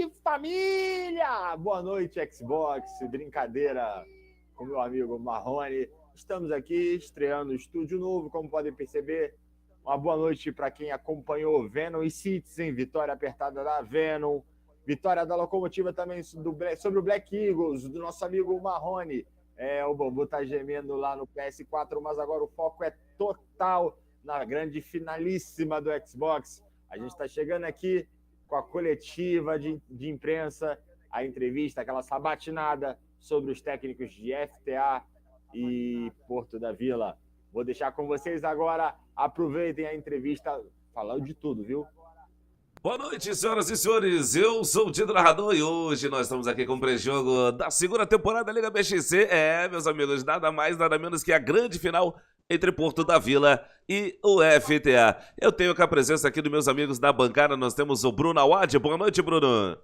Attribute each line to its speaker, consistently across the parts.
Speaker 1: noite, família! Boa noite, Xbox, brincadeira com meu amigo Marrone. Estamos aqui estreando um estúdio novo, como podem perceber. Uma boa noite para quem acompanhou Venom e Citizen, vitória apertada da Venom, vitória da Locomotiva também sobre o Black Eagles, do nosso amigo Marrone. O Bambu tá gemendo lá no PS4, mas agora o foco é total na grande finalíssima do Xbox. A gente está chegando aqui com a coletiva de imprensa, a entrevista, aquela sabatinada sobre os técnicos de FTA e Porto da Vila. Vou deixar com vocês agora, aproveitem a entrevista, falando de tudo, viu?
Speaker 2: Boa noite, senhoras e senhores, eu sou o Tito Narrador e hoje nós estamos aqui com o pré-jogo da segunda temporada da Liga BXC. Meus amigos, nada mais, nada menos que a grande final entre Porto da Vila e o FTA. Eu tenho com a presença aqui dos meus amigos da bancada, nós temos o Bruno Awad. Boa noite, Bruno.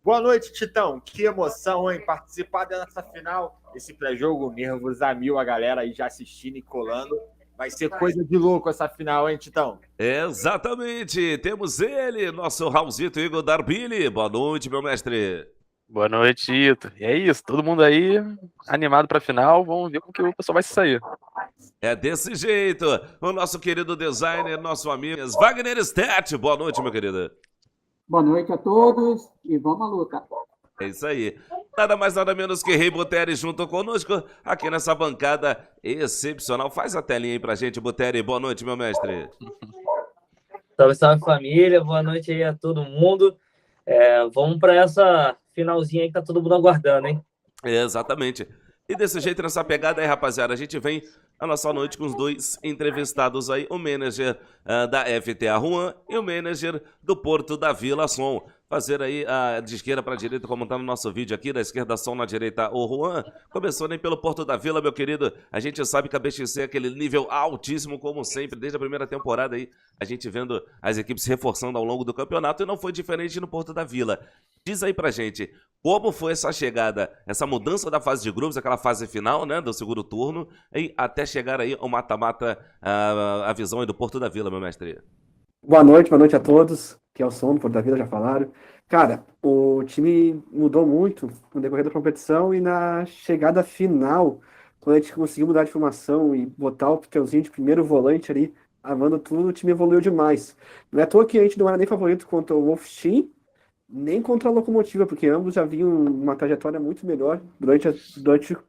Speaker 1: Boa noite, Titão. Que emoção, hein? Participar dessa final, esse pré-jogo, nervos a mil, a galera aí já assistindo e colando. Vai ser coisa de louco essa final, hein, Titão?
Speaker 2: Exatamente. Temos ele, nosso Raulzito Igor Darbili. Boa noite, meu mestre.
Speaker 3: Boa noite, Tito. E é isso, todo mundo aí animado pra final. Vamos ver como que o pessoal vai se sair.
Speaker 2: É desse jeito. O nosso querido designer, nosso amigo Wagner Stett. Boa noite, meu querido.
Speaker 4: Boa noite a todos e vamos à luta.
Speaker 2: É isso aí. Nada mais, nada menos que Rei Buteri junto conosco aqui nessa bancada excepcional. Faz a telinha aí pra gente, Buteri. Boa noite, meu mestre.
Speaker 5: Salve, salve, família. Boa noite aí a todo mundo. Vamos para essa finalzinha aí que tá todo mundo aguardando, hein?
Speaker 2: Exatamente. E desse jeito, nessa pegada aí, rapaziada, a gente vem a nossa noite com os dois entrevistados aí, o manager da FTA Juan e o manager do Porto da Vila Som. Fazer aí de esquerda para direita, como tá no nosso vídeo aqui, da esquerda Som, na direita o Juan. Começou nem pelo Porto da Vila, meu querido. A gente sabe que a BXC é aquele nível altíssimo, como sempre, desde a primeira temporada aí, a gente vendo as equipes se reforçando ao longo do campeonato e não foi diferente no Porto da Vila. Diz aí pra gente, como foi essa chegada, essa mudança da fase de grupos, aquela fase final, né, do segundo turno, e até chegar aí ao mata-mata, a visão aí do Porto da Vila, meu mestre.
Speaker 6: Boa noite a todos, que é o Som do Porto da Vila, já falaram. Cara, o time mudou muito no decorrer da competição e na chegada final, quando a gente conseguiu mudar de formação e botar o Pteuzinho de primeiro volante ali, armando tudo, o time evoluiu demais. Não é à toa que a gente não era nem favorito contra o Wolf Team, nem contra a Locomotiva, porque ambos já vinham uma trajetória muito melhor durante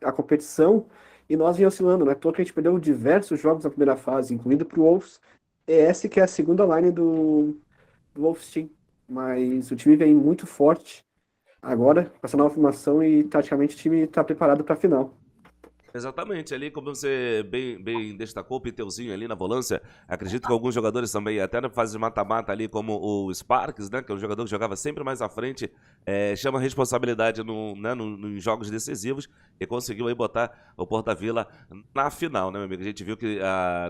Speaker 6: a competição e nós vinhamos oscilando. Não é à toa que a gente perdeu diversos jogos na primeira fase, incluindo para o Wolves ES, que é a segunda line do Wolves Team. Mas o time vem muito forte agora, com essa nova formação, e taticamente o time está preparado para a final.
Speaker 2: Exatamente, ali como você bem destacou, o Piteuzinho ali na volância, acredito que alguns jogadores também, até na fase de mata-mata ali, como o Sparks, né, que é um jogador que jogava sempre mais à frente, chama responsabilidade nos jogos decisivos e conseguiu aí botar o Porto da Vila na final, né, meu amigo? A gente viu que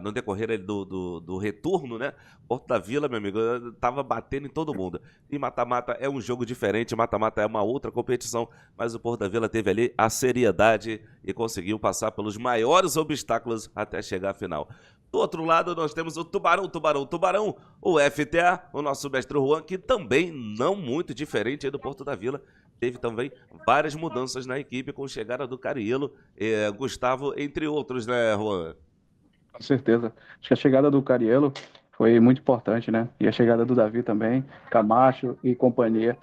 Speaker 2: no decorrer ali do retorno, né, o Porto da Vila, meu amigo, tava batendo em todo mundo. E mata-mata é um jogo diferente, mata-mata é uma outra competição, mas o Porto da Vila teve ali a seriedade e conseguiu passar pelos maiores obstáculos até chegar à final. Do outro lado, nós temos o Tubarão, o FTA, o nosso mestre Juan, que também não muito diferente aí do Porto da Vila. Teve também várias mudanças na equipe com a chegada do Cariello, Gustavo, entre outros, né, Juan?
Speaker 7: Com certeza. Acho que a chegada do Cariello foi muito importante, né? E a chegada do Davi também, Camacho e companhia,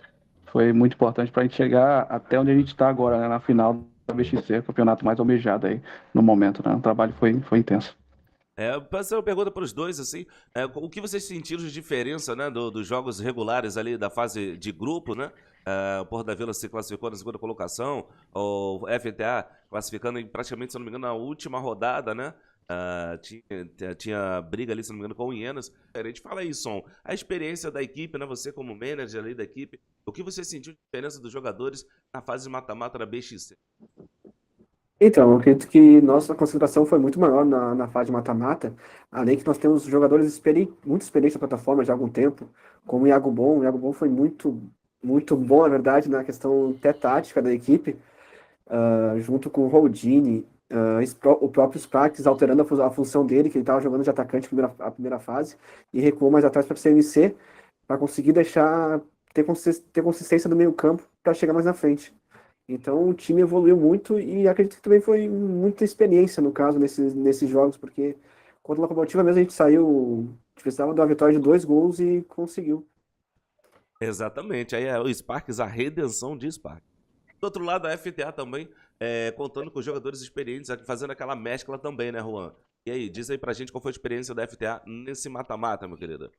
Speaker 7: foi muito importante para a gente chegar até onde a gente está agora, né, na final da BXC, o campeonato mais almejado aí no momento, né? O trabalho foi intenso.
Speaker 2: Passei uma pergunta para os dois, assim, o que vocês sentiram de diferença, né, dos jogos regulares ali da fase de grupo, né? O Porto da Vila se classificou na segunda colocação, o FTA classificando em praticamente, se não me engano, na última rodada, né? Tinha briga ali, se não me engano, com o Hienas. A gente fala aí, Som, a experiência da equipe, né? Você como manager ali da equipe, o que você sentiu de diferença dos jogadores na fase de mata-mata da BXC?
Speaker 6: Então, eu acredito que nossa concentração foi muito maior na fase de mata-mata, além que nós temos jogadores muito experientes na plataforma já há algum tempo, como o Iago Bom. O Iago Bom foi muito, muito bom, na verdade, na questão até tática da equipe, junto com o Houdini, o próprio Sparks alterando a função dele, que ele estava jogando de atacante a primeira fase, e recuou mais atrás para a CMC, para conseguir deixar ter consistência no meio campo para chegar mais na frente. Então o time evoluiu muito e acredito que também foi muita experiência, no caso, nesses jogos, porque contra o Locomotiva mesmo a gente precisava de uma vitória de 2 gols e conseguiu.
Speaker 2: Exatamente, aí é o Sparks, a redenção de Sparks. Do outro lado, a FTA também, contando com jogadores experientes, fazendo aquela mescla também, né, Juan? E aí, diz aí pra gente qual foi a experiência da FTA nesse mata-mata, meu querido.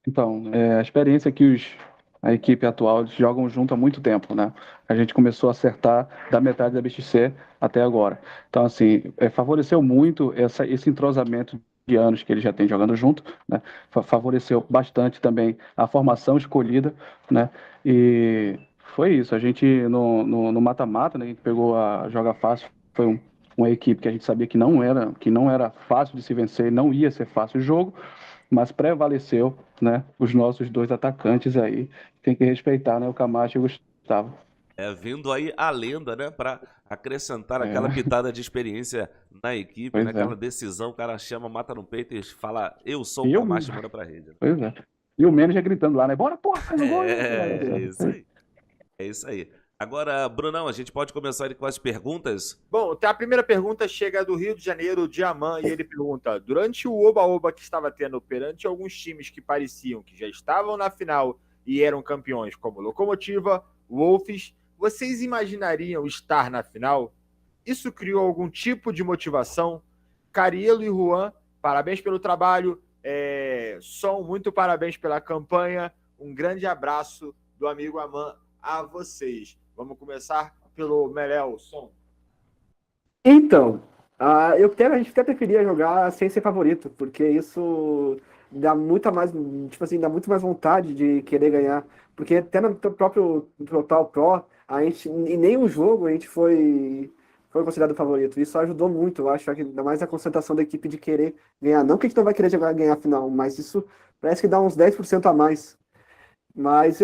Speaker 7: Então, a experiência que a equipe atual jogam junto há muito tempo, né? A gente começou a acertar da metade da BXC até agora. Então, assim, favoreceu muito esse entrosamento de anos que eles já têm jogando junto, né? Favoreceu bastante também a formação escolhida, né? E foi isso. A gente, no mata-mata, né? A gente pegou a Joga Fácil, foi uma equipe que a gente sabia que não era fácil de se vencer, não ia ser fácil o jogo, mas prevaleceu, né, os nossos 2 atacantes aí. Tem que respeitar, né, o Camacho e o Gustavo.
Speaker 2: Vindo aí a lenda, né, pra acrescentar
Speaker 7: É.
Speaker 2: aquela pitada de experiência na equipe,
Speaker 7: Pois
Speaker 2: né,
Speaker 7: é.
Speaker 2: aquela decisão, o cara chama, mata no peito e fala, eu sou o
Speaker 7: E eu-
Speaker 2: Camacho e manda pra rede. Né?
Speaker 7: Pois é. E o manager gritando lá, né? Bora, porra, faz o gol.
Speaker 2: É isso aí. É isso aí. Agora, Brunão, a gente pode começar aí com as perguntas?
Speaker 1: Bom, a primeira pergunta chega do Rio de Janeiro, Diamant, e ele pergunta: durante o oba-oba que estava tendo perante alguns times que pareciam que já estavam na final e eram campeões, como Locomotiva, Wolves, vocês imaginariam estar na final? Isso criou algum tipo de motivação? Carielo e Juan, parabéns pelo trabalho. Som, muito parabéns pela campanha. Um grande abraço do amigo Aman a vocês. Vamos começar pelo Meléu, Som.
Speaker 6: Então, a gente até preferia jogar sem ser favorito, porque isso dá muita mais, tipo assim, dá muito mais vontade de querer ganhar. Porque até no próprio Total Pro, a gente, e nem o jogo a gente foi considerado favorito. Isso ajudou muito, eu acho, ainda mais a concentração da equipe de querer ganhar. Não que a gente não vai querer ganhar a final, mas isso parece que dá uns 10% a mais. Mas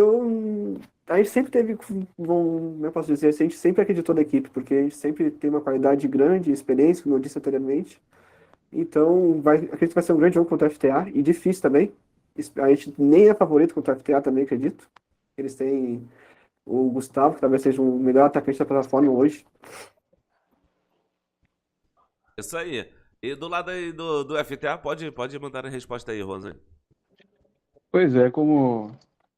Speaker 6: a gente sempre teve, como eu posso dizer, a gente sempre acreditou na equipe, porque a gente sempre tem uma qualidade grande, experiência, como eu disse anteriormente. Então, acredito que vai ser um grande jogo contra o FTA, e difícil também. A gente nem é favorito contra o FTA também, acredito. Eles têm o Gustavo, que talvez seja o melhor atacante da plataforma hoje.
Speaker 2: Isso aí. E do lado aí do FTA, pode mandar a resposta aí, Rosa.
Speaker 7: Pois é, como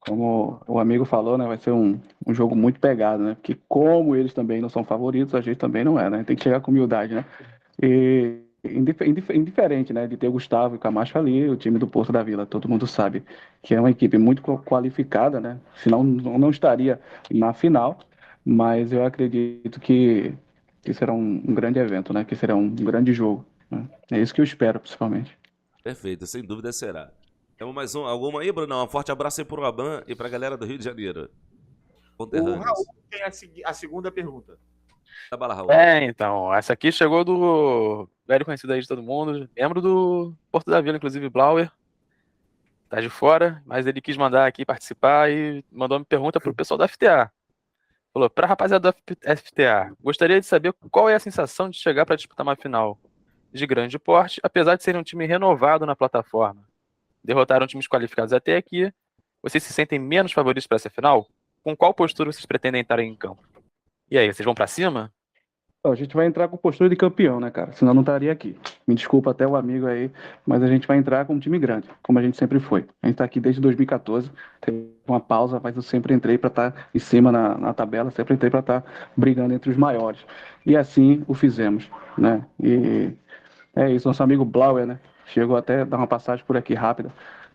Speaker 7: o amigo falou, né? Vai ser um jogo muito pegado, né? Porque como eles também não são favoritos, a gente também não é, né? Tem que chegar com humildade, né? E indiferente, né? De ter o Gustavo e o Camacho ali, o time do Porto da Vila, todo mundo sabe que é uma equipe muito qualificada, né? Senão não estaria na final, mas eu acredito que será um grande evento, né? Que será um grande jogo, né? É isso que eu espero, principalmente.
Speaker 2: Perfeito, sem dúvida será. Temos mais alguma aí, Brunão? Um forte abraço aí pro Aban e pra galera do Rio de Janeiro.
Speaker 1: O
Speaker 2: Conterrâneos.
Speaker 1: Raul tem a segunda pergunta.
Speaker 2: Da bala, Raul.
Speaker 3: Então, essa aqui chegou do velho conhecido aí de todo mundo, membro do Porto da Vila, inclusive Blauer. Tá de fora, mas ele quis mandar aqui participar e mandou uma pergunta pro pessoal da FTA. Falou, pra rapaziada da FTA, gostaria de saber qual é a sensação de chegar para disputar uma final de grande porte, apesar de ser um time renovado na plataforma. Derrotaram times qualificados até aqui. Vocês se sentem menos favoritos para essa final? Com qual postura vocês pretendem entrar em campo? E aí, vocês vão para cima?
Speaker 7: A gente vai entrar com postura de campeão, né, cara? Senão não estaria aqui. Me desculpa até o amigo aí, mas a gente vai entrar com um time grande, como a gente sempre foi. A gente tá aqui desde 2014, teve uma pausa, mas eu sempre entrei para estar em cima na tabela, sempre entrei para estar brigando entre os maiores. E assim o fizemos, né? E é isso, nosso amigo Blauer, né? Chegou até a dar uma passagem por aqui rápida.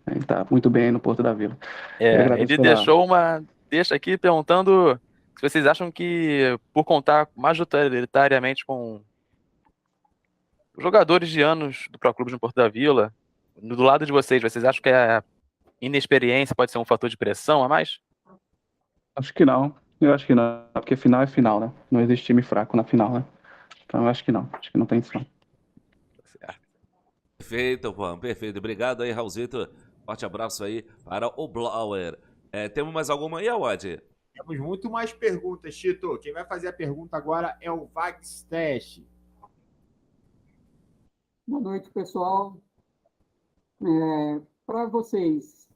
Speaker 7: Ele tá muito bem aí no Porto da Vila. Eu agradeço
Speaker 3: Ele deixou uma deixa aqui perguntando se vocês acham que, por contar majoritariamente com jogadores de anos do Pro Clube no Porto da Vila, do lado de vocês acham que a inexperiência pode ser um fator de pressão a mais?
Speaker 7: Acho que não. Eu acho que não, porque final é final, né? Não existe time fraco na final, né? Então eu acho que não. Acho que não tem isso, não.
Speaker 2: Perfeito, Juan, perfeito. Obrigado aí, Raulzito. Forte abraço aí para o Blauer. Temos mais alguma aí, Awad?
Speaker 1: Temos muito mais perguntas, Tito. Quem vai fazer a pergunta agora é o Vax Teste.
Speaker 4: Boa noite, pessoal. Para vocês,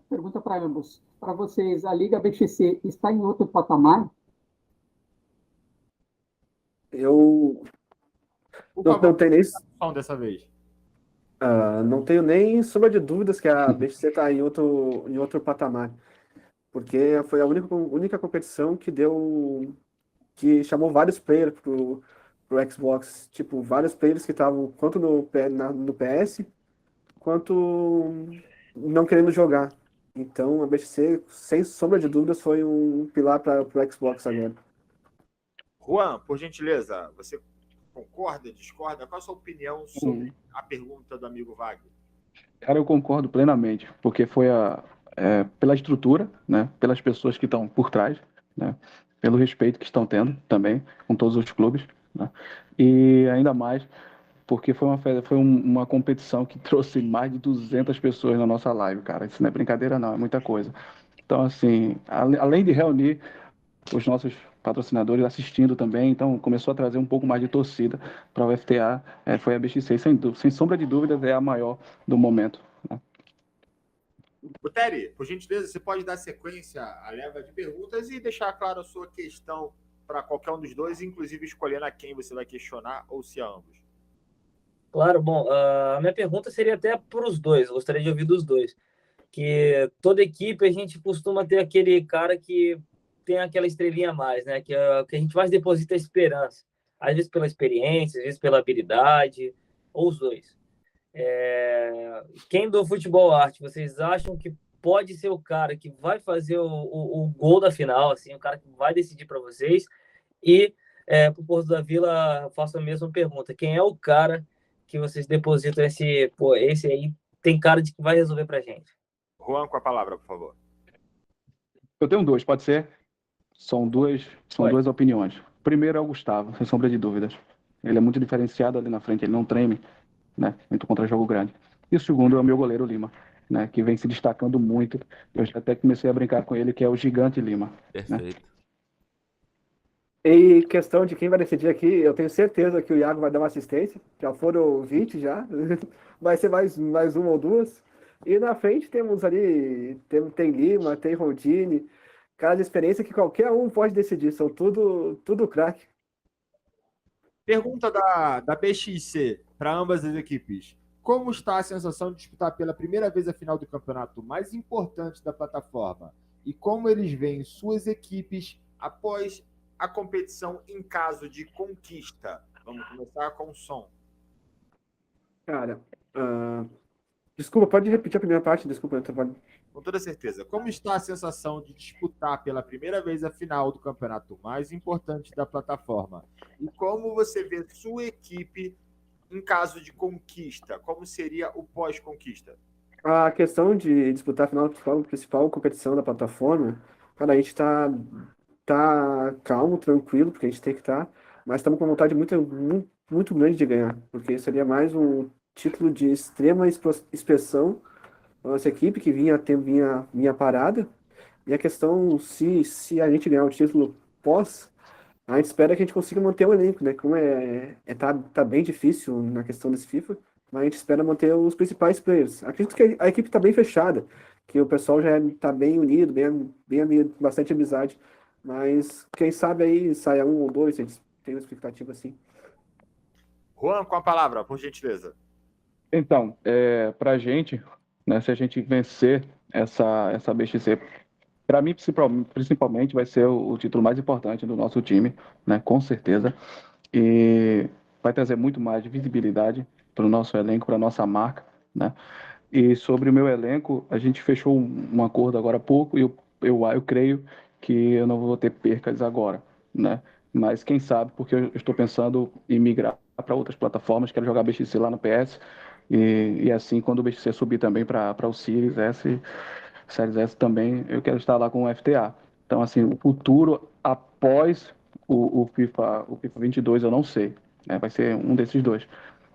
Speaker 4: pergunta para ambos. para vocês, a Liga BXC está em outro patamar?
Speaker 6: Eu
Speaker 1: Por
Speaker 6: não,
Speaker 1: favor,
Speaker 6: não tenho nem,
Speaker 1: dessa vez.
Speaker 6: não tenho nem sombra de dúvidas que a BXC está em outro patamar, porque foi a única competição que chamou vários players pro Xbox, tipo, vários players que estavam tanto no PS, quanto não querendo jogar. Então, a BXC, sem sombra de dúvidas, foi um pilar para o Xbox agora.
Speaker 1: Juan, por gentileza, você concorda, discorda? Qual a sua opinião sobre a pergunta do amigo Wagner?
Speaker 7: Cara, eu concordo plenamente, porque foi pela estrutura, né, pelas pessoas que estão por trás, né, pelo respeito que estão tendo também com todos os clubes, né, e ainda mais porque foi uma competição que trouxe mais de 200 pessoas na nossa live, cara. Isso não é brincadeira, não, é muita coisa. Então, assim, além de reunir os nossos patrocinadores assistindo também, então começou a trazer um pouco mais de torcida para o FTA, foi a BX6, sem sombra de dúvidas, é a maior do momento, né?
Speaker 1: Buteri, por gentileza, você pode dar sequência à leva de perguntas e deixar claro a sua questão para qualquer um dos dois, inclusive escolhendo a quem você vai questionar ou se a ambos.
Speaker 5: Claro, bom, a minha pergunta seria até para os dois, eu gostaria de ouvir dos dois. Que toda equipe a gente costuma ter aquele cara que tem aquela estrelinha a mais, né? Que é o que a gente mais deposita esperança. Às vezes pela experiência, às vezes pela habilidade, ou os dois. Quem do futebol arte, vocês acham que pode ser o cara que vai fazer o gol da final, assim, o cara que vai decidir para vocês? E para o Porto da Vila, faço a mesma pergunta. Quem é o cara que vocês depositam esse aí tem cara de que vai resolver para gente?
Speaker 1: Juan, com a palavra, por favor.
Speaker 7: Eu tenho dois, pode ser? São
Speaker 5: Pode.
Speaker 7: duas opiniões. Primeiro é o Gustavo, sem sombra de dúvidas. Ele é muito diferenciado ali na frente, ele não treme, né? Muito contra jogo grande. E o segundo é o meu goleiro Lima, né? Que vem se destacando muito. Eu já até comecei a brincar com ele, que é o Gigante Lima, né?
Speaker 2: Perfeito.
Speaker 6: E questão de quem vai decidir aqui, eu tenho certeza que o Iago vai dar uma assistência. Já foram 20 já. Vai ser mais uma ou duas. E na frente temos ali, tem Lima, tem Rodine, cara de experiência que qualquer um pode decidir. São tudo craque.
Speaker 1: Pergunta da BXC para ambas as equipes. Como está a sensação de disputar pela primeira vez a final do campeonato mais importante da plataforma? E como eles veem suas equipes após a competição em caso de conquista? Vamos começar com o som.
Speaker 6: Cara, desculpa, pode repetir a primeira parte? Desculpa,
Speaker 1: Com toda certeza. Como está a sensação de disputar pela primeira vez a final do campeonato mais importante da plataforma? E como você vê sua equipe em caso de conquista? Como seria o pós-conquista?
Speaker 6: A questão de disputar a final da principal competição da plataforma, cara, a gente tá calmo, tranquilo, porque a gente tem que estar, mas estamos com vontade muito grande de ganhar, porque seria mais um título de extrema expressão da nossa equipe, que vinha parada, e a questão, se a gente ganhar o título pós, a gente espera que a gente consiga manter o elenco, né? Como tá bem difícil na questão desse FIFA, mas a gente espera manter os principais players. Acredito que a equipe está bem fechada, que o pessoal já está bem unido, bastante amizade. Mas quem sabe aí saia um ou dois, a gente tem uma expectativa assim.
Speaker 1: Juan, com a palavra, por gentileza.
Speaker 7: Então, para a gente, né, se a gente vencer essa BXC, para mim, principalmente, vai ser o título mais importante do nosso time, né, com certeza. E vai trazer muito mais de visibilidade para o nosso elenco, para a nossa marca, né? E sobre o meu elenco, a gente fechou um acordo agora há pouco e eu creio que eu não vou ter percas agora, né? Mas quem sabe, porque eu estou pensando em migrar para outras plataformas, quero jogar BXC lá no PS e assim, quando o BXC subir também para o Series S também, eu quero estar lá com o FTA. Então, assim, o futuro após o FIFA 22 eu não sei, né? Vai ser um desses dois.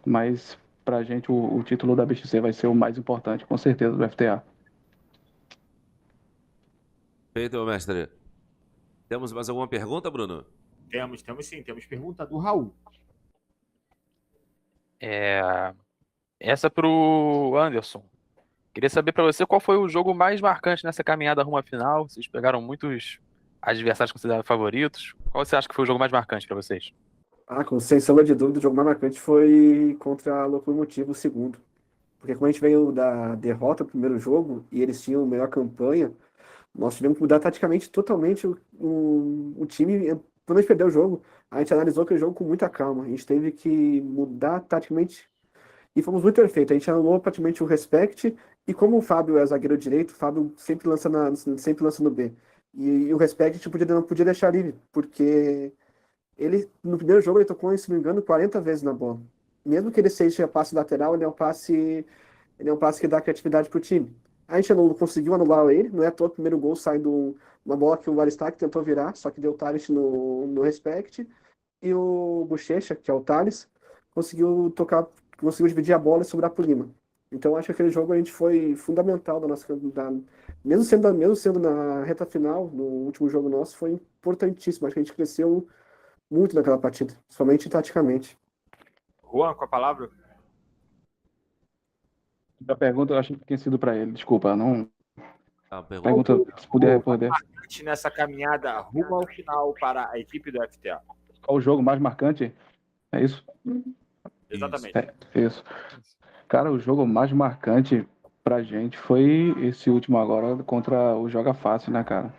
Speaker 7: Mas pra gente o título da BXC vai ser o mais importante, com certeza, do FTA.
Speaker 2: Feito, mestre. Temos mais alguma pergunta, Bruno?
Speaker 1: Temos sim. Temos pergunta do Raul.
Speaker 3: Essa pro Anderson. Queria saber pra você qual foi o jogo mais marcante nessa caminhada rumo à final. Vocês pegaram muitos adversários considerados favoritos. Qual você acha que foi o jogo mais marcante pra vocês?
Speaker 6: Sem sombra de dúvida, o jogo mais marcante foi contra a Locomotiva, o segundo. Porque como a gente veio da derrota no primeiro jogo e eles tinham melhor campanha, nós tivemos que mudar taticamente totalmente o time. Quando a gente perdeu o jogo, a gente analisou aquele jogo com muita calma. A gente teve que mudar taticamente e fomos muito perfeitos. A gente anulou praticamente o respect e como o Fábio é zagueiro direito, o Fábio sempre lança no B. E o respect a gente não podia deixar livre, porque ele, no primeiro jogo, ele tocou, se não me engano, 40 vezes na bola. Mesmo que ele seja passe lateral, ele é um passe que dá criatividade pro time. A gente não conseguiu anular ele, não é à toa o primeiro gol sai de uma bola que o Aristak tentou virar, só que deu o Thales no respect, e o Bochecha, que é o Thales, conseguiu dividir a bola e sobrar pro Lima. Então acho que aquele jogo a gente foi fundamental da nossa mesmo sendo na reta final, no último jogo nosso, foi importantíssimo. Acho que a gente cresceu muito naquela partida, somente taticamente.
Speaker 1: Juan, com a palavra.
Speaker 7: A pergunta eu achei que tinha sido para ele, desculpa, não.
Speaker 2: A pergunta.
Speaker 7: Pergunta, se puder responder.
Speaker 1: Marcante nessa caminhada rumo ao final para a equipe do FTA.
Speaker 7: Qual o jogo mais marcante? É isso?
Speaker 1: Exatamente.
Speaker 7: É, isso. Cara, o jogo mais marcante pra gente foi esse último agora contra o Joga Fácil, né, cara?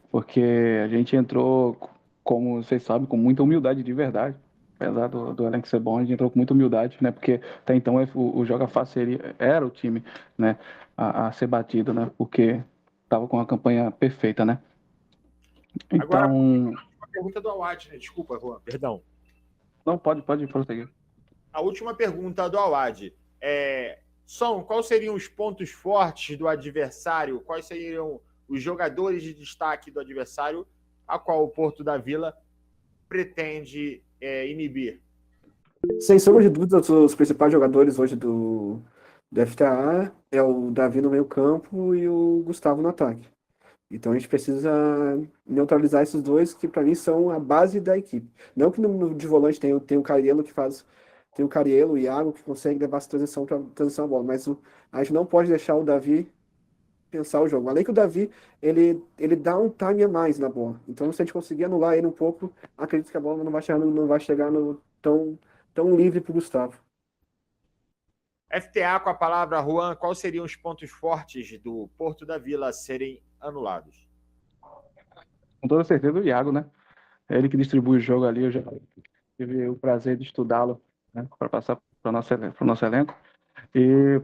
Speaker 7: Porque a gente entrou, como vocês sabem, com muita humildade de verdade. Apesar do elenco ser bom, a gente entrou com muita humildade, né? Porque até então o Joga Fácil era o time, né? A ser batido, né? Porque tava com a campanha perfeita, né?
Speaker 1: Agora,
Speaker 7: Então,
Speaker 1: uma pergunta do Awad, né? Desculpa, Juan, perdão.
Speaker 7: não, pode prosseguir.
Speaker 1: A última pergunta do Awad. Quais seriam os pontos fortes do adversário? Quais seriam os jogadores de destaque do adversário a qual o Porto da Vila pretende inibir?
Speaker 6: Sem sombra de dúvida, os principais jogadores hoje do FTA é o Davi no meio campo e o Gustavo no ataque. Então a gente precisa neutralizar esses dois, que para mim são a base da equipe. Não que de volante tem o Cariello tem o Cariello, o Iago, que consegue levar essa transição à bola, mas a gente não pode deixar o Davi pensar o jogo. Além que o Davi, ele dá um time a mais na bola. Então se a gente conseguir anular ele um pouco, acredito que a bola não vai chegar tão livre para o Gustavo.
Speaker 1: FTA com a palavra, Juan, quais seriam os pontos fortes do Porto da Vila a serem anulados?
Speaker 7: Com toda certeza o Iago, né? É ele que distribui o jogo ali, eu já tive o prazer de estudá-lo, né? Para passar para o nosso elenco. E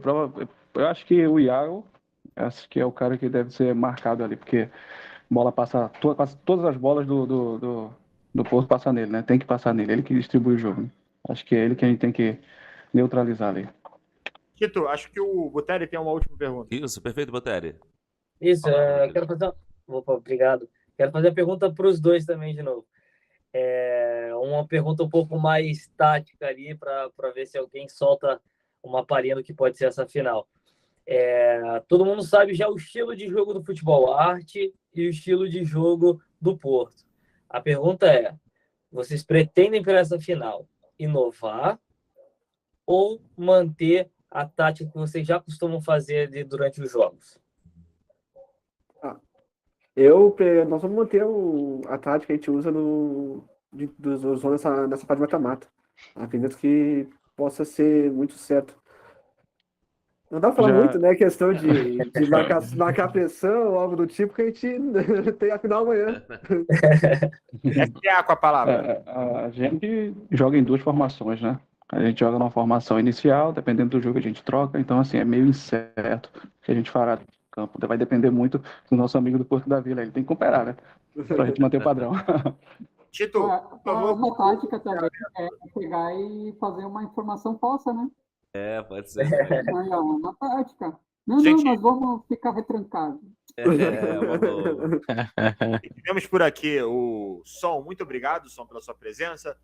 Speaker 7: eu acho que o Iago, acho que é o cara que deve ser marcado ali, porque bola passa todas as bolas do Porto passa nele, né? Tem que passar nele, ele que distribui o jogo, né? Acho que é ele que a gente tem que neutralizar ali.
Speaker 1: Tito, acho que o Botelli tem uma última pergunta.
Speaker 2: Isso, perfeito, Botelli.
Speaker 5: Isso, quero fazer. Opa, obrigado. Quero fazer a pergunta para os dois também de novo. Uma pergunta um pouco mais tática ali, para ver se alguém solta uma palhinha do que pode ser essa final. Todo mundo sabe já o estilo de jogo do Futebol Arte e o estilo de jogo do Porto. A pergunta é: vocês pretendem para essa final inovar ou manter a tática que vocês já costumam fazer durante os jogos?
Speaker 6: Nós vamos manter a tática que a gente usa nessa parte de mata-mata. Acredito que possa ser muito certo. Não dá pra falar muito, né? Questão de marcar pressão ou algo do tipo, que a gente tem a final amanhã.
Speaker 1: FTA com a palavra.
Speaker 7: A gente joga em duas formações, né? A gente joga numa formação inicial, dependendo do jogo a gente troca, então assim, é meio incerto o que a gente fará no campo. Vai depender muito do nosso amigo do Porto da Vila, ele tem que cooperar, né? Pra gente manter o padrão.
Speaker 1: Tito, por favor.
Speaker 4: Uma tática também é pegar e fazer uma informação falsa, né?
Speaker 2: Pode ser.
Speaker 4: Uma tática. Não,
Speaker 1: Gente-
Speaker 4: nós vamos ficar retrancados.
Speaker 2: Uma boa.
Speaker 1: Tivemos por aqui o Som, muito obrigado, Som, pela sua presença.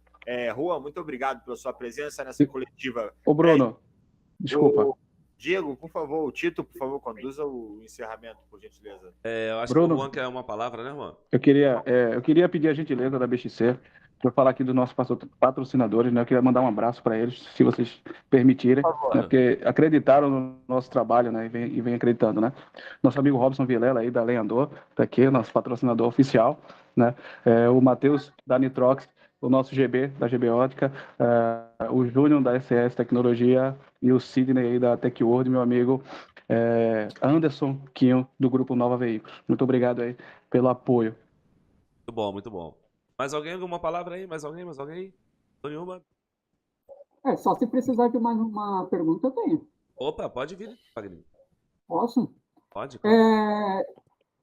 Speaker 1: Juan, muito obrigado pela sua presença nessa coletiva.
Speaker 7: Ô Bruno, desculpa.
Speaker 1: Diego, por favor, o Tito, por favor, conduza o encerramento, por gentileza.
Speaker 2: Eu acho
Speaker 7: Bruno.
Speaker 2: que o Juan quer uma palavra, né, Juan?
Speaker 7: Eu queria pedir a gentileza da BXC para falar aqui dos nossos patrocinadores, né? Eu queria mandar um abraço para eles, se vocês permitirem,
Speaker 1: Por favor.
Speaker 7: né? Porque acreditaram no nosso trabalho, né? E vem acreditando, né? Nosso amigo Robson Vilela aí da Lenhador, tá aqui, nosso patrocinador oficial, né? O Matheus da Nitrox, o nosso GB da GB Ótica, o Júnior da SS Tecnologia e o Sidney aí da TechWorld, meu amigo Anderson Quinho do grupo Nova Veículos. Muito obrigado aí pelo apoio.
Speaker 2: Muito bom, muito bom. Mais alguém? Alguma palavra aí? Mais alguém? Nenhuma?
Speaker 4: Só se precisar de mais uma pergunta, eu tenho.
Speaker 2: Opa, pode vir, Magrinho.
Speaker 4: Posso?
Speaker 2: Pode.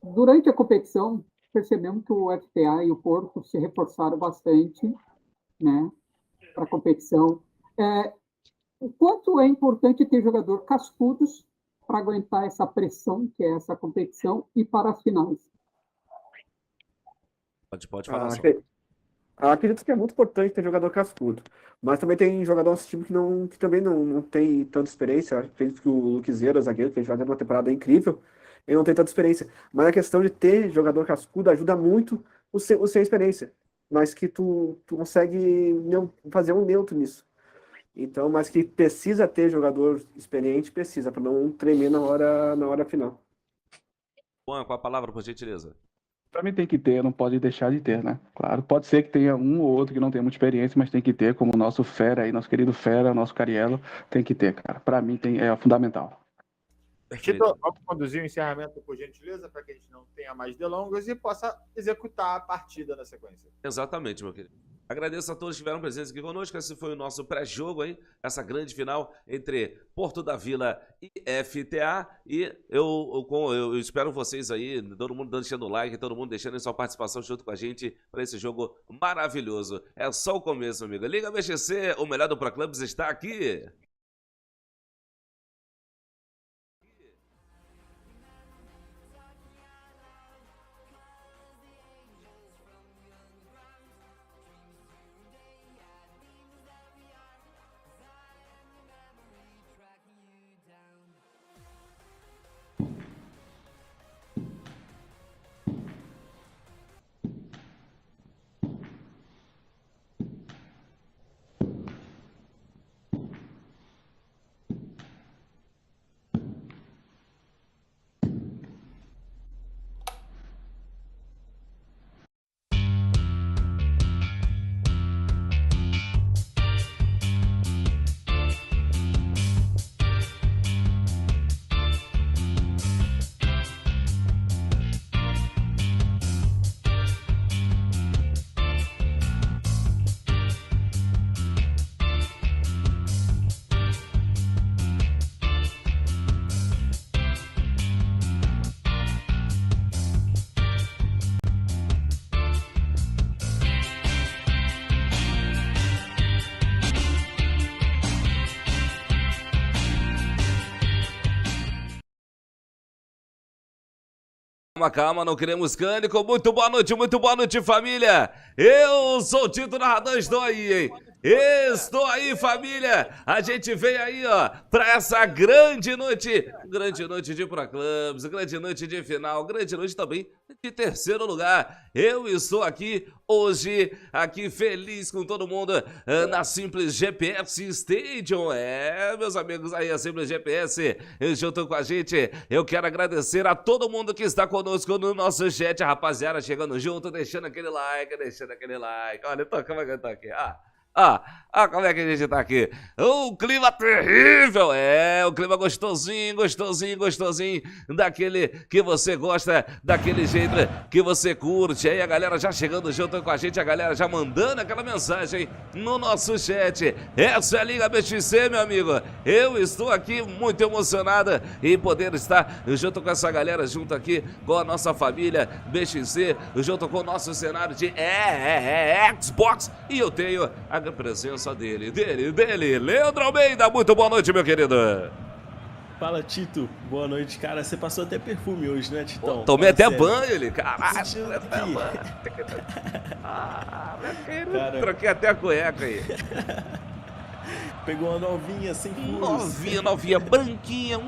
Speaker 4: Durante a competição, percebemos que o FTA e o Porto se reforçaram bastante, né, para a competição. O quanto é importante ter jogador cascudos para aguentar essa pressão que é essa competição e para as finais?
Speaker 2: Pode falar só.
Speaker 6: Acredito que é muito importante ter jogador cascudo, mas também tem jogador no nosso time que também não tem tanta experiência. Acredito que o Luquizeiro, zagueiro, que a gente vai ter uma temporada incrível, ele não tem tanta experiência. Mas a questão de ter jogador cascudo ajuda muito o sem experiência, mas que tu consegue fazer um neutro nisso. Então, mas que precisa ter jogador experiente, precisa, para não tremer na hora final.
Speaker 2: Juan, com a palavra, por gentileza.
Speaker 7: Para mim tem que ter, não pode deixar de ter, né? Claro, pode ser que tenha um ou outro que não tenha muita experiência, mas tem que ter, como o nosso Fera aí, nosso querido Fera, nosso Cariello, tem que ter, cara. Para mim é fundamental.
Speaker 1: Tito, vamos conduzir o encerramento, por gentileza, para que a gente não tenha mais delongas e possa executar a partida na sequência.
Speaker 2: Exatamente, meu querido. Agradeço a todos que estiveram presentes aqui conosco. Esse foi o nosso pré-jogo aí, essa grande final entre Porto da Vila e FTA. E eu espero vocês aí, todo mundo deixando o like, todo mundo deixando a sua participação junto com a gente para esse jogo maravilhoso. É só o começo, amigo. Liga BXC, o melhor do Pro Clubs está aqui. Calma, não queremos cânico. Muito boa noite, família. Eu sou o Tito Narrador, estou aí, hein? Estou aí, família. A gente veio aí, ó, pra essa grande noite de Pro Clubs, grande noite de final, grande noite também de terceiro lugar. Eu estou aqui hoje, aqui feliz com todo mundo na Simples GPS Stadium. Meus amigos aí, a Simples GPS, junto com a gente. Eu quero agradecer a todo mundo que está conosco no nosso chat, a rapaziada chegando junto, deixando aquele like. Olha, como é que eu tô aqui? Como é que a gente tá aqui? Um clima terrível, um clima gostosinho, daquele que você gosta, daquele jeito que você curte. Aí a galera já chegando junto com a gente, a galera já mandando aquela mensagem no nosso chat. Essa é a Liga BXC, meu amigo. Eu estou aqui muito emocionada em poder estar junto com essa galera, junto aqui com a nossa família BXC, junto com o nosso cenário de Xbox. E eu tenho a presença dele, Leandro Almeida. Muito boa noite, meu querido.
Speaker 8: Fala, Tito. Boa noite, cara. Você passou até perfume hoje, né, Titão?
Speaker 2: Tomei até banho, ele. Caralho.
Speaker 8: Cara,
Speaker 2: troquei até a cueca aí.
Speaker 8: Pegou uma novinha, sem furos.
Speaker 2: Novinha, branquinha,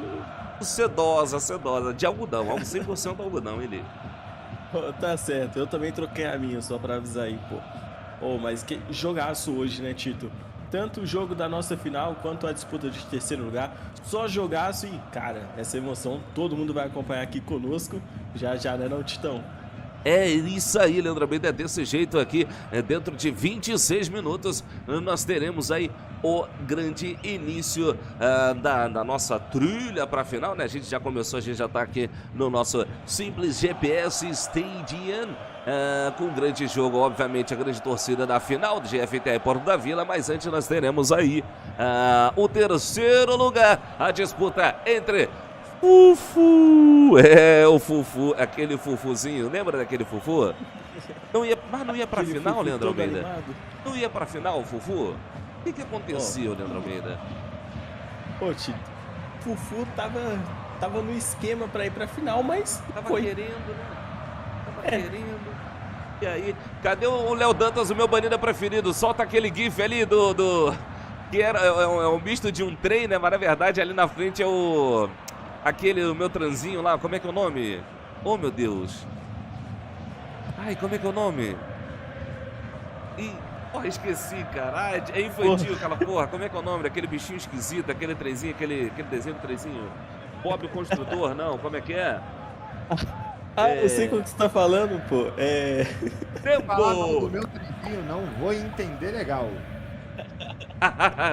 Speaker 2: sedosa, de algodão, 100% algodão, ele.
Speaker 8: Tá certo, eu também troquei a minha, só pra avisar aí, pô. Mas que jogaço hoje, né, Tito? Tanto o jogo da nossa final, quanto a disputa de terceiro lugar. Só jogaço e, cara, essa emoção todo mundo vai acompanhar aqui conosco. Já, né, não, Titão?
Speaker 2: É isso aí, Leandro Almeida, é desse jeito aqui, dentro de 26 minutos, nós teremos aí o grande início da nossa trilha para a final, né? A gente já começou, a gente já está aqui no nosso Simples GPS Stadium, com um grande jogo, obviamente, a grande torcida da final do GFT Porto da Vila, mas antes nós teremos aí o terceiro lugar, a disputa entre Fufu, o Fufu, aquele Fufuzinho, lembra daquele Fufu? Mas não ia pra
Speaker 8: Aquele
Speaker 2: final,
Speaker 8: Fufu
Speaker 2: Leandro
Speaker 8: todo
Speaker 2: Almeida?
Speaker 8: animado.
Speaker 2: Não ia pra final o Fufu? O que aconteceu, Leandro Almeida?
Speaker 8: Ô, Tito, Fufu tava no esquema pra ir pra final, mas
Speaker 2: Tava
Speaker 8: foi.
Speaker 2: querendo, né? Tava querendo. E aí, cadê o Léo Dantas, o meu bandido preferido? Solta aquele gif ali que é um misto de um trem, né? Mas na verdade ali na frente é o meu transinho lá, como é que é o nome? Oh, meu Deus. Ai, como é que é o nome? Esqueci, cara. É infantil aquela porra. Como é que é o nome daquele bichinho esquisito, aquele trenzinho, aquele desenho do trenzinho? Bob o Construtor, não? Como é que é?
Speaker 8: Eu sei como que você tá falando, pô.
Speaker 2: Tempo!
Speaker 1: Falar do meu trenzinho, não vou entender legal.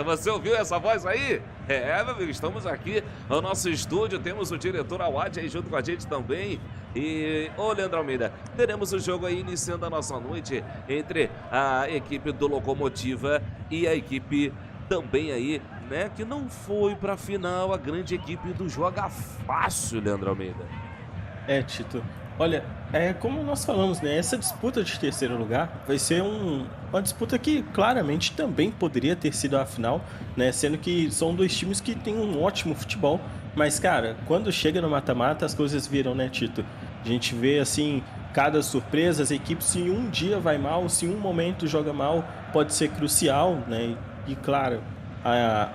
Speaker 2: Você ouviu essa voz aí? Meu amigo, estamos aqui no nosso estúdio, temos o diretor Awad aí junto com a gente também. E, Leandro Almeida, teremos o jogo aí iniciando a nossa noite entre a equipe do Locomotiva e a equipe também aí, né, que não foi pra final, a grande equipe do Joga Fácil, Leandro Almeida.
Speaker 8: Tito, olha, como nós falamos, né, essa disputa de terceiro lugar vai ser uma disputa que claramente também poderia ter sido a final, né, sendo que são dois times que têm um ótimo futebol, mas, cara, quando chega no mata-mata as coisas viram, né, Tito? A gente vê, assim, cada surpresa, as equipes, se um dia vai mal, se um momento joga mal, pode ser crucial, né, e claro,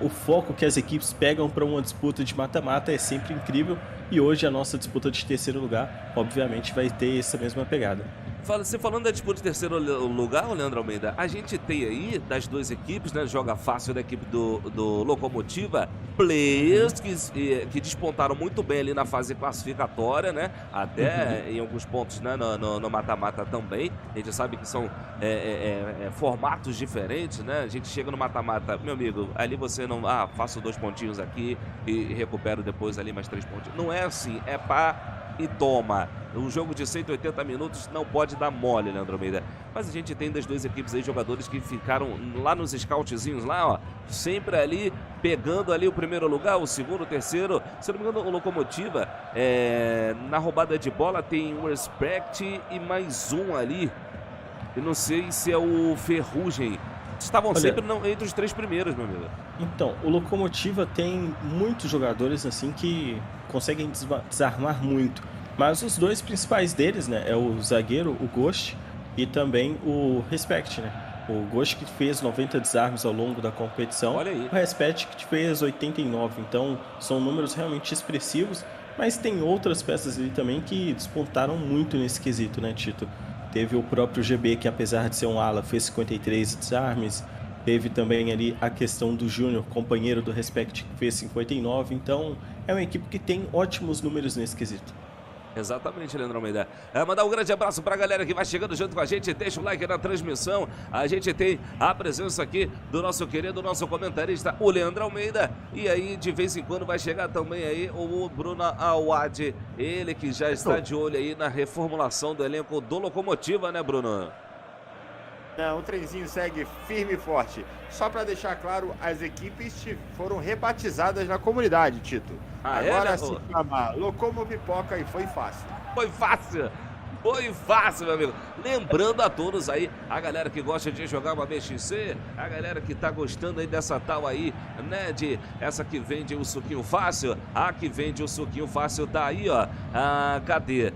Speaker 8: o foco que as equipes pegam para uma disputa de mata-mata é sempre incrível. E hoje a nossa disputa de terceiro lugar, obviamente, vai ter essa mesma pegada.
Speaker 2: Você falando da disputa de terceiro lugar, Leandro Almeida, a gente tem aí, das duas equipes, né, Joga Fácil da equipe do Locomotiva, players que despontaram muito bem ali na fase classificatória, né, até em alguns pontos, né, no mata-mata também. A gente sabe que são formatos diferentes, né, a gente chega no mata-mata, meu amigo, ali você não, faço 2 pontinhos aqui e recupero depois ali mais 3 pontinhos. Não é assim, é pá e toma. Um jogo de 180 minutos não pode dar mole, Leandro Almeida. Mas a gente tem das duas equipes aí jogadores que ficaram lá nos scoutzinhos lá, ó, sempre ali pegando ali o primeiro lugar, o segundo, o terceiro. Se não me engano, o Locomotiva na roubada de bola tem o Respect e mais um ali. Eu não sei se é o Ferrugem. Estavam sempre entre os 3 primeiros, meu amigo.
Speaker 8: Então, o Locomotiva tem muitos jogadores assim que conseguem desarmar muito. Mas os 2 principais deles, né, é o zagueiro, o Ghost, e também o Respect, né? O Ghost que fez 90 desarmes ao longo da competição.
Speaker 2: Olha aí.
Speaker 8: O Respect que fez 89. Então, são números realmente expressivos. Mas tem outras peças ali também que despontaram muito nesse quesito, né, Tito? Teve o próprio GB, que apesar de ser um ala, fez 53 desarmes. Teve também ali a questão do Júnior, companheiro do Respect, que fez 59. Então, é uma equipe que tem ótimos números nesse quesito.
Speaker 2: Exatamente, Leandro Almeida. Mandar um grande abraço pra galera que vai chegando junto com a gente. Deixa o like na transmissão. A gente tem a presença aqui do nosso querido, nosso comentarista, o Leandro Almeida. E aí, de vez em quando, vai chegar também aí o Bruno Awad. Ele que já está de olho aí na reformulação do elenco do Locomotiva, né, Bruno?
Speaker 1: Não, o trenzinho segue firme e forte. Só para deixar claro, as equipes foram rebatizadas na comunidade, Tito. Agora se chama Locomo Pipoca e foi fácil.
Speaker 2: Foi fácil! Foi fácil, meu amigo. Lembrando a todos aí, a galera que gosta de jogar uma BXC, a galera que tá gostando aí dessa tal aí, né, de essa que vende o suquinho fácil, a que vende o suquinho fácil tá aí, ó. Cadê?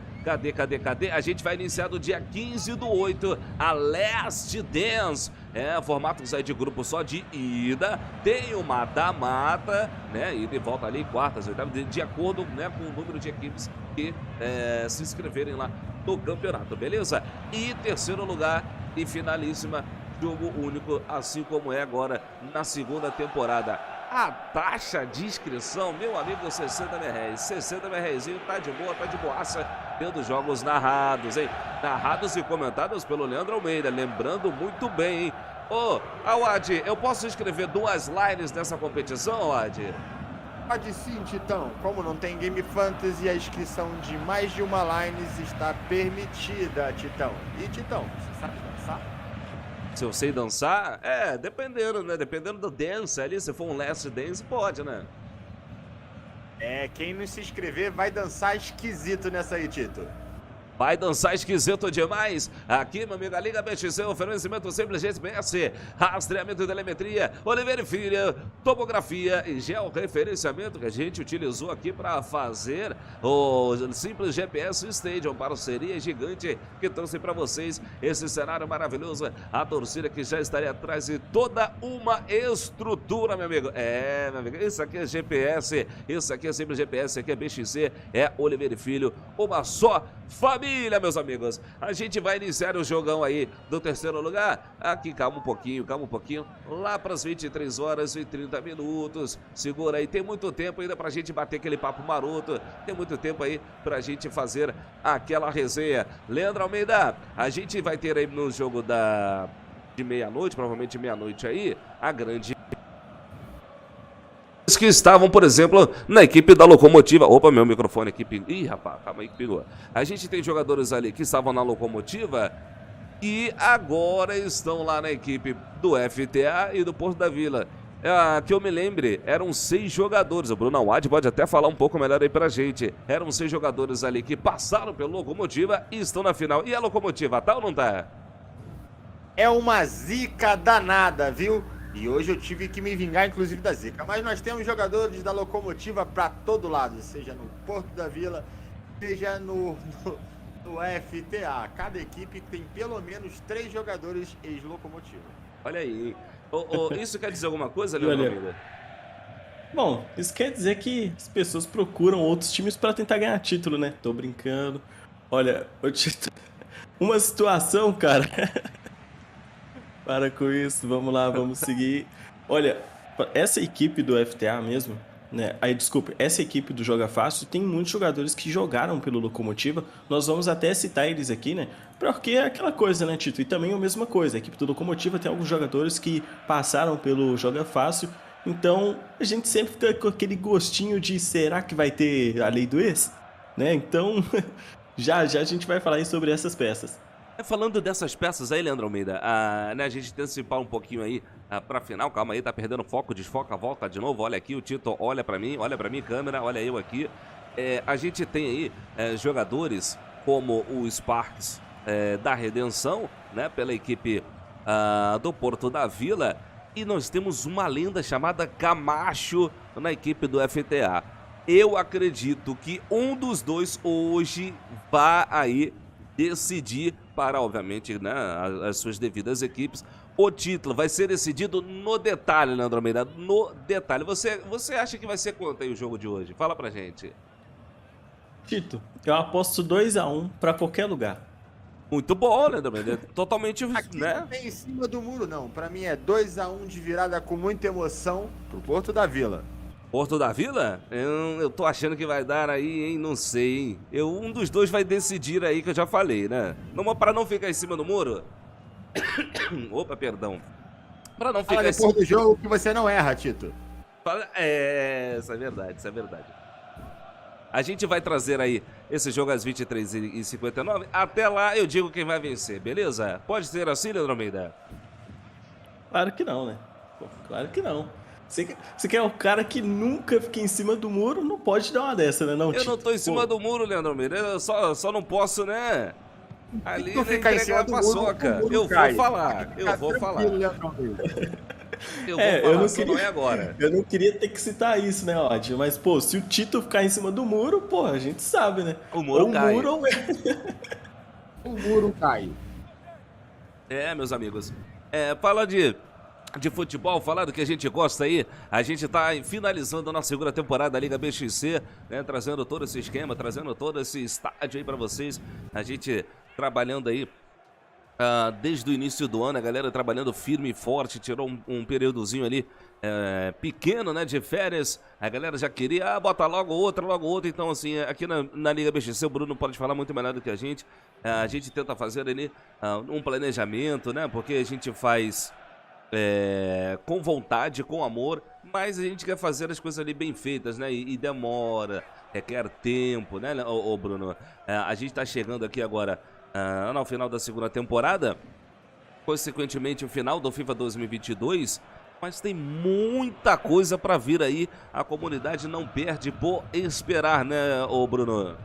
Speaker 2: A gente vai iniciar no dia 15/8 a Last Dance. Formatos aí de grupo só de ida. Tem o mata-mata, né? Ida e volta ali, quartas, oitavas, de acordo, né, com o número de equipes que se inscreverem lá no campeonato, beleza? E terceiro lugar e finalíssima, jogo único, assim como é agora na segunda temporada. A taxa de inscrição, meu amigo, 60 R$60. 60 R$, tá de boa, tá de boaça, tendo jogos narrados, hein? Narrados e comentados pelo Leandro Almeida, lembrando muito bem, hein? Ô, Awad, eu posso inscrever 2 lines nessa competição, Awad?
Speaker 1: Pode sim, Titão. Como não tem Game Fantasy, a inscrição de mais de uma lines está permitida, Titão. E, Titão, você sabe dançar?
Speaker 2: Se eu sei dançar? Dependendo, né? Dependendo do dance ali, se for um last dance, pode, né?
Speaker 1: Quem não se inscrever vai dançar esquisito nessa aí, Tito.
Speaker 2: Vai dançar esquisito demais. Aqui, meu amigo, a Liga BXC, oferecimento simples GPS, rastreamento de telemetria, Oliveira e Filha, topografia e georreferenciamento que a gente utilizou aqui para fazer o simples GPS Stadium, parceria gigante que trouxe para vocês esse cenário maravilhoso. A torcida que já estaria atrás de toda uma estrutura, meu amigo. Meu amigo, isso aqui é GPS, isso aqui é simples GPS, aqui é BXC, é Oliveira e Filho, uma só família, meus amigos. A gente vai iniciar o jogão aí do terceiro lugar. Aqui, calma um pouquinho. Lá para as 23 horas e 30 minutos. Segura aí, tem muito tempo ainda pra gente bater aquele papo maroto. Tem muito tempo aí pra gente fazer aquela resenha. Leandro Almeida, a gente vai ter aí no jogo de meia-noite, provavelmente meia-noite aí, a grande... que estavam, por exemplo, na equipe da Locomotiva. Opa, meu microfone aqui pingou. Ih, rapaz, calma aí que pingou. A gente tem jogadores ali que estavam na Locomotiva e agora estão lá na equipe do FTA e do Porto da Vila. Que eu me lembre, eram 6 jogadores. O Bruno Awad pode até falar um pouco melhor aí pra gente. Eram 6 jogadores ali que passaram pela Locomotiva e estão na final. E a Locomotiva, tá ou não tá?
Speaker 1: É uma zica danada, viu? E hoje eu tive que me vingar, inclusive, da zica. Mas nós temos jogadores da Locomotiva para todo lado, seja no Porto da Vila, seja no FTA. Cada equipe tem pelo menos 3 jogadores ex-Locomotiva.
Speaker 2: Olha aí. Isso quer dizer alguma coisa, Leandro Almeida?
Speaker 8: Bom, isso quer dizer que as pessoas procuram outros times para tentar ganhar título, né? Tô brincando. Olha, uma situação, cara... Para com isso, vamos lá, vamos seguir. Olha, essa equipe do FTA mesmo, né? Desculpa, essa equipe do Joga Fácil tem muitos jogadores que jogaram pelo Locomotiva. Nós vamos até citar eles aqui, né? Porque é aquela coisa, né, Tito? E também a mesma coisa, a equipe do Locomotiva tem alguns jogadores que passaram pelo Joga Fácil. Então, a gente sempre fica com aquele gostinho de será que vai ter a lei do ex? Né? Então, já a gente vai falar aí sobre essas peças.
Speaker 2: Falando dessas peças aí, Leandro Almeida, né, a gente antecipar um pouquinho aí pra final. Calma aí, tá perdendo foco, desfoca, volta de novo. Olha aqui, o Tito olha pra mim, câmera, olha eu aqui. A gente tem aí jogadores como o Sparks da Redenção, né, pela equipe do Porto da Vila. E nós temos uma lenda chamada Camacho na equipe do FTA. Eu acredito que um dos dois hoje vai aí decidir para, obviamente, né, as suas devidas equipes. O título vai ser decidido no detalhe, Leandro Almeida, no detalhe. Você acha que vai ser quanto aí o jogo de hoje? Fala pra gente.
Speaker 8: Tito, eu aposto 2-1 para qualquer lugar.
Speaker 2: Muito bom, Leandro Almeida. Totalmente,
Speaker 1: aqui
Speaker 2: né?
Speaker 1: Não tem em cima do muro, não. Pra mim é 2-1 de virada com muita emoção pro Porto da Vila.
Speaker 2: Porto da Vila? Eu tô achando que vai dar aí, hein? Não sei, hein? Um dos dois vai decidir aí, que eu já falei, né? Para não ficar em cima do muro. Opa, perdão. Para não ficar
Speaker 1: depois do jogo que você não erra, Tito.
Speaker 2: Isso é verdade, isso é verdade. A gente vai trazer aí esse jogo às 23h59. Até lá eu digo quem vai vencer, beleza? Pode ser assim, Leandro Almeida?
Speaker 8: Claro que não, né? Pô, claro que não. Você quer o cara que nunca fica em cima do muro, não pode dar uma dessa, né? Não,
Speaker 2: eu não tô em cima do muro, Leandro Almeida. Eu só não posso, né? Ali
Speaker 1: não ficar em cima do
Speaker 2: paçoca. Eu vou falar. Eu vou falar. Não é agora.
Speaker 8: Eu não queria ter que citar isso, né, Odd? Mas, pô, se o Tito ficar em cima do muro, pô, a gente sabe, né?
Speaker 2: O muro cai.
Speaker 1: O muro cai.
Speaker 2: Meus amigos. Fala de futebol, falar do que a gente gosta aí. A gente tá finalizando a nossa segunda temporada da Liga BXC, né? Trazendo todo esse esquema, trazendo todo esse estádio aí pra vocês. A gente trabalhando aí desde o início do ano, a galera trabalhando firme e forte, tirou um períodozinho ali pequeno, né, de férias. A galera já queria, bota logo outra. Então, assim, aqui na Liga BXC, o Bruno pode falar muito melhor do que a gente. A gente tenta fazer ali um planejamento, né, porque a gente faz com vontade, com amor, mas a gente quer fazer as coisas ali bem feitas, né, e demora, requer tempo, né, ô Bruno? A gente tá chegando aqui agora no final da segunda temporada, consequentemente o final do FIFA 2022, mas tem muita coisa para vir aí. A comunidade não perde por esperar, né, ô Bruno?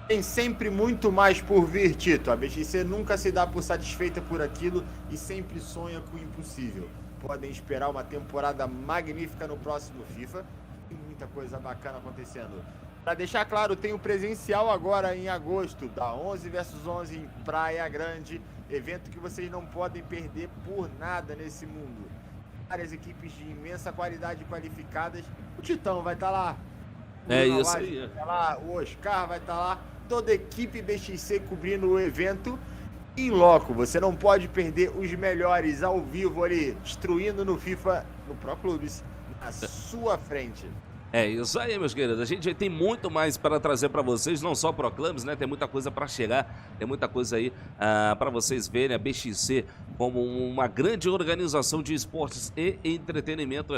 Speaker 1: Tem sempre muito mais por vir, Tito. A BXC nunca se dá por satisfeita por aquilo e sempre sonha com o impossível. Podem esperar uma temporada magnífica no próximo FIFA. Tem muita coisa bacana acontecendo. Para deixar claro, tem o presencial agora em agosto, da 11 vs 11 em Praia Grande. Evento que vocês não podem perder por nada nesse mundo. Várias equipes de imensa qualidade qualificadas. O Titão vai estar lá.
Speaker 2: Isso aí.
Speaker 1: Vai estar lá. O Oscar vai estar lá. Toda a equipe BXC cobrindo o evento em loco. Você não pode perder os melhores ao vivo ali, destruindo no FIFA, no Pro Clubes, na sua frente.
Speaker 2: Isso aí, meus queridos. A gente tem muito mais para trazer para vocês, não só Pro Clubs, né? Tem muita coisa para chegar, tem muita coisa aí para vocês verem a BXC como uma grande organização de esportes e entretenimento,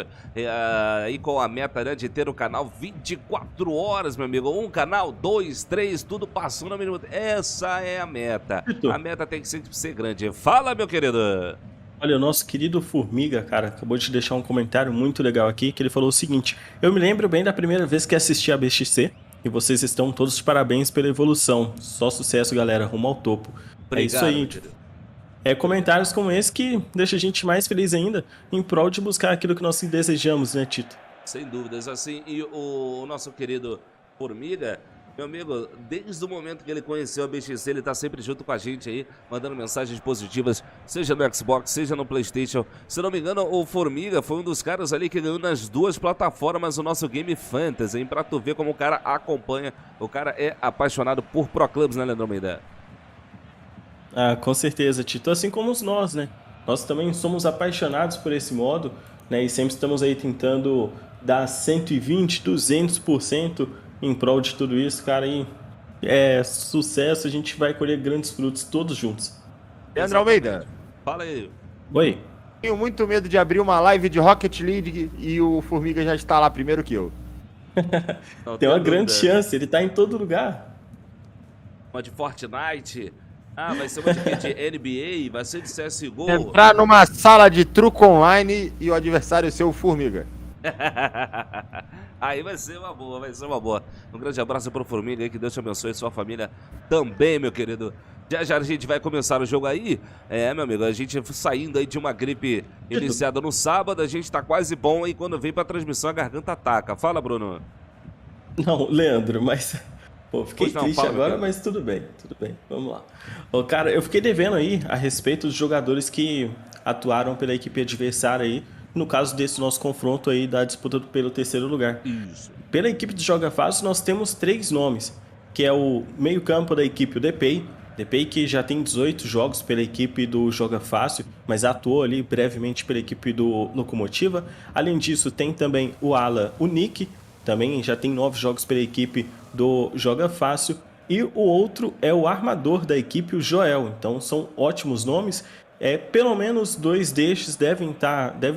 Speaker 2: aí com a meta, né, de ter o canal 24 horas, meu amigo. Um canal, 2, 3, tudo passando ao mesmo tempo. Essa é a meta. A meta tem que ser grande. Fala, meu querido.
Speaker 8: Olha, o nosso querido Formiga, cara, acabou de deixar um comentário muito legal aqui, que ele falou o seguinte: eu me lembro bem da primeira vez que assisti a BXC, e vocês estão todos de parabéns pela evolução. Só sucesso, galera, rumo ao topo.
Speaker 2: Obrigado,
Speaker 8: é isso aí. Comentários como esse que deixa a gente mais feliz ainda, em prol de buscar aquilo que nós desejamos, né, Tito?
Speaker 2: Sem dúvidas, assim, e o nosso querido Formiga, meu amigo, desde o momento que ele conheceu a BXC, ele tá sempre junto com a gente aí, mandando mensagens positivas, seja no Xbox, seja no PlayStation. Se não me engano, o Formiga foi um dos caras ali que ganhou nas duas plataformas o nosso Game Fantasy, hein? Pra tu ver como o cara acompanha, o cara é apaixonado por Pro Clubs, né, Leandro Almeida?
Speaker 8: Com certeza, Tito. Assim como nós, né? Nós também somos apaixonados por esse modo, né? E sempre estamos aí tentando dar 120, 200% em prol de tudo isso, cara, e sucesso, a gente vai colher grandes frutos todos juntos.
Speaker 1: Leandro Almeida.
Speaker 2: Fala aí.
Speaker 8: Oi.
Speaker 1: Tenho muito medo de abrir uma live de Rocket League e o Formiga já está lá primeiro que eu.
Speaker 8: Tem uma grande chance, ele tá em todo lugar.
Speaker 2: Uma de Fortnite, vai ser uma de NBA, vai ser de CSGO.
Speaker 1: Entrar numa sala de truco online e o adversário ser o Formiga.
Speaker 2: Aí vai ser uma boa, Um grande abraço pro Formiga aí, que Deus te abençoe e sua família também, meu querido. Já a gente vai começar o jogo aí. Meu amigo, a gente saindo aí de uma gripe iniciada no sábado, a gente tá quase bom, e quando vem pra transmissão a garganta ataca. Fala, Bruno.
Speaker 8: Não, Leandro, mas... Pô, fiquei triste agora, mas tudo bem, vamos lá. Cara, eu fiquei devendo aí a respeito dos jogadores que atuaram pela equipe adversária aí, no caso desse nosso confronto aí da disputa pelo terceiro lugar.
Speaker 2: Isso.
Speaker 8: Pela equipe de Joga Fácil, nós temos 3 nomes, que é o meio-campo da equipe, o DPI, que já tem 18 jogos pela equipe do Joga Fácil, mas atuou ali brevemente pela equipe do Locomotiva. Além disso, tem também o ala, o Nick, também já tem 9 jogos pela equipe do Joga Fácil. E o outro é o armador da equipe, o Joel. Então são ótimos nomes. Pelo menos 2 destes devem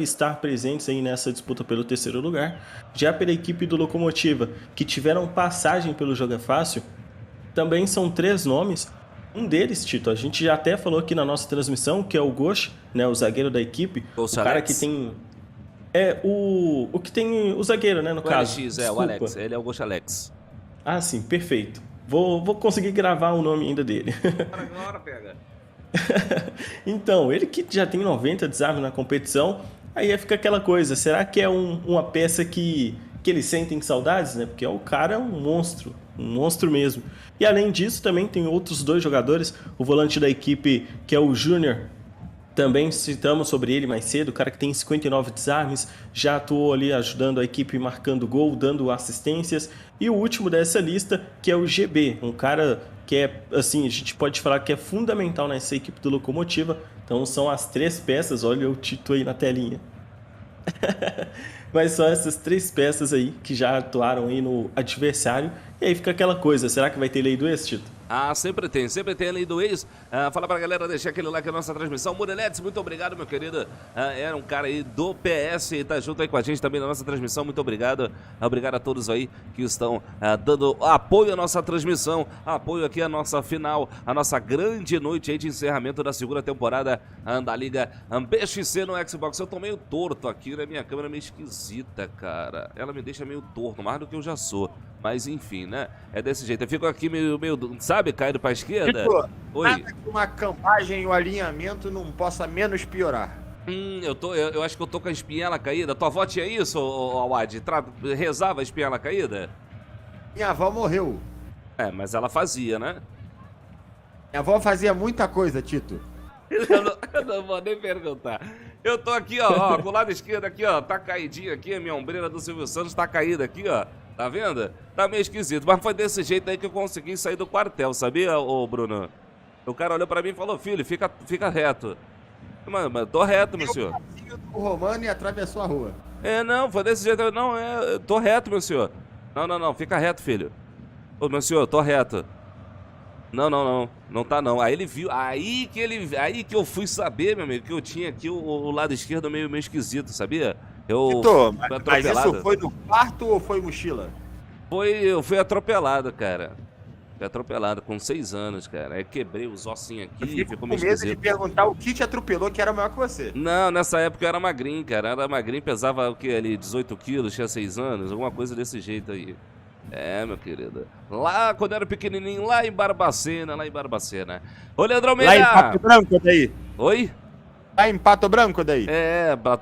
Speaker 8: estar presentes aí nessa disputa pelo terceiro lugar. Já pela equipe do Locomotiva, que tiveram passagem pelo Joga Fácil, também são 3 nomes. Um deles, Tito, a gente já até falou aqui na nossa transmissão, que é o Ghost, né, o zagueiro da equipe. O cara que tem... o que tem o zagueiro, né, no caso.
Speaker 2: LX, o Alex, ele é o Ghost Alex.
Speaker 8: Ah, sim, perfeito. Vou conseguir gravar o nome ainda dele.
Speaker 2: Agora pega.
Speaker 8: Então, ele que já tem 90 desarmes na competição, aí fica aquela coisa, será que é uma peça que eles sentem saudades, né? Porque o cara é um monstro mesmo. E além disso, também tem outros 2 jogadores, o volante da equipe, que é o Júnior, também citamos sobre ele mais cedo, o cara que tem 59 desarmes, já atuou ali ajudando a equipe marcando gol, dando assistências. E o último dessa lista, que é o GB, um cara que é, assim, a gente pode falar que é fundamental nessa equipe do Locomotiva. Então são as 3 peças, olha o Tito aí na telinha. Mas são essas 3 peças aí que já atuaram aí no adversário. E aí fica aquela coisa, será que vai ter lei do ex, Tito?
Speaker 2: Ah, sempre tem a lei do ex. Fala pra galera deixar aquele like na nossa transmissão. Mureletes, muito obrigado, meu querido. Era um cara aí do PS e tá junto aí com a gente também na nossa transmissão. Muito obrigado. Obrigado a todos aí que estão dando apoio à nossa transmissão, apoio aqui à nossa final, a nossa grande noite aí de encerramento da segunda temporada da Liga BXC no Xbox. Eu tô meio torto aqui, né? Minha câmera é meio esquisita, cara. Ela me deixa meio torto, mais do que eu já sou. Mas enfim, né? É desse jeito. Eu fico aqui meio sabe, caído pra esquerda.
Speaker 1: Tipo,
Speaker 2: Oi.
Speaker 1: nada que uma campagem e o alinhamento não possa menos piorar.
Speaker 2: Eu acho que eu tô com a espinhela caída. Tua avó tinha isso, Awad? Rezava a espinhela caída?
Speaker 1: Minha avó morreu.
Speaker 2: É, mas ela fazia, né?
Speaker 1: Minha avó fazia muita coisa, Tito.
Speaker 2: Eu não vou nem perguntar. Eu tô aqui, ó, com o lado esquerdo aqui, ó, tá caidinho aqui, a minha ombreira do Silvio Santos tá caída aqui, ó. Tá vendo? Tá meio esquisito, mas foi desse jeito aí que eu consegui sair do quartel, sabia, ô Bruno? O cara olhou pra mim e falou, filho, fica reto. Mas tô reto, meu senhor.
Speaker 1: O Romano e atravessou a rua.
Speaker 2: Não, foi desse jeito. Não, eu tô reto, meu senhor. Não, fica reto, filho. Ô, meu senhor, tô reto. Não tá não. Aí ele viu, aí que eu fui saber, meu amigo, que eu tinha aqui o lado esquerdo meio esquisito, sabia?
Speaker 1: Tito, mas isso foi no quarto ou foi mochila?
Speaker 2: Eu fui atropelado, cara. Fui atropelado com 6 anos, cara. Aí quebrei os ossinhos aqui, ficou meio esquisito.
Speaker 1: Com medo de perguntar o que te atropelou que era maior que você.
Speaker 2: Não, nessa época eu era magrinho, cara. Era magrinho, pesava o que ali, 18 quilos, tinha 6 anos, alguma coisa desse jeito aí. Meu querido. Lá, quando eu era pequenininho, lá em Barbacena. Ô, Leandro Almeida!
Speaker 1: Lá em Pato Branco daí.
Speaker 2: Oi?
Speaker 1: Lá em Pato Branco daí.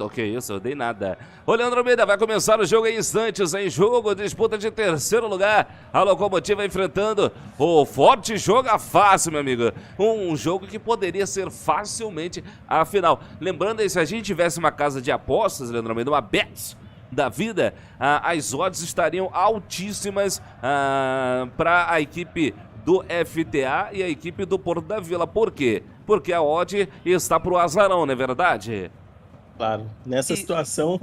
Speaker 2: Ok, isso, eu dei nada. Ô, Leandro Almeida, vai começar o jogo em instantes, em jogo, disputa de 3º lugar. A Locomotiva enfrentando o Forte Joga Fácil, meu amigo. Um jogo que poderia ser facilmente a final. Lembrando aí, se a gente tivesse uma casa de apostas, Leandro Almeida, uma Bets da vida, as odds estariam altíssimas para a equipe do FTA e a equipe do Porto da Vila. Por quê? Porque a odd está pro azarão, não é verdade?
Speaker 8: Claro, nessa situação,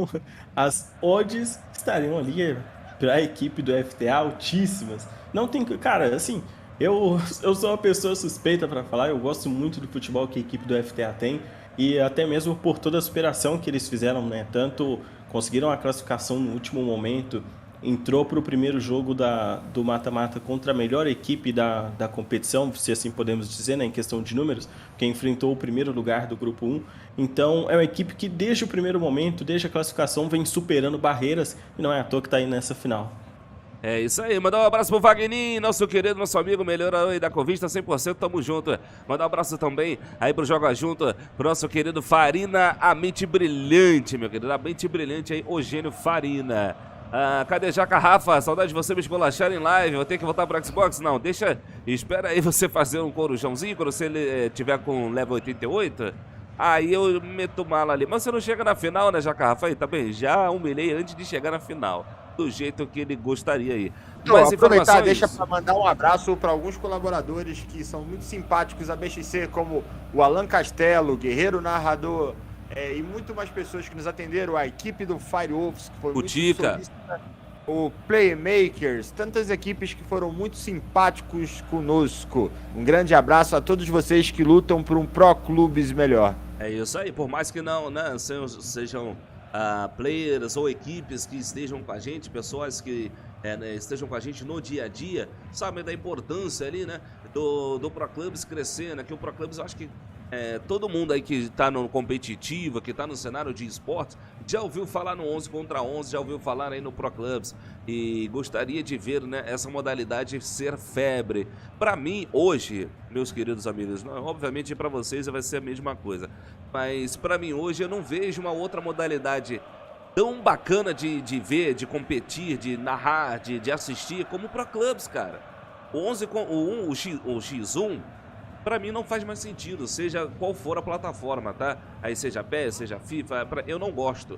Speaker 8: as odds estariam ali para a equipe do FTA altíssimas. Não tem, cara, assim, eu sou uma pessoa suspeita para falar, eu gosto muito do futebol que a equipe do FTA tem e até mesmo por toda a superação que eles fizeram, né? Tanto conseguiram a classificação no último momento, entrou para o primeiro jogo do mata-mata contra a melhor equipe da competição, se assim podemos dizer, né, em questão de números, que enfrentou o primeiro lugar do grupo 1. Então é uma equipe que desde o primeiro momento, desde a classificação, vem superando barreiras e não é à toa que está aí nessa final.
Speaker 2: É isso aí, mandar um abraço pro Wagninho, nosso querido, nosso amigo, melhor aí da Covista, 100%, tamo junto. Mandar um abraço também aí pro Joga Junto, pro nosso querido Farina, a mente brilhante, meu querido, a mente brilhante aí, o gênio Farina. Cadê Jaca Rafa? Saudade de você me esculachar em live, vou ter que voltar pro Xbox? Não, espera aí você fazer um corujãozinho quando você tiver com level 88. Aí eu meto mala ali. Mas você não chega na final, né, Jaca Rafa? Aí, tá bem, já humilhei antes de chegar na final. Do jeito que ele gostaria aí.
Speaker 1: Mas aproveitar, deixa para mandar um abraço para alguns colaboradores que são muito simpáticos a BXC, como o Alan Castelo, o Guerreiro Narrador, e muito mais pessoas que nos atenderam, a equipe do Firewolves, que foi muito solícita, o Playmakers, tantas equipes que foram muito simpáticos conosco. Um grande abraço a todos vocês que lutam por um Pro Clubes melhor.
Speaker 2: É isso aí, por mais que não, né, sejam players ou equipes que estejam com a gente, pessoas que estejam com a gente no dia a dia, sabem da importância ali, né, do Pro Clubes crescer, né, que o Pro Clubes, eu acho que todo mundo aí que tá no competitivo, que tá no cenário de esportes, já ouviu falar no 11 contra 11, já ouviu falar aí no Pro Clubs e gostaria de ver, né, essa modalidade ser febre. Para mim, hoje, meus queridos amigos, obviamente para vocês vai ser a mesma coisa, mas para mim hoje eu não vejo uma outra modalidade tão bacana de ver, de competir, de narrar, de assistir como o Pro Clubs, cara. O 11 com o X1, pra mim não faz mais sentido, seja qual for a plataforma, tá? Aí seja PES, seja FIFA, eu não gosto.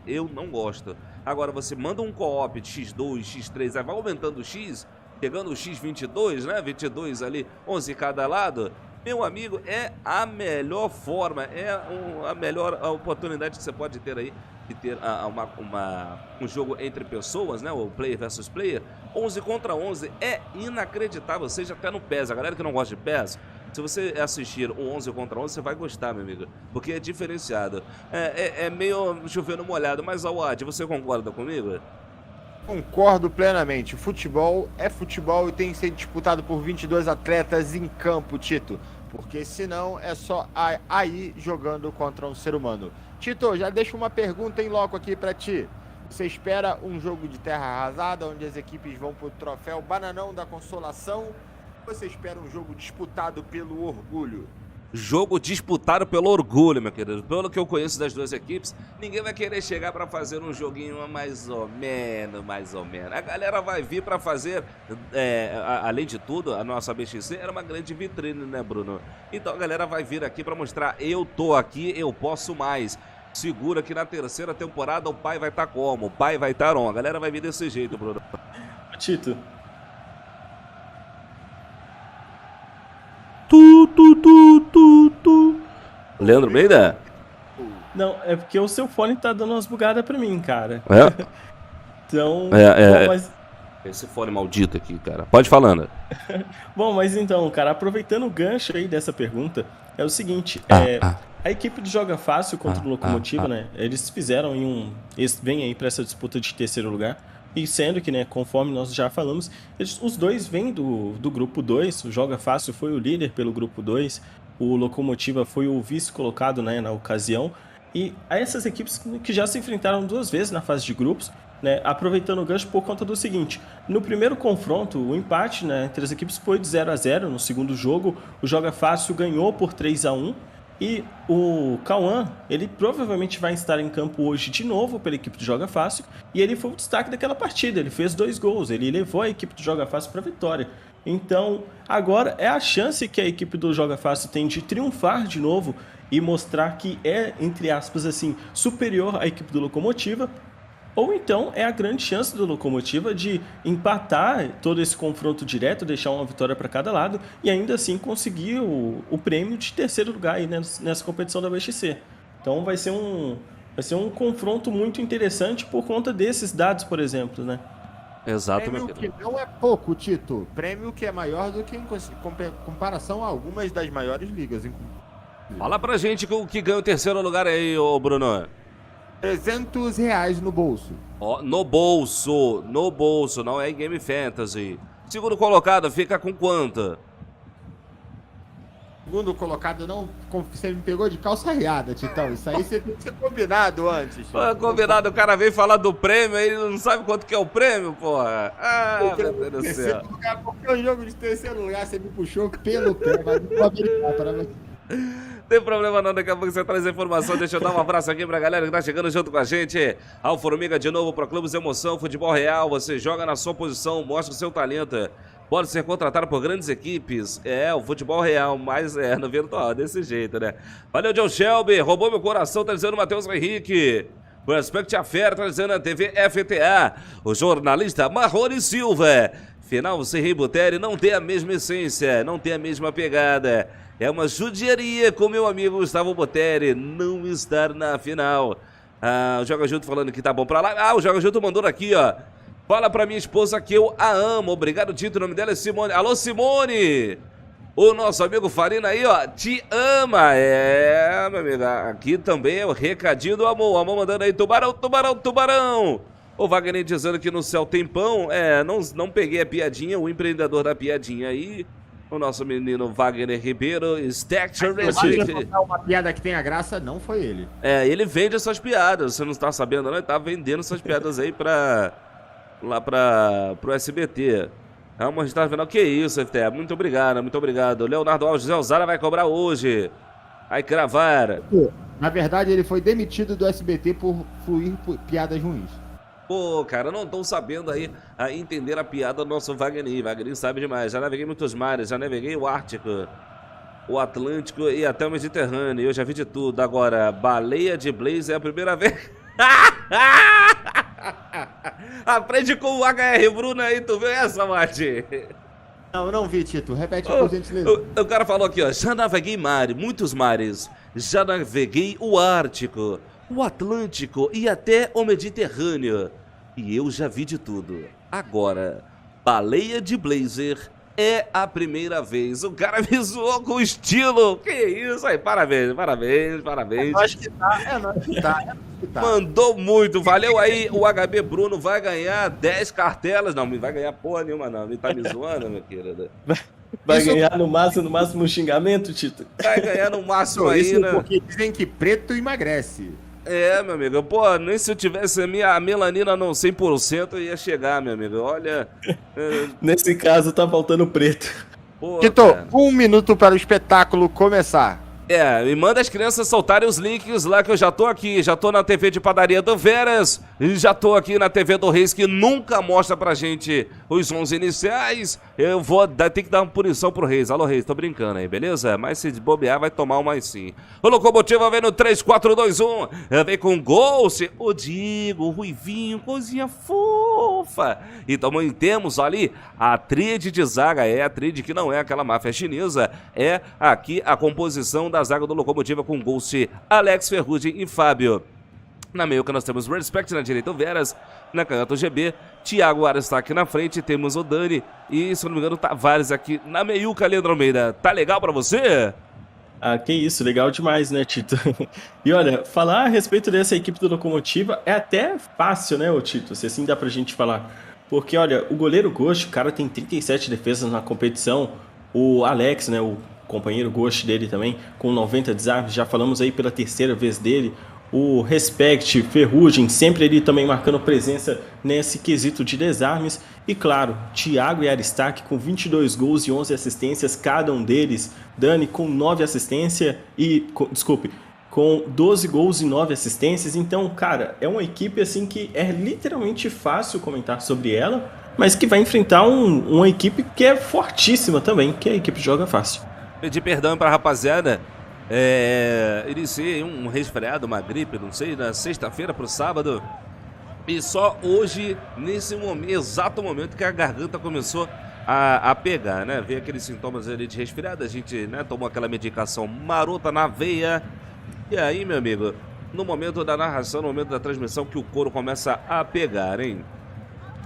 Speaker 2: Agora você manda um co-op de X2, X3, aí vai aumentando o X, pegando o X22, né? 22 ali, 11 cada lado. Meu amigo, é a melhor forma, a melhor oportunidade que você pode ter aí de ter um jogo entre pessoas, né? O player versus player. 11 contra 11 é inacreditável, seja até no PES. A galera que não gosta de PES, se você assistir o 11 contra 11, você vai gostar, meu amigo, porque é diferenciado. É meio chovendo molhado, mas, Awad, você concorda comigo?
Speaker 1: Concordo plenamente. Futebol é futebol e tem que ser disputado por 22 atletas em campo, Tito. Porque senão é só aí jogando contra um ser humano. Tito, já deixo uma pergunta em loco aqui pra ti. Você espera um jogo de terra arrasada, onde as equipes vão pro troféu Bananão da Consolação? Ou você espera um jogo disputado pelo orgulho?
Speaker 2: Jogo disputado pelo orgulho, meu querido. Pelo que eu conheço das duas equipes, ninguém vai querer chegar para fazer um joguinho mais ou menos. A galera vai vir para fazer, além de tudo, a nossa BXC era uma grande vitrine, né, Bruno? Então a galera vai vir aqui para mostrar, eu tô aqui, eu posso mais. Segura que na terceira temporada o pai vai estar como? O pai vai estar on. A galera vai vir desse jeito, Bruno.
Speaker 8: Tito.
Speaker 2: Leandro Meida?
Speaker 8: Não, é porque o seu fone tá dando umas bugadas pra mim, cara.
Speaker 2: É?
Speaker 8: Então,
Speaker 2: bom,
Speaker 8: mas...
Speaker 2: Esse fone maldito aqui, cara. Pode falando.
Speaker 8: Bom, mas então, cara, aproveitando o gancho aí dessa pergunta, é o seguinte, a equipe do Joga Fácil contra o Locomotiva, né, eles fizeram eles vêm aí pra essa disputa de terceiro lugar, e sendo que, né, conforme nós já falamos, os dois vêm do grupo 2, o Joga Fácil foi o líder pelo grupo 2, o Locomotiva foi o vice colocado, né, na ocasião, e essas equipes que já se enfrentaram 2 vezes na fase de grupos, né, aproveitando o gancho por conta do seguinte, no primeiro confronto, o empate, né, entre as equipes foi de 0-0, no segundo jogo o Joga Fácil ganhou por 3-1, e o Cauã, ele provavelmente vai estar em campo hoje de novo pela equipe do Joga Fácil, e ele foi o destaque daquela partida, ele fez 2 gols, ele levou a equipe do Joga Fácil para a vitória. Então, agora é a chance que a equipe do Joga Fácil tem de triunfar de novo e mostrar que é, entre aspas, assim, superior à equipe do Locomotiva, ou então é a grande chance do Locomotiva de empatar todo esse confronto direto, deixar uma vitória para cada lado e ainda assim conseguir o prêmio de terceiro lugar aí nessa competição da BXC. Então vai ser um confronto muito interessante por conta desses dados, por exemplo, né?
Speaker 2: Exato,
Speaker 1: prêmio que não é pouco, Tito. Prêmio que é maior do que em comparação a algumas das maiores ligas.
Speaker 2: Fala pra gente o que ganha o terceiro lugar aí, ô Bruno.
Speaker 1: R$300 no bolso.
Speaker 2: Ó, no bolso, não é em Game Fantasy. Segundo colocado fica com quanto?
Speaker 1: Segundo colocado, não, você me pegou de calça riada, Titão. Isso aí você tem que ser combinado antes.
Speaker 2: Pô, combinado, o cara veio falar do prêmio, aí ele não sabe quanto que é o prêmio, porra. Meu Deus do céu.
Speaker 1: Porque o jogo de terceiro lugar, você me puxou pelo pé, mas não pode brincar para você.
Speaker 2: Tem problema não, daqui a pouco você traz a informação. Deixa eu dar um abraço aqui pra galera que tá chegando junto com a gente. Alformiga de novo, Pro Clubes Emoção, futebol real. Você joga na sua posição, mostra o seu talento. Pode ser contratado por grandes equipes. O futebol real, mas no virtual, desse jeito, né? Valeu, John Shelby, roubou meu coração, tá dizendo Matheus Henrique. O Aspect Affair, tá dizendo a TV FTA. O jornalista Marrone Silva. Final, Serrei Buteri não tem a mesma essência, não tem a mesma pegada. É uma judiaria com meu amigo Gustavo Buteri não estar na final. O Joga Junto falando que tá bom pra lá. O Joga Junto mandou aqui, ó. Fala pra minha esposa que eu a amo. Obrigado, Tito. O nome dela é Simone. Alô, Simone! O nosso amigo Farina aí, ó, te ama. Meu amigo, aqui também é o recadinho do amor. O amor mandando aí, tubarão, tubarão, tubarão. O Wagner dizendo que no céu tem pão. Não peguei a piadinha, o empreendedor da piadinha aí. O nosso menino Wagner Ribeiro, Stature.
Speaker 1: Uma piada que tenha graça, não foi ele.
Speaker 2: Ele vende essas piadas, você não está sabendo, não? Ele tá vendendo essas piadas aí pro SBT. Uma está vendo, que isso, FT? Muito obrigado, muito obrigado. Leonardo Alves, Zé Zara vai cobrar hoje. Vai cravar.
Speaker 1: Na verdade, ele foi demitido do SBT por fluir piadas ruins.
Speaker 2: Pô, cara, não estão sabendo aí a entender a piada do nosso Wagner. Wagner sabe demais. Já naveguei muitos mares, já naveguei o Ártico, o Atlântico e até o Mediterrâneo. Eu já vi de tudo. Agora, baleia de Blaze é a primeira vez. Aprende com o HR, Bruno, aí. Tu viu essa, Mate?
Speaker 1: Não vi, Tito. Repete, por gentileza.
Speaker 2: O cara falou aqui, ó. Já naveguei muitos mares. Já naveguei o Ártico, o Atlântico e até o Mediterrâneo. E eu já vi de tudo. Agora, baleia de Blazer é a primeira vez. O cara me zoou com estilo. Que isso aí, parabéns.
Speaker 1: Nós que tá.
Speaker 2: Mandou muito, valeu aí. O HB Bruno vai ganhar 10 cartelas. Não, não vai ganhar porra nenhuma, não. Me tá me zoando, meu querido.
Speaker 8: Vai ganhar no máximo um xingamento, Tito?
Speaker 2: Vai ganhar no máximo aí,
Speaker 1: isso
Speaker 2: né?
Speaker 1: Porque dizem que preto emagrece.
Speaker 2: É, meu amigo, pô, nem se eu tivesse a minha melanina não 100% eu ia chegar, meu amigo, olha...
Speaker 8: Nesse caso tá faltando preto.
Speaker 2: Pô,
Speaker 1: Tito,
Speaker 2: cara.
Speaker 1: 1 minuto para o espetáculo começar.
Speaker 2: É, me manda as crianças soltarem os links lá que eu já tô aqui, já tô na TV de Padaria do Veras, e já tô aqui na TV do Reis que nunca mostra pra gente os 11 iniciais. Eu vou ter que dar uma punição pro Reis. Alô, Reis, tô brincando aí, beleza? Mas se bobear vai tomar uma sim. O Locomotiva vem no 3-4-2-1, vem com Ghost, o Digo, o Ruivinho, coisinha fofa. E também temos ali a tríade de zaga, a tríade que não é aquela máfia chinesa, é aqui a composição da zaga do Locomotiva com Ghost, Alex Ferrugem e Fábio. Na meiuca nós temos Respect, na direita o Veras, na canhota o GB, Thiago Aras está aqui na frente, temos o Dani e, se eu não me engano, o Tavares aqui na meiuca, Leandro Almeida. Tá legal pra você?
Speaker 8: Ah, que isso, legal demais, né, Tito? E olha, falar a respeito dessa equipe do Locomotiva é até fácil, né, ô Tito? Se assim dá pra gente falar. Porque, olha, o goleiro Ghost, o cara tem 37 defesas na competição, o Alex, né, o companheiro Ghost dele também, com 90 desarmes, já falamos aí pela terceira vez dele. O Respect, Ferrugem, sempre ele também marcando presença nesse quesito de desarmes. E claro, Thiago e Aristark com 22 gols e 11 assistências, cada um deles. Dani com 9 assistências com 12 gols e 9 assistências. Então, cara, é uma equipe assim que é literalmente fácil comentar sobre ela, mas que vai enfrentar uma equipe que é fortíssima também, que a equipe joga fácil.
Speaker 2: Pedir perdão pra rapaziada. Iniciei um resfriado, uma gripe, não sei, na sexta-feira pro sábado. E só hoje, nesse exato momento que a garganta começou a pegar, né? Veio aqueles sintomas ali de resfriado, a gente, né, tomou aquela medicação marota na veia. E aí, meu amigo, no momento da narração, no momento da transmissão, que o couro começa a pegar, hein?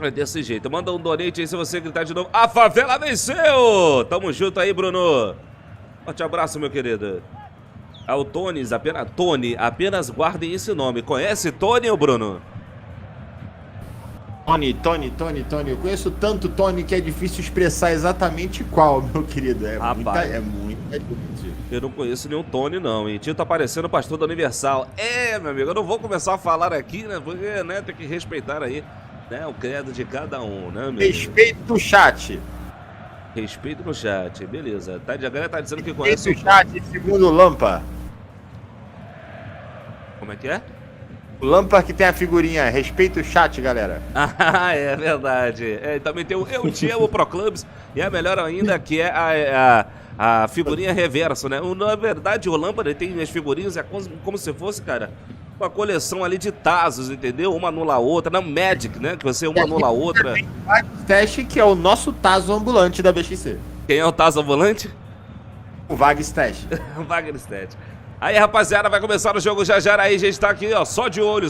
Speaker 2: É desse jeito. Manda um donate aí se você gritar de novo. A favela venceu! Tamo junto aí, Bruno. Forte abraço, meu querido. O Tony, apenas guardem esse nome. Conhece Tony ou Bruno?
Speaker 1: Tony. Eu conheço tanto Tony que é difícil expressar exatamente qual, meu querido. É muita gente.
Speaker 2: Eu não conheço nenhum Tony, não. E Tio tá parecendo pastor da Universal. Meu amigo, eu não vou começar a falar aqui, né? Porque, né, tem que respeitar aí, né, o credo de cada um, né, meu
Speaker 1: Respeito o chat.
Speaker 2: Respeito no chat, beleza. A galera tá dizendo que conhece
Speaker 1: o chat, segundo o Lampa.
Speaker 2: Como é que é?
Speaker 1: O Lampa que tem a figurinha. Respeita o chat, galera.
Speaker 2: Ah, é verdade. Também tem o Eu Te Amo Pro Clubs. E a melhor ainda que é a figurinha reverso, né? Na verdade, o Lampa ele tem as figurinhas, é como se fosse, cara, uma coleção ali de tazos, entendeu? Uma anula a outra, na Magic, né? Que você uma anula a outra.
Speaker 1: O Vagstash, que é o nosso tazo ambulante da BXC.
Speaker 2: Quem é o tazo ambulante?
Speaker 1: O Vagstash.
Speaker 2: O Vagstash. Aí, rapaziada, vai começar o jogo já aí, a gente tá aqui, ó, só de olho,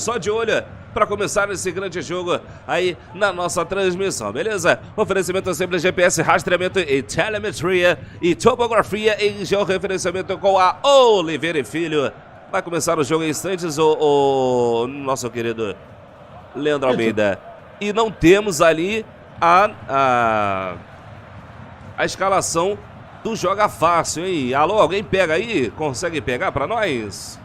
Speaker 2: pra começar esse grande jogo aí na nossa transmissão, beleza? Oferecimento sempre GPS, rastreamento e telemetria e topografia em georreferenciamento com a Oliveira e Filho. Vai começar o jogo em instantes, o nosso querido Leandro Almeida. E não temos ali a escalação do Joga Fácil, hein? Alô, alguém pega aí? Consegue pegar pra nós?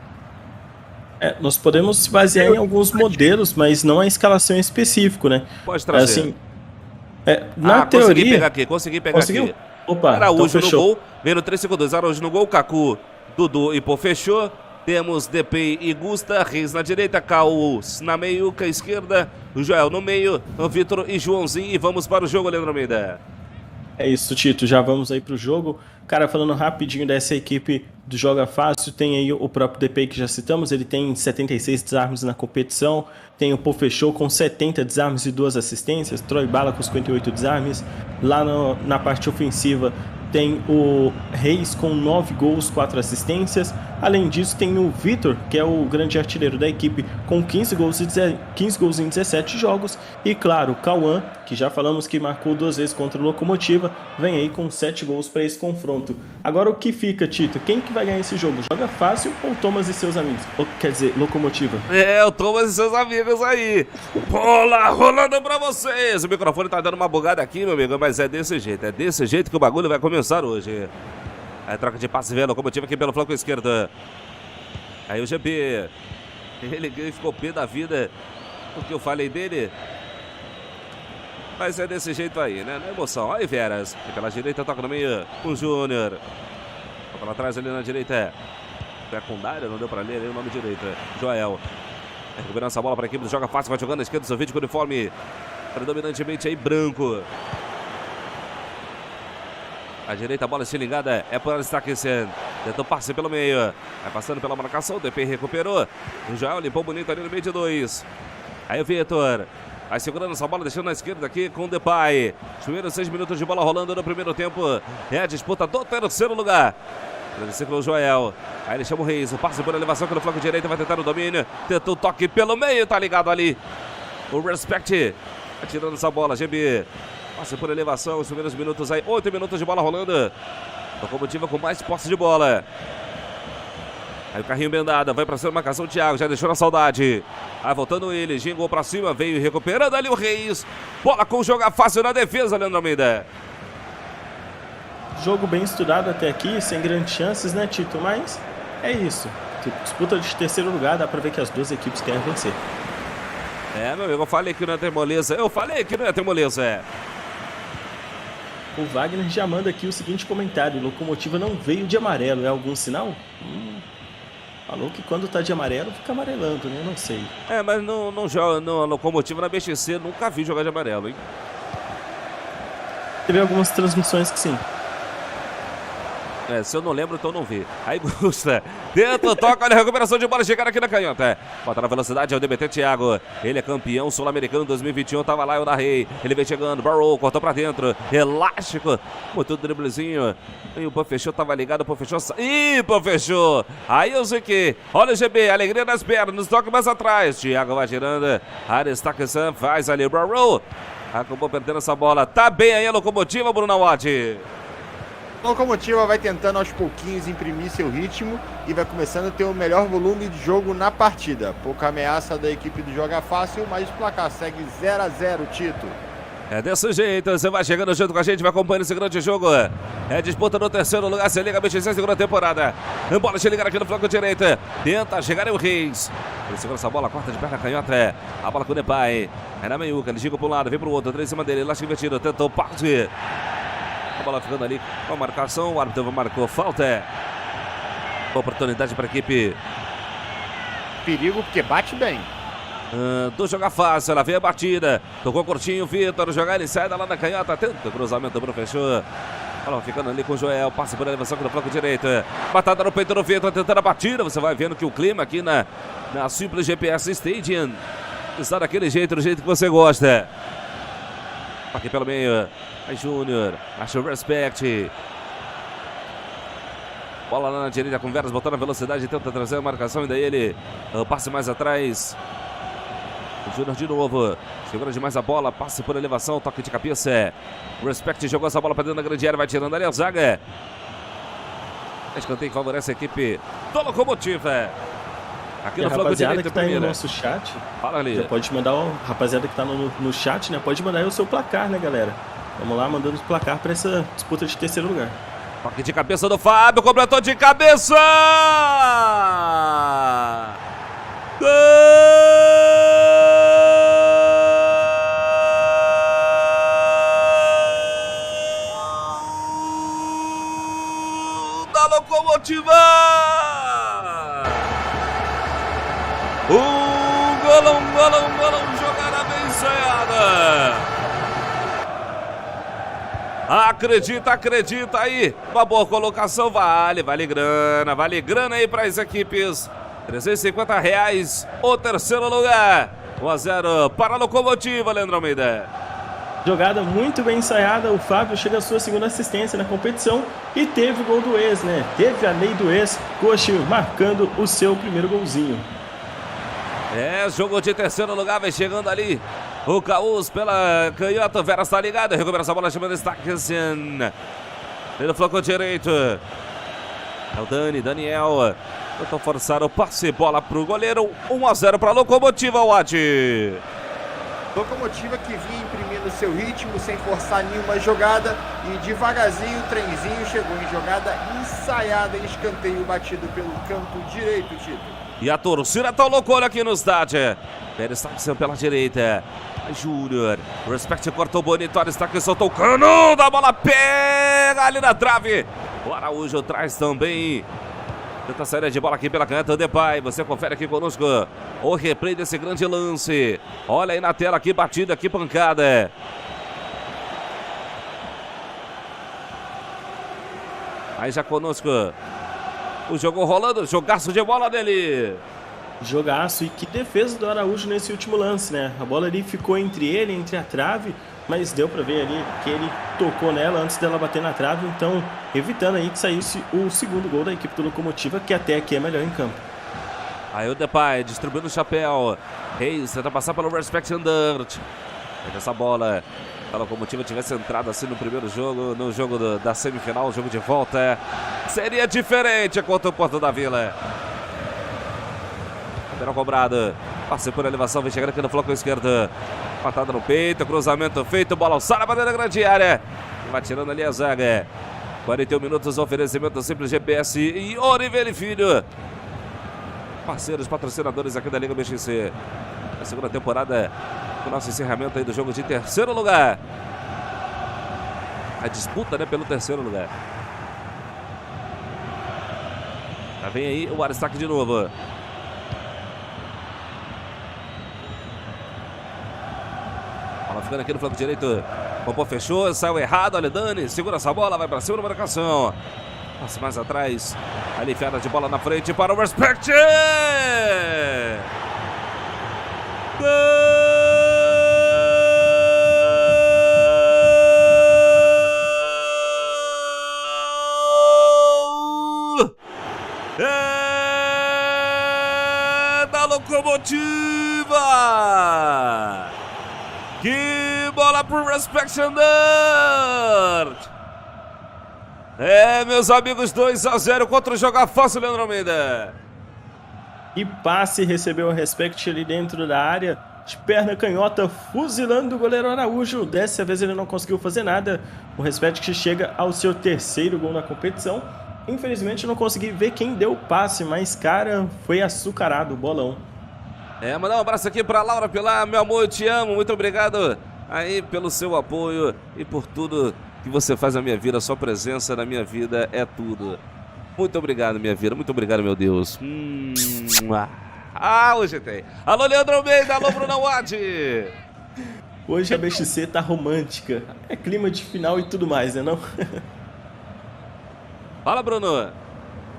Speaker 8: Nós podemos se basear em alguns modelos, mas não a escalação em específico, né?
Speaker 2: Pode trazer.
Speaker 8: Assim, na teoria...
Speaker 2: Consegui pegar aqui.
Speaker 8: Opa,
Speaker 2: Araújo
Speaker 8: então
Speaker 2: no gol, vem no 3-5-2, Araújo no gol, Cacu, Dudu e Pô fechou. Temos Depay e Gusta, Reis na direita, Caos na meiuca esquerda, o Joel no meio, o Vitor e Joãozinho. E vamos para o jogo, Leandro Almeida.
Speaker 8: É isso, Tito. Já vamos aí pro jogo. Cara, falando rapidinho dessa equipe do Joga Fácil, tem aí o próprio Depay que já citamos, ele tem 76 desarmes na competição, tem o Pofechou com 70 desarmes e 2 assistências, Troy Bala com 58 desarmes, lá na parte ofensiva tem o Reis com 9 gols, 4 assistências. Além disso, tem o Vitor, que é o grande artilheiro da equipe, com 15 gols em 17 jogos. E claro, o Cauã, que já falamos que marcou 2 vezes contra o Locomotiva, vem aí com 7 gols para esse confronto. Agora o que fica, Tito? Quem que vai ganhar esse jogo? Joga Fácil ou Thomas e seus amigos? Ou, quer dizer, Locomotiva?
Speaker 2: O Thomas e seus amigos aí. Bola rolando pra vocês. O microfone tá dando uma bugada aqui, meu amigo, mas é desse jeito. É desse jeito que o bagulho vai começar hoje. Aí troca de passe, vem a Locomotiva aqui pelo flanco esquerdo. Aí o GB. Ele ficou pé da vida porque eu falei dele. Mas é desse jeito aí, né? Na emoção. Aí Veras. Pela direita, toca no meio com o Júnior. Toca lá atrás ali na direita. Secundária, não deu pra ler ali o nome direito. Joel. Recuperando essa bola para a equipe do Joga Fácil. Vai jogando na esquerda, seu vídeo com o uniforme predominantemente aí branco. A direita, a bola estilingada é para Stakisen. Tentou passe pelo meio. Vai passando pela marcação. O DP recuperou. O Joel limpou bonito ali no meio de 2. Aí o Vitor. Vai segurando essa bola, deixando na esquerda aqui com o Depay. Primeiros 6 minutos de bola rolando no primeiro tempo. É a disputa do terceiro lugar. Agradecer pelo Joel. Aí ele chama o Reis. O passe por elevação pelo flanco direito. Vai tentar o domínio. Tentou o toque pelo meio. Tá ligado ali. O Respect. Atirando essa bola. GB. Passe por elevação, os primeiros minutos aí, 8 minutos de bola rolando. Locomotiva com mais posse de bola. Aí o carrinho bendada, vai pra cima, marcação o Thiago, já deixou na saudade. Aí voltando ele, gingou pra cima, veio recuperando ali o Reis. Bola com Joga Fácil na defesa, Leandro Almeida.
Speaker 8: Jogo bem estudado até aqui, sem grandes chances, né, Tito? Mas é isso. Disputa de terceiro lugar, dá pra ver que as duas equipes querem vencer.
Speaker 2: Meu amigo, eu falei que não ia ter moleza.
Speaker 8: O Wagner já manda aqui o seguinte comentário: Locomotiva não veio de amarelo, é algum sinal? Falou que quando tá de amarelo fica amarelando, né? Não sei.
Speaker 2: Mas não joga, a Locomotiva na BXC, nunca vi jogar de amarelo, hein?
Speaker 8: Teve algumas transmissões que sim.
Speaker 2: Se eu não lembro, então não vi. Aí Gusta, dentro, toca, olha a recuperação de bola, chegar aqui na canhota. Bota na velocidade, é o DBT Thiago. Ele é campeão sul-americano 2021, tava lá, eu narrei. Ele vem chegando, Barrow, cortou pra dentro. Elástico, muito driblezinho. E o Pofechou tava ligado, o Pofechou. Pofechou. Aí eu sei que, olha o GB, alegria nas pernas, toca mais atrás. Thiago vai girando. Aristakesan faz ali o Barrow. Acabou perdendo essa bola. Tá bem aí a Locomotiva, Bruno Watt.
Speaker 1: A Locomotiva vai tentando aos pouquinhos imprimir seu ritmo e vai começando a ter o melhor volume de jogo na partida. Pouca ameaça da equipe do Joga Fácil, mas o placar segue 0-0, Tito.
Speaker 2: É desse jeito, você vai chegando junto com a gente, vai acompanhando esse grande jogo. É disputa no terceiro lugar, se liga a BXC, segunda temporada. Bola se ligar aqui no flanco direito. Tenta chegar o Reis. Ele segura essa bola, corta de perna canhota. A bola com o Depay. É na meiuca, ele giga para um lado, vem para o outro, 3 em cima dele, elástico invertido, tentou parte. A bola ficando ali com a marcação, o árbitro marcou falta. Oportunidade para a equipe.
Speaker 1: Perigo porque bate bem.
Speaker 2: Do Joga Fácil, ela veio a batida. Tocou curtinho, Vitor, jogar ele sai da lá na canhota. Tenta o cruzamento, Bruno fechou. Bola ficando ali com o Joel, passe por elevação no flanco direito. Batada no peito do Vitor, tentando a batida. Você vai vendo que o clima aqui na Simples GPS Stadium está daquele jeito, do jeito que você gosta. Aqui pelo meio, aí Júnior, acha o Respect. Bola lá na direita com Veras, voltando a velocidade, tenta trazer a marcação, e daí ele passe mais atrás. O Júnior de novo, segura demais a bola, passe por elevação, toque de cabeça. O Respect jogou essa bola para dentro da grande área, vai tirando ali a zaga. Escanteio que favorece a equipe do Locomotiva. Aqui no flanco direito,
Speaker 8: que tá aí no nosso chat,
Speaker 2: fala ali.
Speaker 8: Já pode mandar, rapaziada que tá no chat, né? Pode mandar aí o seu placar, né, galera? Vamos lá, mandando o placar para essa disputa de terceiro lugar.
Speaker 2: Toque de cabeça do Fábio, completou de cabeça! Gol da Locomotiva! Golão, jogada bem ensaiada. Acredita aí. Uma boa colocação, vale grana aí para as equipes. R$350, o terceiro lugar. 1-0 para a Locomotiva, Leandro Almeida.
Speaker 8: Jogada muito bem ensaiada, o Fábio chega à sua segunda assistência na competição e teve o gol do ex, né? Teve a lei do ex, Coxa marcando o seu primeiro golzinho.
Speaker 2: Jogo de terceiro lugar, vai chegando ali o Caús pela canhota, Vera está ligado, recupera essa bola, chamando Stakesen. Pelo flanco direito. É o Daniel. Tentou forçar o passe, bola pro goleiro. 1-0 para a Locomotiva, Wadi.
Speaker 1: Locomotiva que vinha imprimindo seu ritmo, sem forçar nenhuma jogada. E devagarzinho o trenzinho chegou em jogada ensaiada, em escanteio batido pelo canto direito, Tito.
Speaker 2: E a torcida tá loucona aqui no estádio. Pérez está pela direita. Júnior. Respect cortou bonito. Está aqui, soltou o cano da bola. Pega ali na trave. O Araújo traz também. Tenta saída de bola aqui pela caneta. Depay. Você confere aqui conosco o replay desse grande lance. Olha aí na tela aqui, batida, aqui pancada. Aí já conosco. O jogo rolando, jogaço de bola dele.
Speaker 8: Jogaço, e que defesa do Araújo nesse último lance, né? A bola ali ficou entre a trave, mas deu pra ver ali que ele tocou nela antes dela bater na trave, então evitando aí que saísse o segundo gol da equipe do Locomotiva, que até aqui é melhor em campo.
Speaker 2: Aí o Depay distribuindo o chapéu. Reis tenta passar pelo Respect Andert. Essa bola, a Locomotiva tivesse entrado assim no primeiro jogo, no jogo da semifinal, o jogo de volta, seria diferente contra o Porto da Vila. Lateral cobrado, passe por elevação, vem chegando aqui no flanco esquerdo. Patada no peito, cruzamento feito, bola alçada para dentro da grande área. Vai tirando ali a zaga. 41 minutos, oferecimento simples GPS e Orivelli Filho. Parceiros, patrocinadores aqui da Liga BXC. Na segunda temporada, o nosso encerramento aí do jogo de terceiro lugar. A disputa, né, pelo terceiro lugar. Já vem aí o Aristaque de novo. Bola ficando aqui no flanco direito. Popó fechou, saiu errado. Olha, Dani, segura essa bola, vai pra cima da marcação. Passa mais atrás. Ali, enfiada de bola na frente para o Respect. Gol! É da Locomotiva! Que bola pro Respect Andert! Meus amigos, 2-0 contra o Jogar Fácil, Leandro Almeida.
Speaker 8: E passe, recebeu o Respect ali dentro da área, de perna canhota, fuzilando o goleiro Araújo. Dessa vez ele não conseguiu fazer nada. O Respect chega ao seu terceiro gol na competição. Infelizmente eu não consegui ver quem deu o passe, mas, cara, foi açucarado o bolão.
Speaker 2: Mandar um abraço aqui pra Laura Pilar, meu amor, eu te amo, muito obrigado aí pelo seu apoio e por tudo que você faz na minha vida, a sua presença na minha vida é tudo. Muito obrigado, minha vida, muito obrigado, meu Deus. Hoje tem. Alô, Leandro Almeida, alô, Bruno Wadi.
Speaker 8: Hoje a BXC tá romântica, é clima de final e tudo mais, né não?
Speaker 2: Fala, Bruno.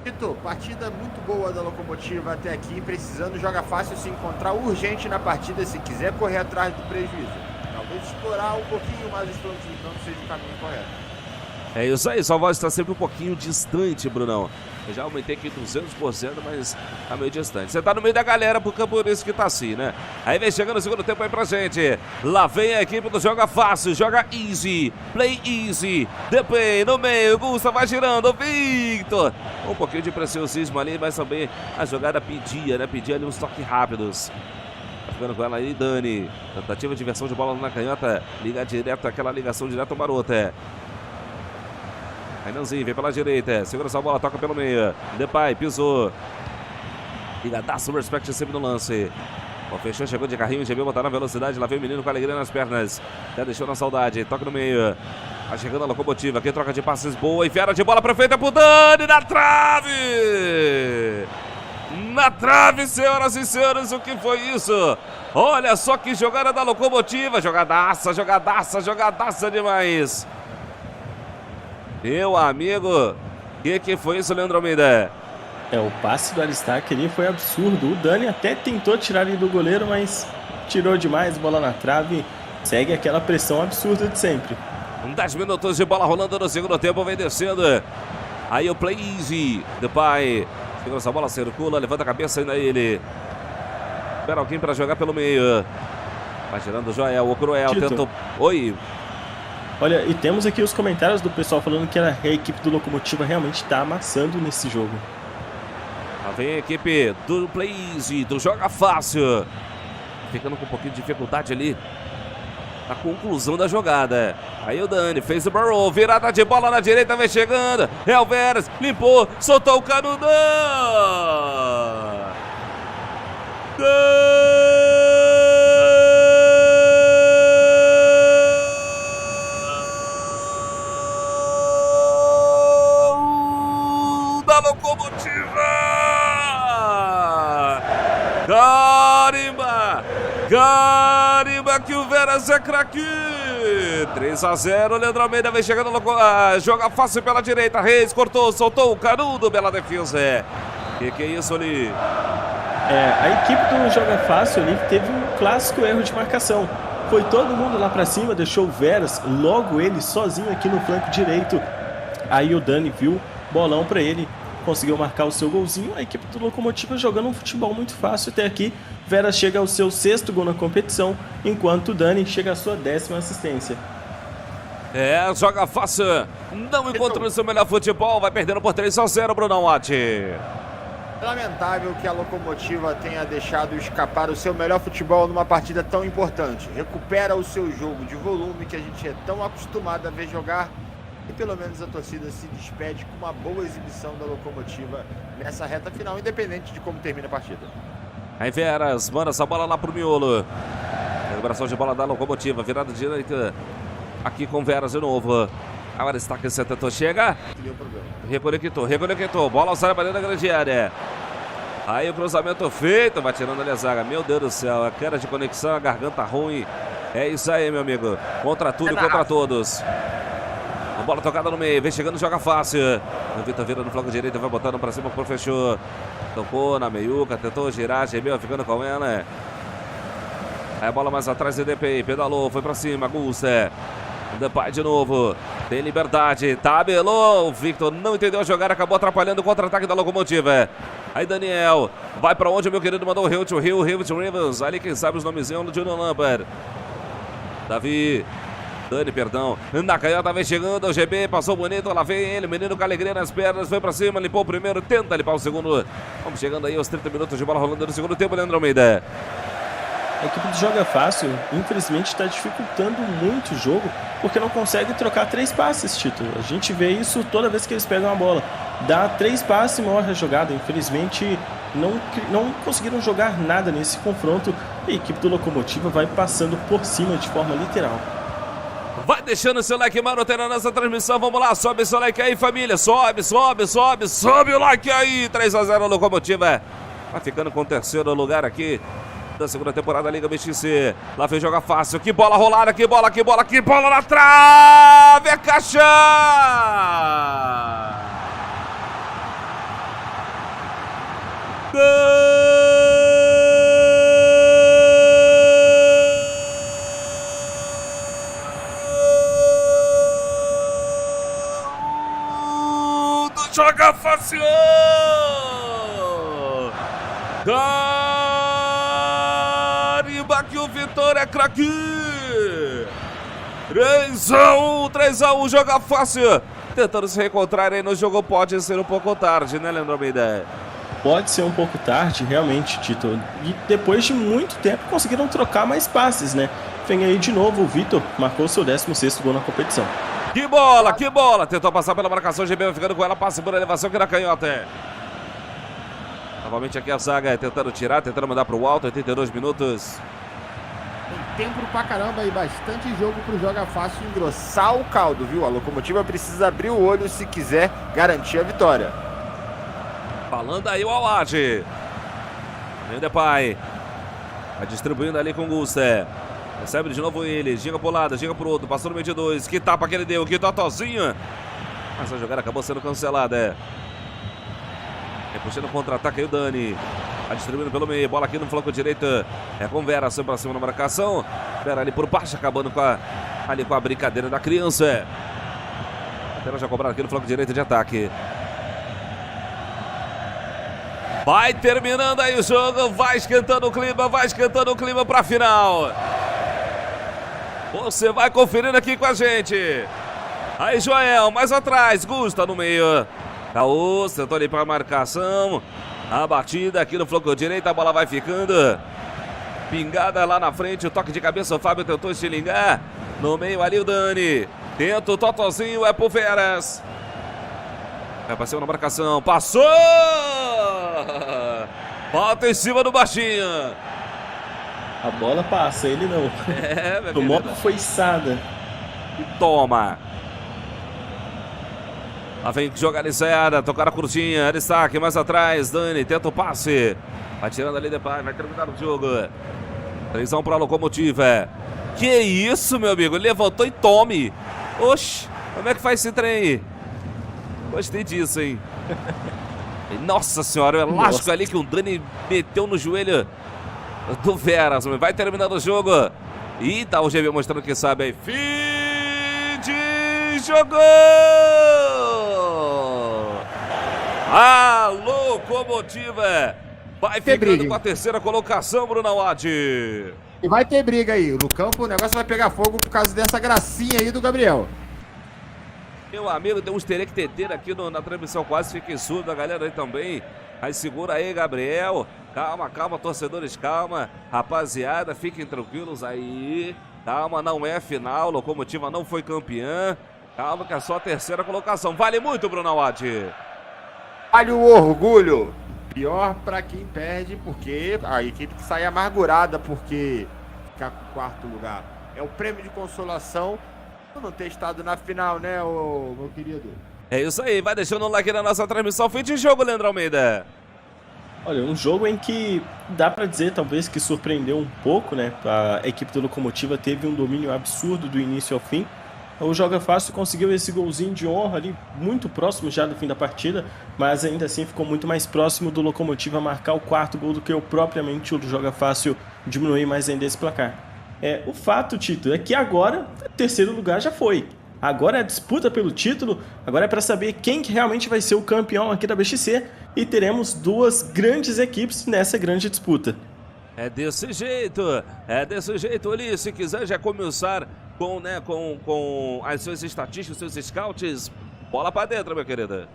Speaker 1: Tito, partida muito boa da Locomotiva até aqui, precisando jogar fácil, se encontrar urgente na partida se quiser correr atrás do prejuízo. Talvez explorar um pouquinho mais os pontos, então não seja o caminho correto.
Speaker 2: É isso aí, sua voz está sempre um pouquinho distante, Brunão. Eu já aumentei aqui 200%, mas tá meio distante. Você tá no meio da galera, porque é por isso que tá assim, né? Aí vem chegando o segundo tempo aí pra gente. Lá vem a equipe do Joga Fácil, joga easy, play easy. Depay no meio, Gusta vai girando, Victor. Um pouquinho de preciosismo ali, mas também a jogada pedia, né? Pedia ali uns toques rápidos. Tá ficando com ela aí, Dani. Tentativa de inversão de bola na canhota. Liga direto, aquela ligação direto ao Marota. Renanzinho vem pela direita, segura essa bola, toca pelo meio. Depay, pisou. Ligadaço, Respect sempre no lance. Bom, fechou, chegou de carrinho, GB botar na velocidade. Lá vem o menino com alegria nas pernas. Já deixou na saudade, toca no meio. Vai chegando a Locomotiva, aqui troca de passes boa. Enfiada de bola perfeita pro Dani na trave. na trave, senhoras e senhores, o que foi isso? Olha só que jogada da Locomotiva, jogadaça, jogadaça, jogadaça demais. Meu amigo, que foi isso, Leandro Almeida?
Speaker 8: O passe do Aristark ali foi absurdo. O Dani até tentou tirar ele do goleiro, mas tirou demais, bola na trave. Segue aquela pressão absurda de sempre.
Speaker 2: 10 minutos de bola rolando no segundo tempo, vem descendo. Aí o play easy, Depay. Segura essa bola, circula, levanta a cabeça ainda ele. Espera alguém para jogar pelo meio. Vai tirando o Joel, o Cruel, tentou... Oi.
Speaker 8: Olha, e temos aqui os comentários do pessoal falando que a equipe do Locomotiva realmente está amassando nesse jogo.
Speaker 2: Lá vem a equipe do Play Easy, do Joga Fácil. Ficando com um pouquinho de dificuldade ali na conclusão da jogada. Aí o Dani fez o barrow, virada de bola na direita, vem chegando. É o Veras, limpou, soltou o canudão. Da Locomotiva! Carimba! Carimba que o Veras é craque! 3-0, Leandro Almeida vem chegando, joga fácil pela direita, Reis cortou, soltou o canudo, bela defesa. Que é isso ali?
Speaker 8: A equipe do Joga Fácil ali teve um clássico erro de marcação. Foi todo mundo lá pra cima, deixou o Veras, logo ele sozinho aqui no flanco direito. Aí o Dani viu, bolão pra ele, conseguiu marcar o seu golzinho. A equipe do Locomotiva jogando um futebol muito fácil até aqui. Veras chega ao seu 6º gol na competição, enquanto o Dani chega à sua 10ª assistência.
Speaker 2: Joga fácil, não encontrando seu melhor futebol, vai perdendo por 3-0, Brunão Watt.
Speaker 1: Lamentável que a Locomotiva tenha deixado escapar o seu melhor futebol numa partida tão importante. Recupera o seu jogo de volume que a gente é tão acostumado a ver jogar e pelo menos a torcida se despede com uma boa exibição da Locomotiva nessa reta final, independente de como termina a partida.
Speaker 2: Aí Veras, manda essa bola lá pro miolo. Recuperação de bola da Locomotiva, virada de direita aqui com Veras de novo. Agora está que você tentou, chega. Reconectou, bola sai para dentro da grande área. Aí o cruzamento feito, vai tirando ali a zaga. Meu Deus do céu, a queda de conexão, a garganta ruim. É isso aí, meu amigo. Contra tudo e contra todos. A bola tocada no meio, vem chegando, joga fácil. O Vitor vira no flanco direito, vai botando para cima pro fechou. Tocou na meiuca, tentou girar, gemeu, ficando com ela. Aí a bola mais atrás do Depay, pedalou, foi para cima, Gusta. Depay de novo, tem liberdade, tabelou, o Victor não entendeu a jogada, acabou atrapalhando o contra-ataque da Locomotiva. Aí Daniel, vai pra onde, meu querido, mandou o Hill to Rivers, ali quem sabe os nomezinhos do Junior Lampard. Dani, perdão, na canhota vem chegando, o GB, passou bonito, lá vem ele, menino com alegria nas pernas, foi pra cima, limpou o primeiro, tenta limpar o segundo. Vamos chegando aí aos 30 minutos de bola rolando no segundo tempo, Leandro Almeida.
Speaker 8: A equipe do Joga Fácil, infelizmente, está dificultando muito o jogo, porque não consegue trocar 3 passes, Tito. A gente vê isso toda vez que eles pegam a bola. Dá 3 passes e morre a jogada. Infelizmente, não conseguiram jogar nada nesse confronto. E a equipe do Locomotiva vai passando por cima de forma literal.
Speaker 2: Vai deixando o seu like, mano, terá nessa transmissão. Vamos lá, sobe seu like aí, família. Sobe o like aí. 3-0 Locomotiva. Vai ficando com o 3º lugar aqui da segunda temporada da Liga BXC. Lá vem jogar fácil. Que bola rolada, que bola na trave. É caixa! Gol do Joga Fácil! Que o Vitória é craque! 3-1, Joga Fácil. Tentando se reencontrar aí no jogo, pode ser um pouco tarde, né, Leandro Almeida?
Speaker 8: Pode ser um pouco tarde, realmente, Tito. E depois de muito tempo conseguiram trocar mais passes, né? Vem aí de novo o Vitor, marcou seu 16º gol na competição.
Speaker 2: Que bola! Tentou passar pela marcação, GB vai ficando com ela, passa por elevação aqui na canhota. Novamente aqui a zaga tentando tirar, tentando mandar pro alto, 82 minutos.
Speaker 1: Tem tempo pra caramba e bastante jogo pro Joga Fácil engrossar o caldo, viu? A Locomotiva precisa abrir o olho se quiser garantir a vitória.
Speaker 2: Falando aí o Awad. Vem o Depay. Vai distribuindo ali com o Guster. Recebe de novo ele. Ginga pro lado, ginga pro outro. Passou no meio de dois. Que tapa que ele deu. Que totozinho. Mas a jogada acabou sendo cancelada. Puxando o contra-ataque aí o Dani. Vai distribuindo pelo meio. Bola aqui no flanco direito. É com Vera. Sempre pra cima na marcação. Vera ali por baixo. Acabando com a brincadeira da criança. A Vera já cobrada aqui no flanco direito de ataque. Vai terminando aí o jogo. Vai esquentando o clima. Vai esquentando o clima pra final. Você vai conferindo aqui com a gente. Aí Joel, mais atrás. Gusta no meio. Caô, sentou ali para a marcação. A batida aqui no flanco direito. A bola vai ficando. Pingada lá na frente. O toque de cabeça. O Fábio tentou estilingar. No meio ali o Dani. Tenta o totozinho. É pro Veras. Vai pra cima na marcação. Passou! Falta em cima do baixinho.
Speaker 8: A bola passa, ele não. Tomou uma foiçada.
Speaker 2: E toma. Lá vem jogada ensaiada, tocar a curtinha, destaque mais atrás, Dani tenta o passe. Vai tirando ali depois, vai terminar o jogo. 3-1 para a Locomotiva. Que isso, meu amigo, ele levantou e tome. Oxi, como é que faz esse trem aí? Gostei disso, hein? Nossa senhora, o elástico ali que o Dani meteu no joelho do Veras. Vai terminando o jogo. E tá o GB mostrando que sabe aí. Fim de jogo! A Locomotiva vai ficando com a terceira colocação, Bruno Awad.
Speaker 1: E vai ter briga aí. No campo o negócio vai pegar fogo por causa dessa gracinha aí do Gabriel.
Speaker 2: Meu amigo, tem uns terequeteiro aqui na transmissão, quase fiquei surdo, a galera aí também. Aí segura aí, Gabriel. Calma, calma, torcedores, calma. Rapaziada, fiquem tranquilos aí. Calma, não é final, Locomotiva não foi campeã. Calma que é só a terceira colocação. Vale muito, Bruno Awad.
Speaker 1: Vale o orgulho. Pior pra quem perde, porque a equipe que sai amargurada porque ficar com o quarto lugar. É o prêmio de consolação por não ter estado na final, né, meu querido?
Speaker 2: É isso aí, vai deixando o like na nossa transmissão. Fim de jogo, Leandro Almeida.
Speaker 8: Olha, um jogo em que dá pra dizer talvez que surpreendeu um pouco, né? A equipe do Locomotiva teve um domínio absurdo do início ao fim. O Joga Fácil conseguiu esse golzinho de honra ali, muito próximo já do fim da partida, mas ainda assim ficou muito mais próximo do Locomotiva marcar o quarto gol do que propriamente o Joga Fácil diminuir mais ainda esse placar. O fato, Tito, é que agora o terceiro lugar já foi. Agora é a disputa pelo título, agora é para saber quem que realmente vai ser o campeão aqui da BXC e teremos duas grandes equipes nessa grande disputa.
Speaker 2: É desse jeito, Oli, se quiser já começar com as suas estatísticas, seus scouts, bola para dentro, minha querida.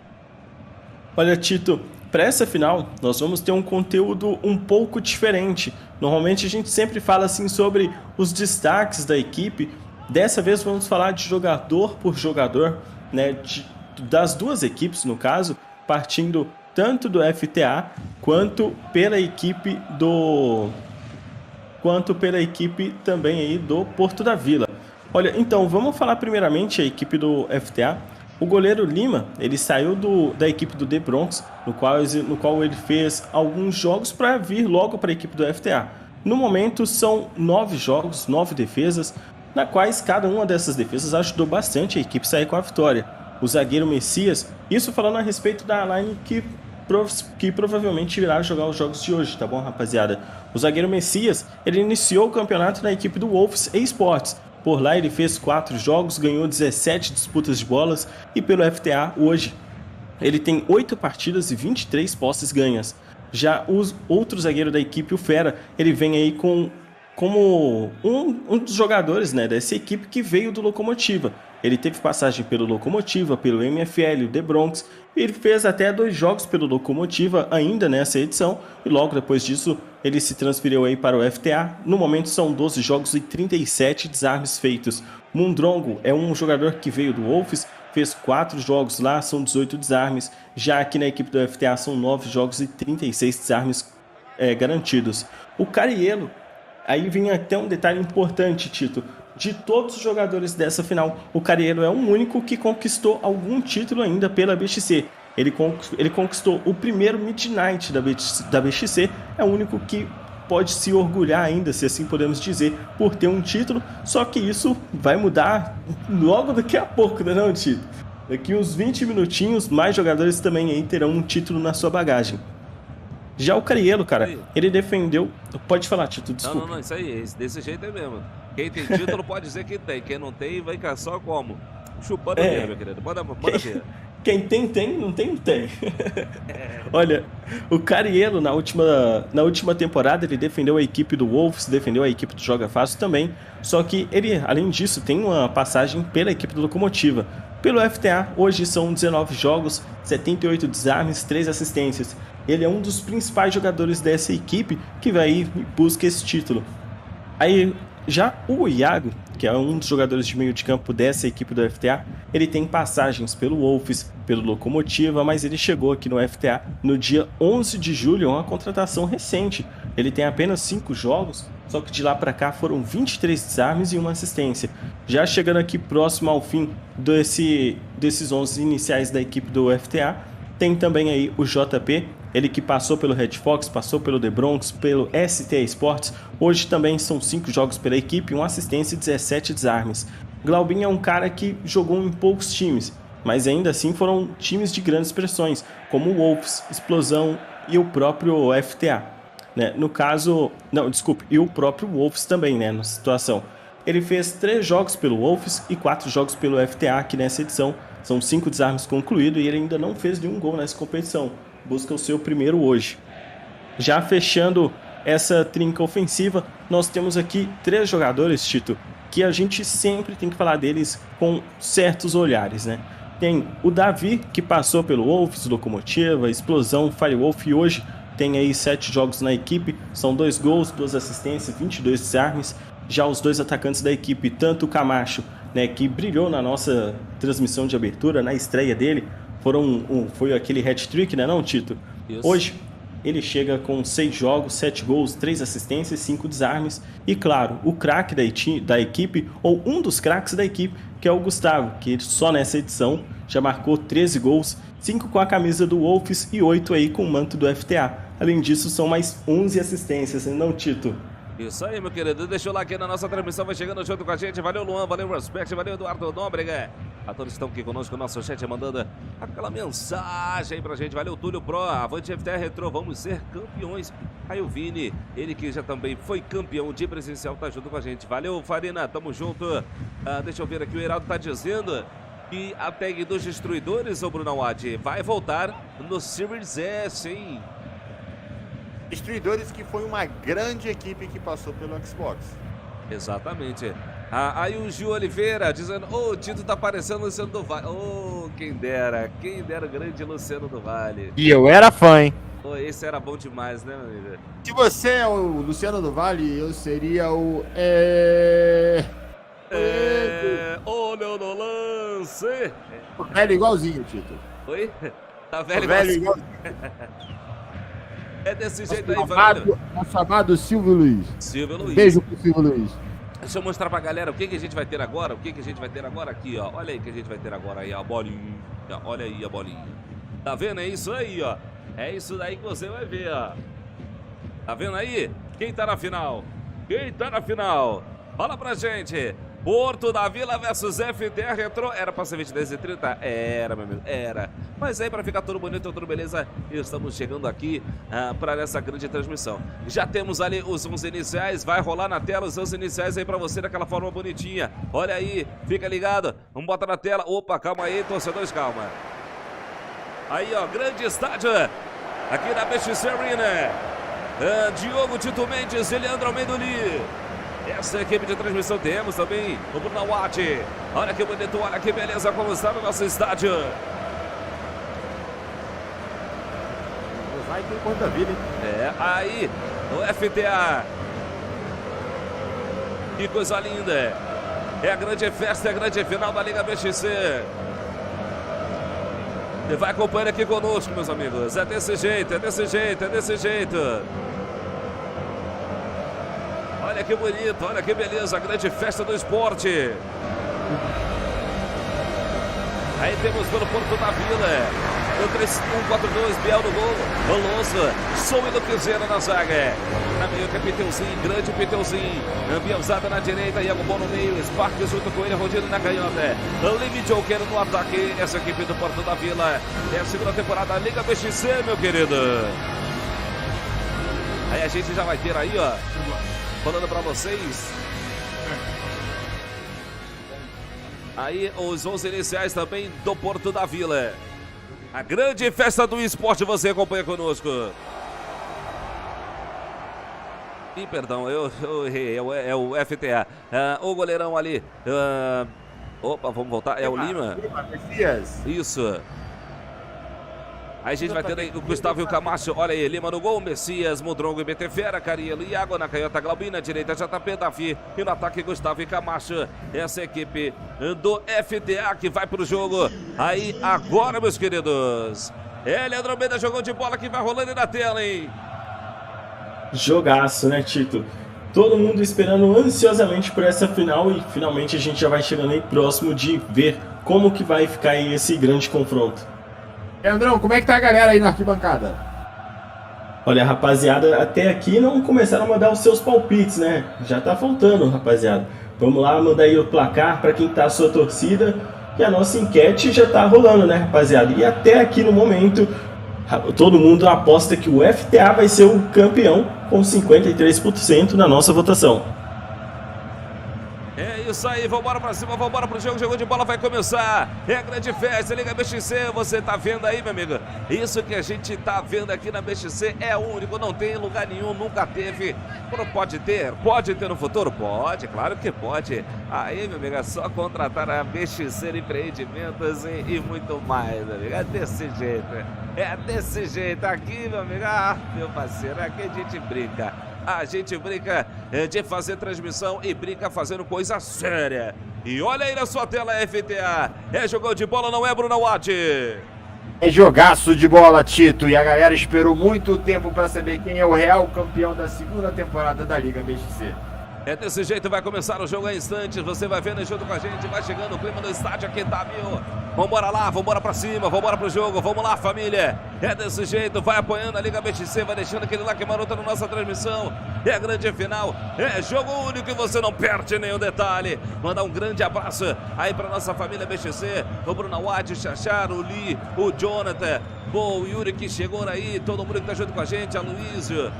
Speaker 8: Olha, Tito, para essa final nós vamos ter um conteúdo um pouco diferente. Normalmente a gente sempre fala assim sobre os destaques da equipe. Dessa vez vamos falar de jogador por jogador, né, das duas equipes no caso, partindo tanto do FTA quanto pela equipe também aí do Porto da Vila. Olha, então vamos falar primeiramente a equipe do FTA. O goleiro Lima, ele saiu da equipe do The Bronx, no qual ele fez alguns jogos para vir logo para a equipe do FTA. No momento são 9 jogos, 9 defesas, na quais cada uma dessas defesas ajudou bastante a equipe a sair com a vitória. O zagueiro Messias, isso falando a respeito da line que provavelmente irá jogar os jogos de hoje, tá bom, rapaziada? O zagueiro Messias, ele iniciou o campeonato na equipe do Wolves Esports. Por lá ele fez 4 jogos, ganhou 17 disputas de bolas e pelo FTA hoje ele tem 8 partidas e 23 posses ganhas. Já o outro zagueiro da equipe, o Fera, ele vem aí como um dos jogadores, né, dessa equipe que veio do Locomotiva. Ele teve passagem pelo Locomotiva, pelo MFL, o The Bronx, e ele fez até 2 jogos pelo Locomotiva ainda nessa edição, e logo depois disso ele se transferiu aí para o FTA. No momento são 12 jogos e 37 desarmes feitos. Mundrongo é um jogador que veio do Wolves, fez 4 jogos lá, são 18 desarmes. Já aqui na equipe do FTA são 9 jogos e 36 desarmes garantidos. O Cariello, aí vem até um detalhe importante, Tito. De todos os jogadores dessa final, o Cariello é o único que conquistou algum título ainda pela BXC. Ele conquistou o primeiro Midnight da BXC, é o único que pode se orgulhar ainda, se assim podemos dizer, por ter um título, só que isso vai mudar logo daqui a pouco, né, não, Tito? Daqui uns 20 minutinhos, mais jogadores também aí terão um título na sua bagagem. Já o Cariello, cara, ele defendeu... Pode falar, Tito, desculpa.
Speaker 2: Não, isso aí, desse jeito é mesmo. Quem tem título pode dizer que tem, quem não tem vai ficar só como? Chupando mesmo, meu querido. Manda ver.
Speaker 8: Quem tem, não tem. Olha, o Cariello na última temporada ele defendeu a equipe do Wolves, defendeu a equipe do Joga Fácil também, só que ele, além disso, tem uma passagem pela equipe do Locomotiva. Pelo FTA, hoje são 19 jogos, 78 desarmes, 3 assistências. Ele é um dos principais jogadores dessa equipe que vai ir e busca esse título. Aí, já o Iago, que é um dos jogadores de meio de campo dessa equipe do FTA, ele tem passagens pelo Wolves, pelo Locomotiva, mas ele chegou aqui no FTA no dia 11 de julho, uma contratação recente. Ele tem apenas 5 jogos, só que de lá para cá foram 23 desarmes e uma assistência. Já chegando aqui próximo ao fim desses 11 iniciais da equipe do FTA, tem também aí o JP, ele que passou pelo Red Fox, passou pelo The Bronx, pelo ST Sports. Hoje também são 5 jogos pela equipe, uma assistência e 17 desarmes. Glaubin é um cara que jogou em poucos times, mas ainda assim foram times de grandes expressões, como o Wolves, Explosão e o próprio FTA. Né? No caso, não, desculpe, e o próprio Wolves também, né, na situação. Ele fez 3 jogos pelo Wolves e 4 jogos pelo FTA aqui nessa edição. São 5 desarmes concluídos e ele ainda não fez nenhum gol nessa competição. Busca o seu primeiro hoje. Já fechando essa trinca ofensiva, nós temos aqui 3 jogadores, Tito, que a gente sempre tem que falar deles com certos olhares, né? Tem o Davi, que passou pelo Wolves, Locomotiva, Explosão, Firewolf e hoje tem aí 7 jogos na equipe, são 2 gols, 2 assistências, 22 desarmes. Já os 2 atacantes da equipe, tanto o Camacho, né, que brilhou na nossa transmissão de abertura, na estreia dele, foi aquele hat-trick, né não, Tito? Isso. Hoje ele chega com 6 jogos, 7 gols, 3 assistências, 5 desarmes. E claro, o craque da equipe, ou um dos craques da equipe, que é o Gustavo, que só nessa edição já marcou 13 gols, 5 com a camisa do Wolves e 8 aí com o manto do FTA. Além disso, são mais 11 assistências, não, Tito?
Speaker 2: Isso aí, meu querido. Deixa o like na nossa transmissão, vai chegando junto com a gente. Valeu, Luan, valeu, Respect, valeu, Eduardo Nóbrega. A todos estão aqui conosco, o nosso chat mandando aquela mensagem aí pra gente. Valeu, Túlio Pro, avante FTA Retro, vamos ser campeões. Aí o Vini, ele que já também foi campeão de presencial, tá junto com a gente. Valeu, Farina, tamo junto. Deixa eu ver aqui, o Heraldo tá dizendo que a tag dos destruidores, ô Bruno Wad, vai voltar no Series S, hein?
Speaker 1: Destruidores, que foi uma grande equipe que passou pelo Xbox.
Speaker 2: Exatamente. Aí o Gil Oliveira dizendo, o Tito tá parecendo o Luciano do Vale. Quem dera o grande Luciano do Vale.
Speaker 9: E eu era fã, hein?
Speaker 2: Esse era bom demais, né, meu amigo?
Speaker 1: Se você é o Luciano do Vale, eu seria o...
Speaker 2: Olha no lance.
Speaker 1: Velho igualzinho, Tito.
Speaker 2: Oi? Tá velho
Speaker 1: igualzinho.
Speaker 2: É desse jeito aí, família.
Speaker 1: Nosso amado Silvio Luiz.
Speaker 2: Silvio Luiz.
Speaker 1: Beijo pro Silvio Luiz.
Speaker 2: Deixa eu mostrar pra galera o que a gente vai ter agora. Aqui, ó. Olha aí o que a gente vai ter agora aí, a bolinha. Olha aí a bolinha. Tá vendo? É isso aí, ó. É isso daí que você vai ver, ó. Tá vendo aí? Quem tá na final? Fala pra gente. Porto da Vila versus FTA Retro. Era pra ser 22h30? Era, meu amigo, era. Mas aí, pra ficar tudo bonito, tudo beleza, estamos chegando aqui para essa grande transmissão. Já temos ali os 11 iniciais, vai rolar na tela os 11 iniciais aí pra você daquela forma bonitinha. Olha aí, fica ligado, vamos botar na tela. Opa, calma aí, torcedores, calma. Aí, ó, grande estádio aqui na BXC Arena. Diogo Tito Mendes e Leandro Almeidoli. Essa equipe de transmissão temos também o Bruno Watt. Olha que bonito, olha que beleza como está no nosso estádio.
Speaker 1: Vai ter quanta vida, hein?
Speaker 2: Aí o FTA. Que coisa linda. É a grande festa, é a grande final da Liga BXC. Você vai acompanhando aqui conosco, meus amigos. É desse jeito. Olha que bonito, olha que beleza, a grande festa do esporte. Aí temos pelo Porto da Vila No 3-1-4-2, Biel no gol. Alonso, Sou e Luquezera na zaga. Na meio que é Piteuzinho, grande Piteuzinho. Bielzada na direita, Iago Bom no meio. Sparks junto com ele, Rodrigo na canhota. Lime Joker no ataque. Essa equipe do Porto da Vila. É a segunda temporada da Liga BXC, meu querido. Aí a gente já vai ter aí, ó, falando pra vocês. Aí os 11 iniciais também do Porto da Vila. A grande festa do esporte você acompanha conosco. Ih, perdão, eu errei, é o FTA. O goleirão ali. Opa, vamos voltar. É o Lima?
Speaker 1: Messias.
Speaker 2: Isso. Aí a gente vai ter aí o Gustavo e o Camacho. Olha aí, Lima no gol, Messias, Mudrongo e BT Fera, Carielo e Água na canhota, Glaubina, direita, JP, Davi. E no ataque, Gustavo e Camacho. Essa equipe do FTA que vai pro jogo. Aí agora, meus queridos. Leandro Almeida jogou de bola que vai rolando aí na tela, hein?
Speaker 8: Jogaço, né, Tito? Todo mundo esperando ansiosamente por essa final e finalmente a gente já vai chegando aí próximo de ver como que vai ficar aí esse grande confronto.
Speaker 1: Leandrão, como é que tá a galera aí na arquibancada?
Speaker 8: Olha, rapaziada, até aqui não começaram a mandar os seus palpites, né? Já tá faltando, rapaziada. Vamos lá, mandar aí o placar para quem tá a sua torcida. E a nossa enquete já tá rolando, né, rapaziada? E até aqui no momento, todo mundo aposta que o FTA vai ser o campeão com 53% na nossa votação.
Speaker 2: É isso aí, vambora pra cima, vambora pro jogo, jogou de bola, vai começar. É a grande festa, Liga BXC, você tá vendo aí, meu amigo? Isso que a gente tá vendo aqui na BXC é único, não tem em lugar nenhum, nunca teve. Pode ter no futuro? Pode, claro que pode. Aí, meu amigo, é só contratar a BXC Empreendimentos e muito mais, meu amigo. É desse jeito, aqui, meu amigo, meu parceiro, aqui a gente brinca. A gente brinca de fazer transmissão e brinca fazendo coisa séria. E olha aí na sua tela, FTA. É jogão de bola, não é, Bruno Watt?
Speaker 1: É jogaço de bola, Tito. E a galera esperou muito tempo para saber quem é o real campeão da segunda temporada da Liga BXC.
Speaker 2: É desse jeito, vai começar o jogo em instantes. Você vai vendo junto com a gente, vai chegando o clima do estádio aqui, tá, meu? Vambora lá, vambora pra cima, vambora pro jogo, vamos lá, família. É desse jeito, vai apoiando a Liga BXC, vai deixando aquele like maroto na nossa transmissão. É a grande final, é jogo único e você não perde nenhum detalhe. Mandar um grande abraço aí pra nossa família BXC, o Bruno Watt, o Xaxar, o Lee, o Jonathan, o Yuri que chegou aí, todo mundo que tá junto com a gente, a Luísio,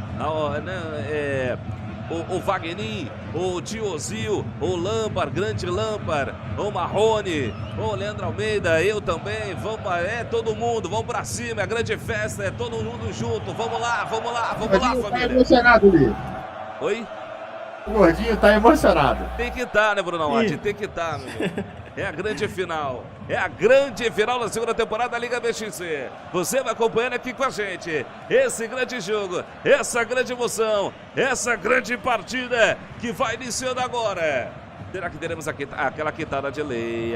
Speaker 2: o Wagner, o Diozil, o Lampar, grande Lampar, o Marrone, o Leandro Almeida, eu também, vamos, todo mundo, vamos pra cima, é a grande festa, é todo mundo junto, vamos lá, família.
Speaker 1: Tá emocionado, Li.
Speaker 2: Oi?
Speaker 1: O gordinho tá emocionado.
Speaker 2: Tem que estar, né, Bruno Watt? Tem que estar, meu amigo. É a grande final. É a grande final da segunda temporada da Liga BXC. Você vai acompanhando aqui com a gente esse grande jogo, essa grande emoção, essa grande partida que vai iniciando agora. Será que teremos aquela quitada de lei,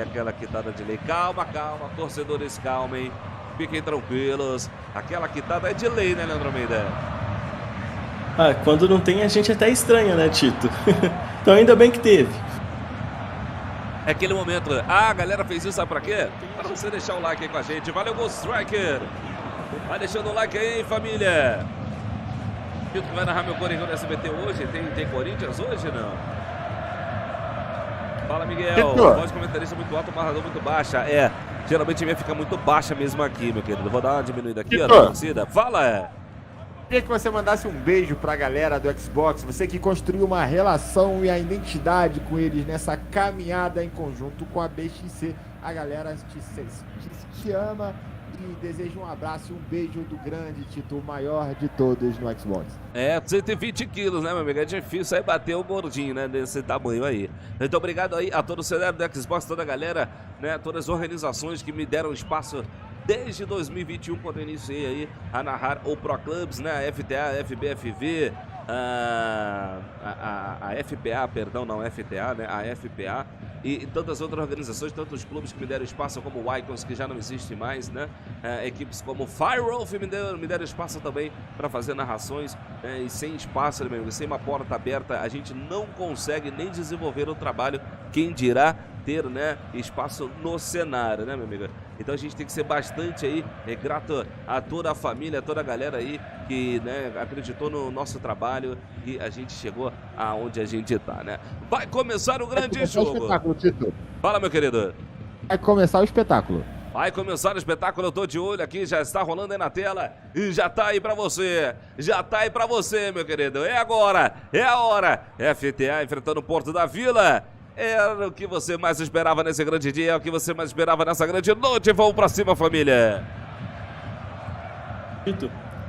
Speaker 2: Calma, torcedores, calmem. Fiquem tranquilos. Aquela quitada é de lei, né, Leandro Almeida?
Speaker 8: Quando não tem, a gente até estranha, né, Tito? Então ainda bem que teve.
Speaker 2: É aquele momento, a galera fez isso, sabe pra quê? Pra você deixar o like aí com a gente. Valeu, Ghost Striker! Vai deixando o like aí, família! Tito que vai narrar meu Corinthians no SBT hoje. Tem Corinthians hoje, não? Fala, Miguel. Voz comentarista muito alto, marcador muito baixa. Geralmente a minha fica muito baixa mesmo aqui, meu querido. Vou dar uma diminuída aqui, ó, na torcida. Fala!
Speaker 1: Queria que você mandasse um beijo pra galera do Xbox, você que construiu uma relação e a identidade com eles nessa caminhada em conjunto com a BXC. A galera te ama e deseja um abraço e um beijo do grande Tito, o maior de todos no Xbox.
Speaker 2: 120 quilos, né, meu amigo? É difícil aí bater o gordinho, né, desse tamanho aí. Muito obrigado aí a todo o cenário do Xbox, toda a galera, né, todas as organizações que me deram espaço desde 2021, quando eu iniciei aí a narrar o Pro Clubs, né, a FTA, a FBFV, a FPA, perdão, não FTA, né, a FPA e tantas outras organizações, tantos clubes que me deram espaço, como o Icons, que já não existe mais, né, equipes como Firewolf me deram espaço também para fazer narrações, e sem espaço, meu amigo, sem uma porta aberta, a gente não consegue nem desenvolver o trabalho, quem dirá ter, né, espaço no cenário, né, meu amigo? Então a gente tem que ser bastante aí grato a toda a família, a toda a galera aí que, né, acreditou no nosso trabalho e a gente chegou aonde a gente tá, né? Vai começar o grande jogo.
Speaker 9: Espetáculo, Tito.
Speaker 2: Fala, meu querido.
Speaker 9: Vai começar o espetáculo.
Speaker 2: Vai começar o espetáculo, eu tô de olho aqui, já está rolando aí na tela e já tá aí pra você. Já tá aí pra você, meu querido. É agora, é a hora. FTA enfrentando o Porto da Vila. Era o que você mais esperava nesse grande dia, é o que você mais esperava nessa grande noite. Vamos pra cima, família.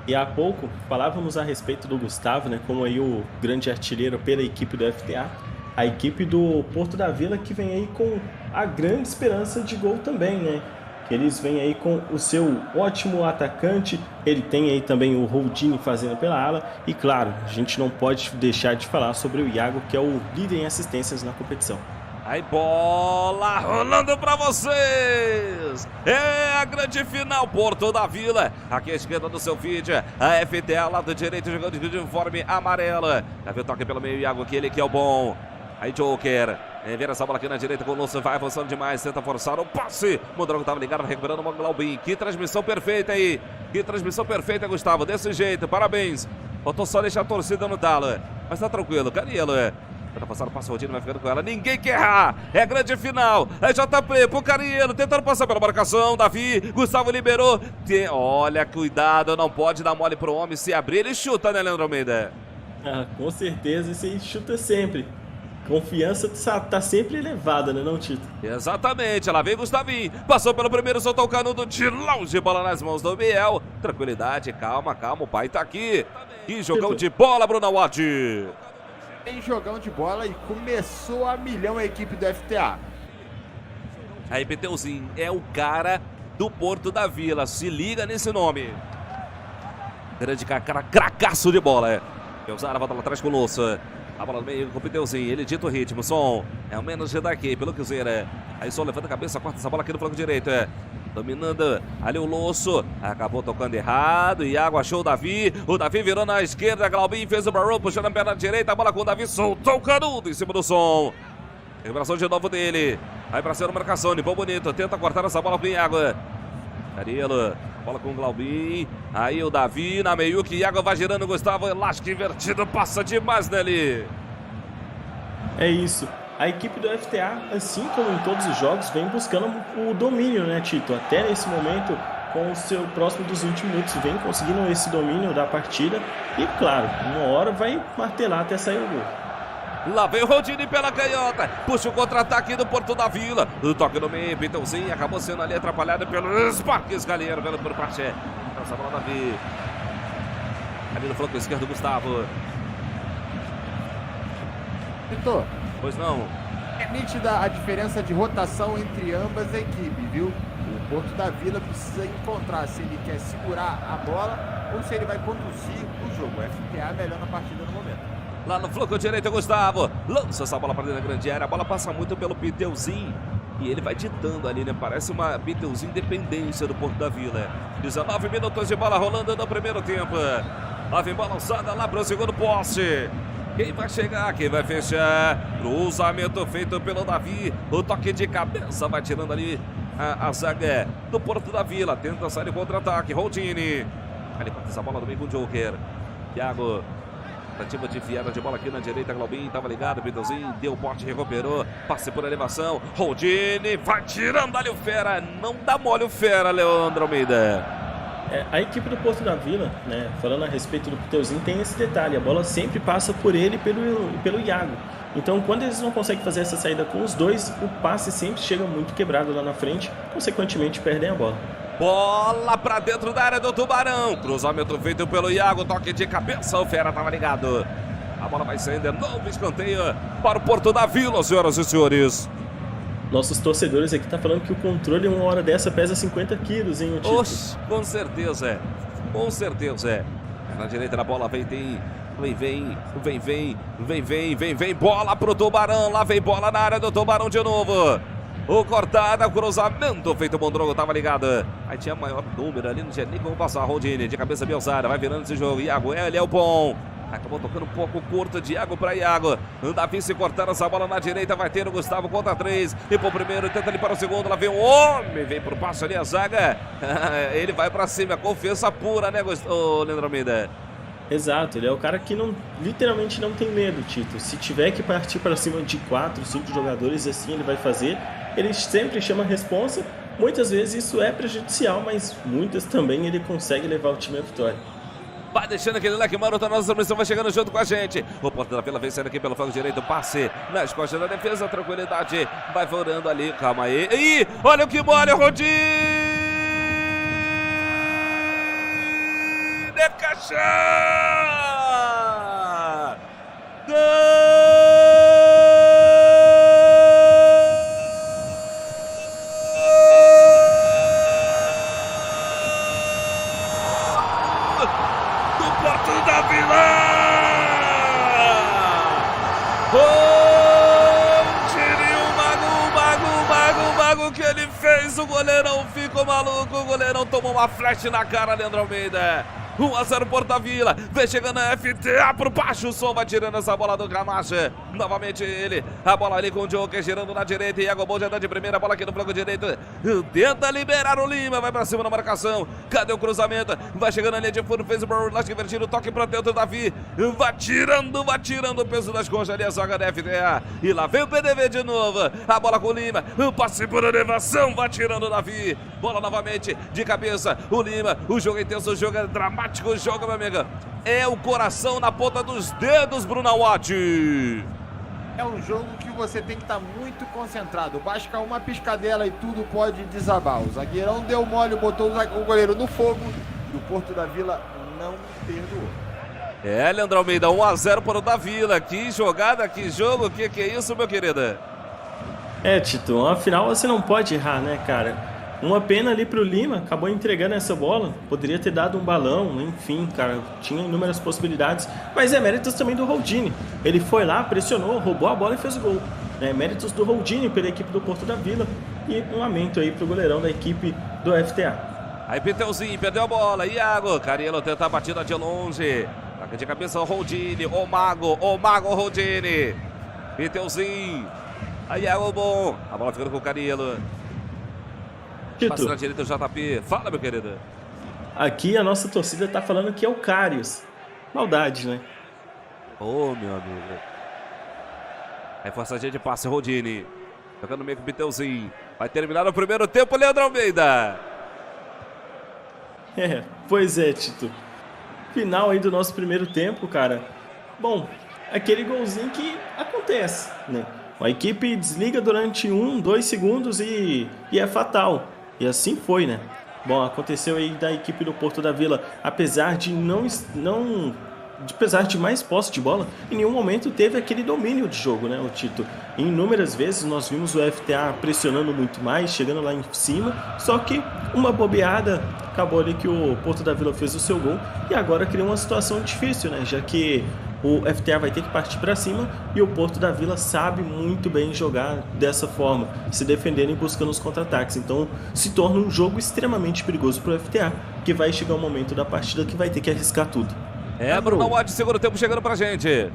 Speaker 8: E há pouco falávamos a respeito do Gustavo, né, como aí o grande artilheiro pela equipe do FTA. A equipe do Porto da Vila que vem aí com a grande esperança de gol também, né? Que eles vêm aí com o seu ótimo atacante, ele tem aí também o Holdini fazendo pela ala, e claro, a gente não pode deixar de falar sobre o Iago, que é o líder em assistências na competição.
Speaker 2: Aí bola rolando pra vocês. É a grande final, Porto da Vila. Aqui à esquerda do seu feed, a FTA, lado direito, jogando de uniforme amarelo. Já viu o toque pelo meio, Iago, aquele que é o bom. Aí Joker, vira essa bola aqui na direita com o Lúcio, vai avançando demais, tenta forçar o passe. O Mondrongo estava ligado, recuperando o Glaubin. Que transmissão perfeita aí, que transmissão perfeita, Gustavo, desse jeito, parabéns. Faltou só deixar a torcida no talo, mas tá tranquilo, Cariello, tenta passar o passe, o Rodinho vai ficando com ela, ninguém quer errar, é a grande final. É JP pro Cariello, tentando passar pela marcação, Davi, Gustavo liberou. Olha, cuidado, não pode dar mole pro homem, se abrir ele chuta, né, Leandro Almeida?
Speaker 8: Ah, com certeza, esse aí chuta sempre. Confiança tá sempre elevada, né, não, Tito?
Speaker 2: Exatamente, lá vem Gustavinho, passou pelo primeiro, soltou o canudo de longe, bola nas mãos do Biel. Tranquilidade, calma, calma, o pai tá aqui. Que jogão de bola, Bruno Watt.
Speaker 1: Tem jogão de bola e começou a milhão a equipe do FTA.
Speaker 2: Aí, Peteuzinho é o cara do Porto da Vila, se liga nesse nome. Grande cara, cracaço de bola. Peusara volta lá atrás com o Louça. A bola no meio com o Piteuzinho, ele dita o ritmo, Som, é o menos daqui, pelo que Cruzeiro. Aí Som levanta a cabeça, corta essa bola aqui no flanco direito, dominando ali o Losso, acabou tocando errado, Iago achou o Davi virou na esquerda, Glaubin fez o barulho, puxando a perna direita, a bola com o Davi, soltou o canudo em cima do Som. Recuperação de novo dele, aí pra cima marcação, limpou bonito, tenta cortar essa bola com o Iago. Cariello, bola com o Glaubin, aí o Davi na meiuca, Iago vai girando, Gustavo, elástico invertido, passa demais nele.
Speaker 8: É isso, a equipe do FTA, assim como em todos os jogos, vem buscando o domínio, né, Tito? Até nesse momento, com o seu próximo dos 20 minutos, vem conseguindo esse domínio da partida e, claro, uma hora vai martelar até sair o gol.
Speaker 2: Lá vem o Rodini pela canhota, puxa o contra-ataque do Porto da Vila, o toque no meio, Pitãozinho acabou sendo ali atrapalhado pelo Sparks Galheiro, vendo por parte, essa bola Davi, ali no flanco esquerdo Gustavo.
Speaker 1: Vitor,
Speaker 2: Pois não.
Speaker 1: é nítida a diferença de rotação entre ambas as equipes, viu? O Porto da Vila precisa encontrar se ele quer segurar a bola ou se ele vai conduzir o jogo. O FTA melhor na partida no momento.
Speaker 2: Lá no flanco direito, Gustavo lança essa bola para dentro da grande área. A bola passa muito pelo Piteuzinho e ele vai ditando ali, né? Parece uma Piteuzinho independência do Porto da Vila. 19 minutos de bola rolando no primeiro tempo. Lá vem bola lançada lá para o segundo poste. Quem vai chegar? Quem vai fechar? Cruzamento feito pelo Davi. O toque de cabeça vai tirando ali a zaga do Porto da Vila. Tenta sair o contra-ataque. Rodini. Ali corta essa bola do meio com o Joker. Thiago. Tentativa de enfiada de bola aqui na direita, Glaubin estava ligado, Piteuzinho deu o porte, recuperou, passe por elevação, Rodini vai tirando ali o Fera, não dá mole o Fera, Leandro Almeida.
Speaker 8: A equipe do Porto da Vila, né, falando a respeito do Piteuzinho, tem esse detalhe, a bola sempre passa por ele e pelo Iago. Então, quando eles não conseguem fazer essa saída com os dois, o passe sempre chega muito quebrado lá na frente, consequentemente perdem a bola.
Speaker 2: Bola pra dentro da área do Tubarão. Cruzamento feito pelo Iago. Toque de cabeça. O Fera tava ligado. A bola vai saindo. Novo escanteio para o Porto da Vila, senhoras e senhores.
Speaker 8: Nossos torcedores aqui tá falando que o controle uma hora dessa pesa 50 quilos, hein, o Tito?
Speaker 2: Oxe, com certeza. Com certeza. Na direita da bola vem. Bola pro Tubarão. Lá vem bola na área do Tubarão de novo. O cortada, o cruzamento feito, o Mondrongo tava ligado. Aí tinha maior número ali, não tinha nem como passar. Rodini de cabeça Bielzara, vai virando esse jogo. Iago, ele é o bom. Acabou tocando um pouco curto de Iago para Iago. Davi se cortando essa bola na direita. Vai ter o Gustavo contra 3. E pro primeiro, tenta ali para o segundo. Lá vem o homem. Vem pro passo ali a zaga. Ele vai para cima. Confiança pura, né, Leandro Almeida?
Speaker 8: Exato, ele é o cara que literalmente não tem medo, Tito. Se tiver que partir para cima de 4, 5 jogadores, assim ele vai fazer. Ele sempre chama a responsa. Muitas vezes isso é prejudicial, mas muitas também ele consegue levar o time à vitória.
Speaker 2: Vai deixando aquele leque maroto, a nossa transmissão vai chegando junto com a gente. O Porto da Vila vem saindo aqui pelo flanco direito, passe nas costas da defesa, tranquilidade, vai vorando ali, calma aí. Ih, olha o que molha, Rodinho! Decachá! Que ele fez, o goleirão ficou maluco, o goleirão tomou uma flash na cara, Leandro Almeida. 1-0 Porto da Vila, vem chegando a FTA por baixo, o som vai tirando essa bola do Camacho, novamente ele, a bola ali com o Joker girando na direita, Iago Bom já dá de primeira, bola aqui no flanco direito, tenta liberar o Lima, vai pra cima na marcação, cadê o cruzamento, vai chegando a linha de fundo, fez o Borlasque invertido, toque pra dentro, Davi, vai tirando o peso das coxas ali, a zaga da FTA, e lá vem o PDV de novo, a bola com o Lima, passe por elevação, vai tirando o Davi, bola novamente, de cabeça, o Lima, o jogo é intenso, o jogo é dramático, o jogo, meu amigo, é o coração na ponta dos dedos, Bruno Watt.
Speaker 1: É um jogo que você tem que estar muito concentrado. Basta uma piscadela e tudo pode desabar. O zagueirão deu mole, botou o goleiro no fogo e o Porto da Vila não perdoou.
Speaker 2: É, Leandro Almeida, 1-0 para o da Vila. Que jogada, que jogo, que é isso, meu querido?
Speaker 8: É, Tito, afinal você não pode errar, né, cara? Uma pena ali pro Lima, acabou entregando essa bola, poderia ter dado um balão, enfim, cara, tinha inúmeras possibilidades, mas é méritos também do Holdini. Ele foi lá, pressionou, roubou a bola e fez o gol. É méritos do Holdini pela equipe do Porto da Vila e um lamento aí pro goleirão da equipe do FTA.
Speaker 2: Aí Piteuzinho perdeu a bola, Iago, Cariello tenta a batida de longe, taca de cabeça o Holdini, o Mago Holdini, Piteuzinho, aí Iago Bom, a bola ficando com o Cariello. Passa na direita o JP. Fala, meu querido.
Speaker 8: Aqui a nossa torcida tá falando que é o Karius. Maldade, né?
Speaker 2: Ô, meu amigo. Aí forçadinha de passe, Rodini. Tocando no meio com o Piteuzinho. Vai terminar o primeiro tempo, Leandro Almeida.
Speaker 8: É, pois é, Tito. Final aí do nosso primeiro tempo, cara. Bom, aquele golzinho que acontece, né? A equipe desliga durante 1, 2 segundos e é fatal. E assim foi, né? Bom, aconteceu aí da equipe do Porto da Vila, apesar de apesar de mais posse de bola, em nenhum momento teve aquele domínio de jogo, né, o Tito? E inúmeras vezes nós vimos o FTA pressionando muito mais, chegando lá em cima, só que uma bobeada, acabou ali que o Porto da Vila fez o seu gol e agora criou uma situação difícil, né, já que o FTA vai ter que partir para cima e o Porto da Vila sabe muito bem jogar dessa forma, se defendendo e buscando os contra-ataques. Então se torna um jogo extremamente perigoso para o FTA, que vai chegar um momento da partida que vai ter que arriscar tudo.
Speaker 2: É, Bruno Watt, segundo tempo chegando pra gente.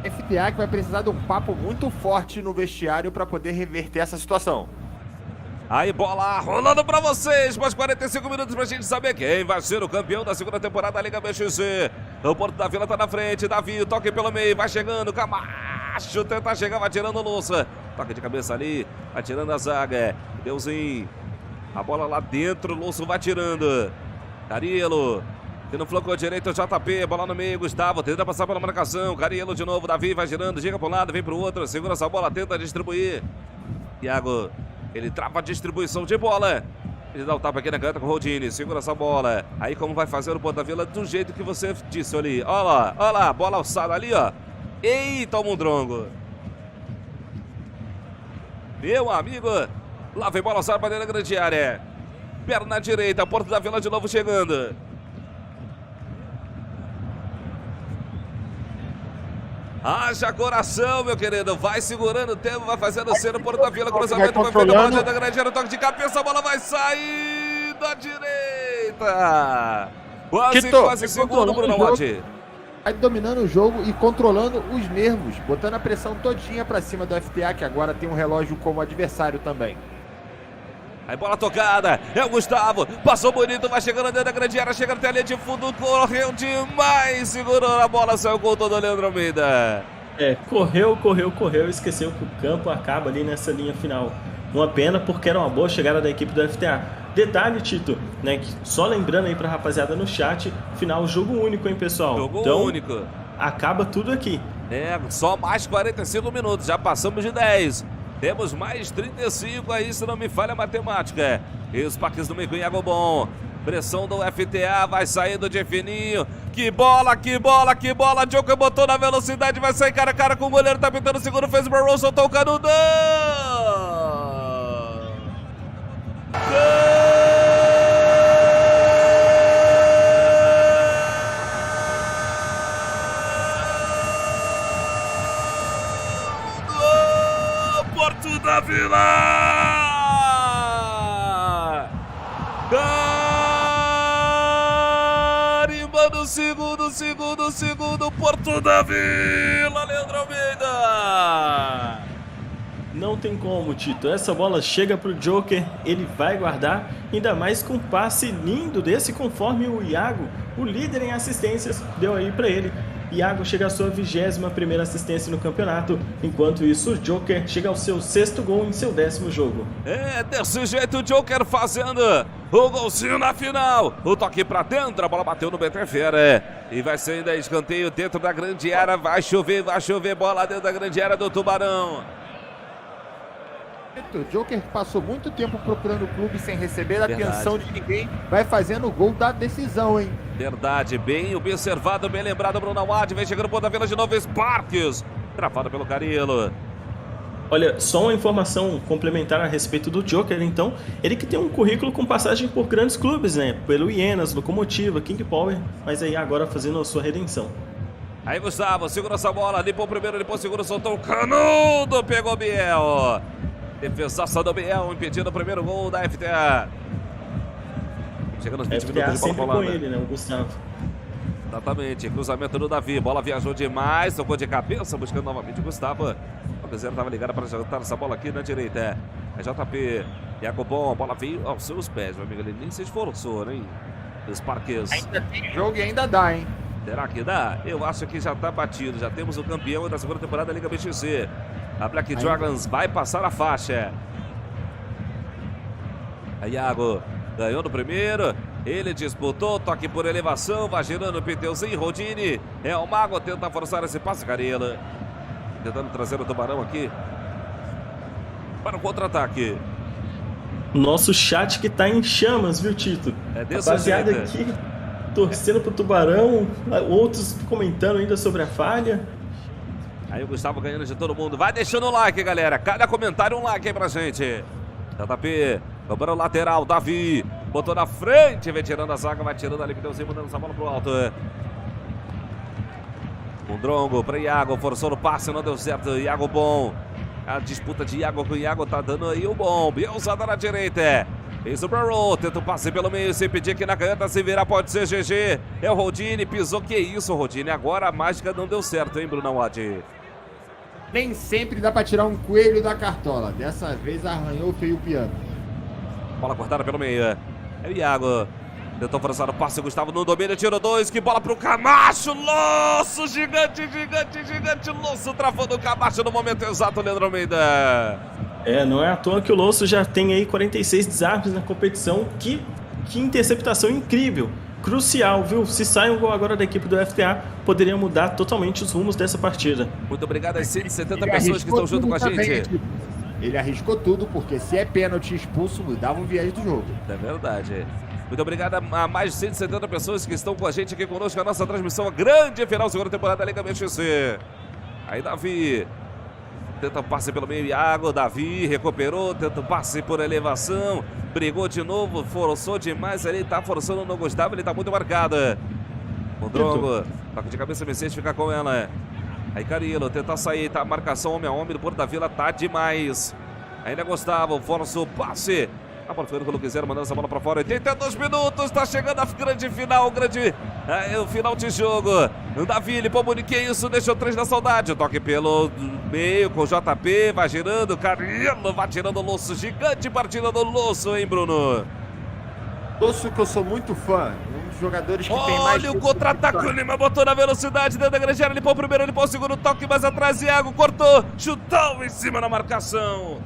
Speaker 1: FTA que vai precisar de um papo muito forte no vestiário para poder reverter essa situação.
Speaker 2: Aí, bola rolando pra vocês, mais 45 minutos pra gente saber quem vai ser o campeão da segunda temporada da Liga BXC. O Porto da Vila tá na frente, Davi, toque pelo meio, vai chegando, Camacho tenta chegar, vai tirando o Louça. Toque de cabeça ali, vai tirando a zaga, Deusinho. A bola lá dentro, Louça vai tirando. Cariello, e no flanco direito o JP, bola no meio, Gustavo, tenta passar pela marcação, Cariello de novo, Davi vai girando, chega para um lado, vem pro outro, segura essa bola, tenta distribuir. Iago. Ele trava a distribuição de bola. Ele dá o tapa aqui na caneta com o Rodini. Segura essa bola. Aí como vai fazer o Porto da Vila do jeito que você disse ali. Olha lá, bola alçada ali, ó. Eita, o Mundrongo. Meu amigo. Lá vem bola alçada para dentro da grande área. Perna direita, Porto da Vila de novo chegando. Haja coração, meu querido. Vai segurando o tempo, vai fazendo o ceno, Porto da Vila, cruzamento, vai vir a bola dentro da grande área, toque de cabeça, a bola vai sair da direita. Quase segundo, Bruno Watt.
Speaker 9: vai dominando o jogo e controlando os nervos, botando a pressão todinha pra cima do FTA, que agora tem um relógio como adversário também.
Speaker 2: Aí bola tocada, é o Gustavo, passou bonito, vai chegando dentro da grande área, chega até a linha de fundo, correu demais, segurou a bola, saiu com todo o Leandro Almeida.
Speaker 8: Correu, esqueceu que o campo acaba ali nessa linha final. Uma pena porque era uma boa chegada da equipe do FTA. Detalhe, Tito, né, que só lembrando aí pra rapaziada no chat, final jogo único, hein, pessoal?
Speaker 2: Jogo
Speaker 8: então,
Speaker 2: único.
Speaker 8: Acaba tudo aqui.
Speaker 2: Só mais 45 minutos, já passamos de 10. Temos mais 35 aí, se não me falha a matemática. E os Sparks do meio com Iago Bom. Pressão do FTA, vai saindo de fininho. Que bola, que bola, que bola. Joker botou na velocidade, vai sair cara a cara com o goleiro. Tá pintando o segundo, fez o Barrow, soltou o canudão. Porto da Vila! Carimbando o segundo, Porto da Vila, Leandro Almeida!
Speaker 8: Não tem como, Tito. Essa bola chega pro Joker, ele vai guardar, ainda mais com um passe lindo desse, conforme o Iago, o líder em assistências, deu aí pra ele. Iago chega à sua 21ª assistência no campeonato, enquanto isso o Joker chega ao seu 6º gol em seu 10º jogo.
Speaker 2: Desse jeito o Joker fazendo o golzinho na final. O toque pra dentro, a bola bateu no Betefera. E vai ser ainda escanteio dentro da grande área, vai chover, bola dentro da grande área do Tubarão.
Speaker 9: O Joker passou muito tempo procurando o clube sem receber a
Speaker 2: Verdade.
Speaker 9: atenção de ninguém, vai fazendo o gol da decisão, hein?
Speaker 2: Verdade, bem observado, bem lembrado, Bruno Awad, vem chegando por da Vila de novo, Sparks, travado pelo Carilo.
Speaker 8: Olha, só uma informação complementar a respeito do Joker, então, ele que tem um currículo com passagem por grandes clubes, né? Pelo Hienas, Locomotiva, King Power, mas aí agora fazendo a sua redenção.
Speaker 2: Aí Gustavo, segura essa bola, limpou o primeiro, limpou o segundo, soltou o canudo, pegou o Biel. Defesaça do Biel, impedindo o primeiro gol da FTA. Chega nos 20 minutos de bola
Speaker 8: sempre
Speaker 2: rolando.
Speaker 8: com ele, né, o Gustavo.
Speaker 2: Exatamente, cruzamento do Davi, bola viajou demais, tocou de cabeça, buscando novamente o Gustavo. O Cruzeiro estava ligado para jantar essa bola aqui na direita. É JP, Iago Bom, a bola veio aos seus pés, meu amigo, ele nem se esforçou, né? Os Sparks.
Speaker 9: Ainda tem jogo e ainda dá, hein?
Speaker 2: Será que dá? Eu acho que já tá batido, já temos o campeão da segunda temporada da Liga BXC. A Black Dragons vai passar a faixa. A Iago ganhou no primeiro. Ele disputou, toque por elevação, vai girando o pneuzinho. Rodini é o mago, tenta forçar esse passe, Carila. Tentando trazer o Tubarão aqui para o contra-ataque.
Speaker 8: Nosso chat que tá em chamas, viu, Tito?
Speaker 2: Desse
Speaker 8: Rapaziada
Speaker 2: jeito.
Speaker 8: aqui torcendo pro Tubarão, outros comentando ainda sobre a falha.
Speaker 2: Aí o Gustavo ganhando de todo mundo. Vai deixando o like, galera. Cada comentário um like aí pra gente. JP, cobrando o lateral. Davi, botou na frente. Vem tirando a zaga, vai tirando ali. Pneuzinho, mandando essa bola pro alto. Um Drongo pra Iago. Forçou no passe, não deu certo. Iago Bom. A disputa de Iago com Iago tá dando aí o bom. Bielzada na direita. Fez o Barrow, tenta o passe pelo meio, sem pedir que na canhota se virar, pode ser GG. É o Rodini, pisou, que isso, Rodini. Agora a mágica não deu certo, hein, Bruno Awad?
Speaker 9: Nem sempre dá pra tirar um coelho da cartola. Dessa vez arranhou feio o piano.
Speaker 2: Bola cortada pelo meio. É o Iago. Tentou forçar o passe, o Gustavo no domínio, tirou 2, que bola pro Camacho. Losso, gigante, Losso travando o Camacho no momento exato, Leandro Almeida.
Speaker 8: Não é à toa que o Losso já tem aí 46 desarmes na competição. Que interceptação incrível. Crucial, viu? Se sai um gol agora da equipe do FTA, poderia mudar totalmente os rumos dessa partida.
Speaker 2: Muito obrigado às 170 pessoas que estão junto com a gente.
Speaker 9: Ele arriscou tudo, porque se é pênalti expulso, mudava o viés do jogo.
Speaker 2: É verdade. Muito obrigado a mais de 170 pessoas que estão com a gente aqui conosco. A nossa transmissão, a grande final, segunda temporada da Liga BXC. Aí Davi tenta o passe pelo meio, Iago, Davi recuperou, tenta o passe por elevação, brigou de novo, forçou demais, ele tá forçando no Gustavo, ele tá muito marcado. O Drongo, toque de cabeça, Mercedes fica com ela. Aí Carilo, tenta sair, tá a marcação homem a homem do Porto da Vila, tá demais. Ainda Gustavo, força o passe A bola ficando com o Luquezero, mandando essa bola pra fora. 82 minutos, tá chegando a grande final, o final de jogo. Davi, limpou o que isso, deixou 3 na saudade. O toque pelo meio com o JP, vai girando, Cariello vai tirando o Lúcio. Gigante partida do Lúcio, hein, Bruno?
Speaker 9: Lúcio, que eu sou muito fã. Um dos jogadores que tem mais...
Speaker 2: Olha o contra-ataque, o Lima botou na velocidade dentro da grande área, limpou o primeiro, limpou o segundo, toque mais atrás, Iago cortou, chutou em cima da marcação.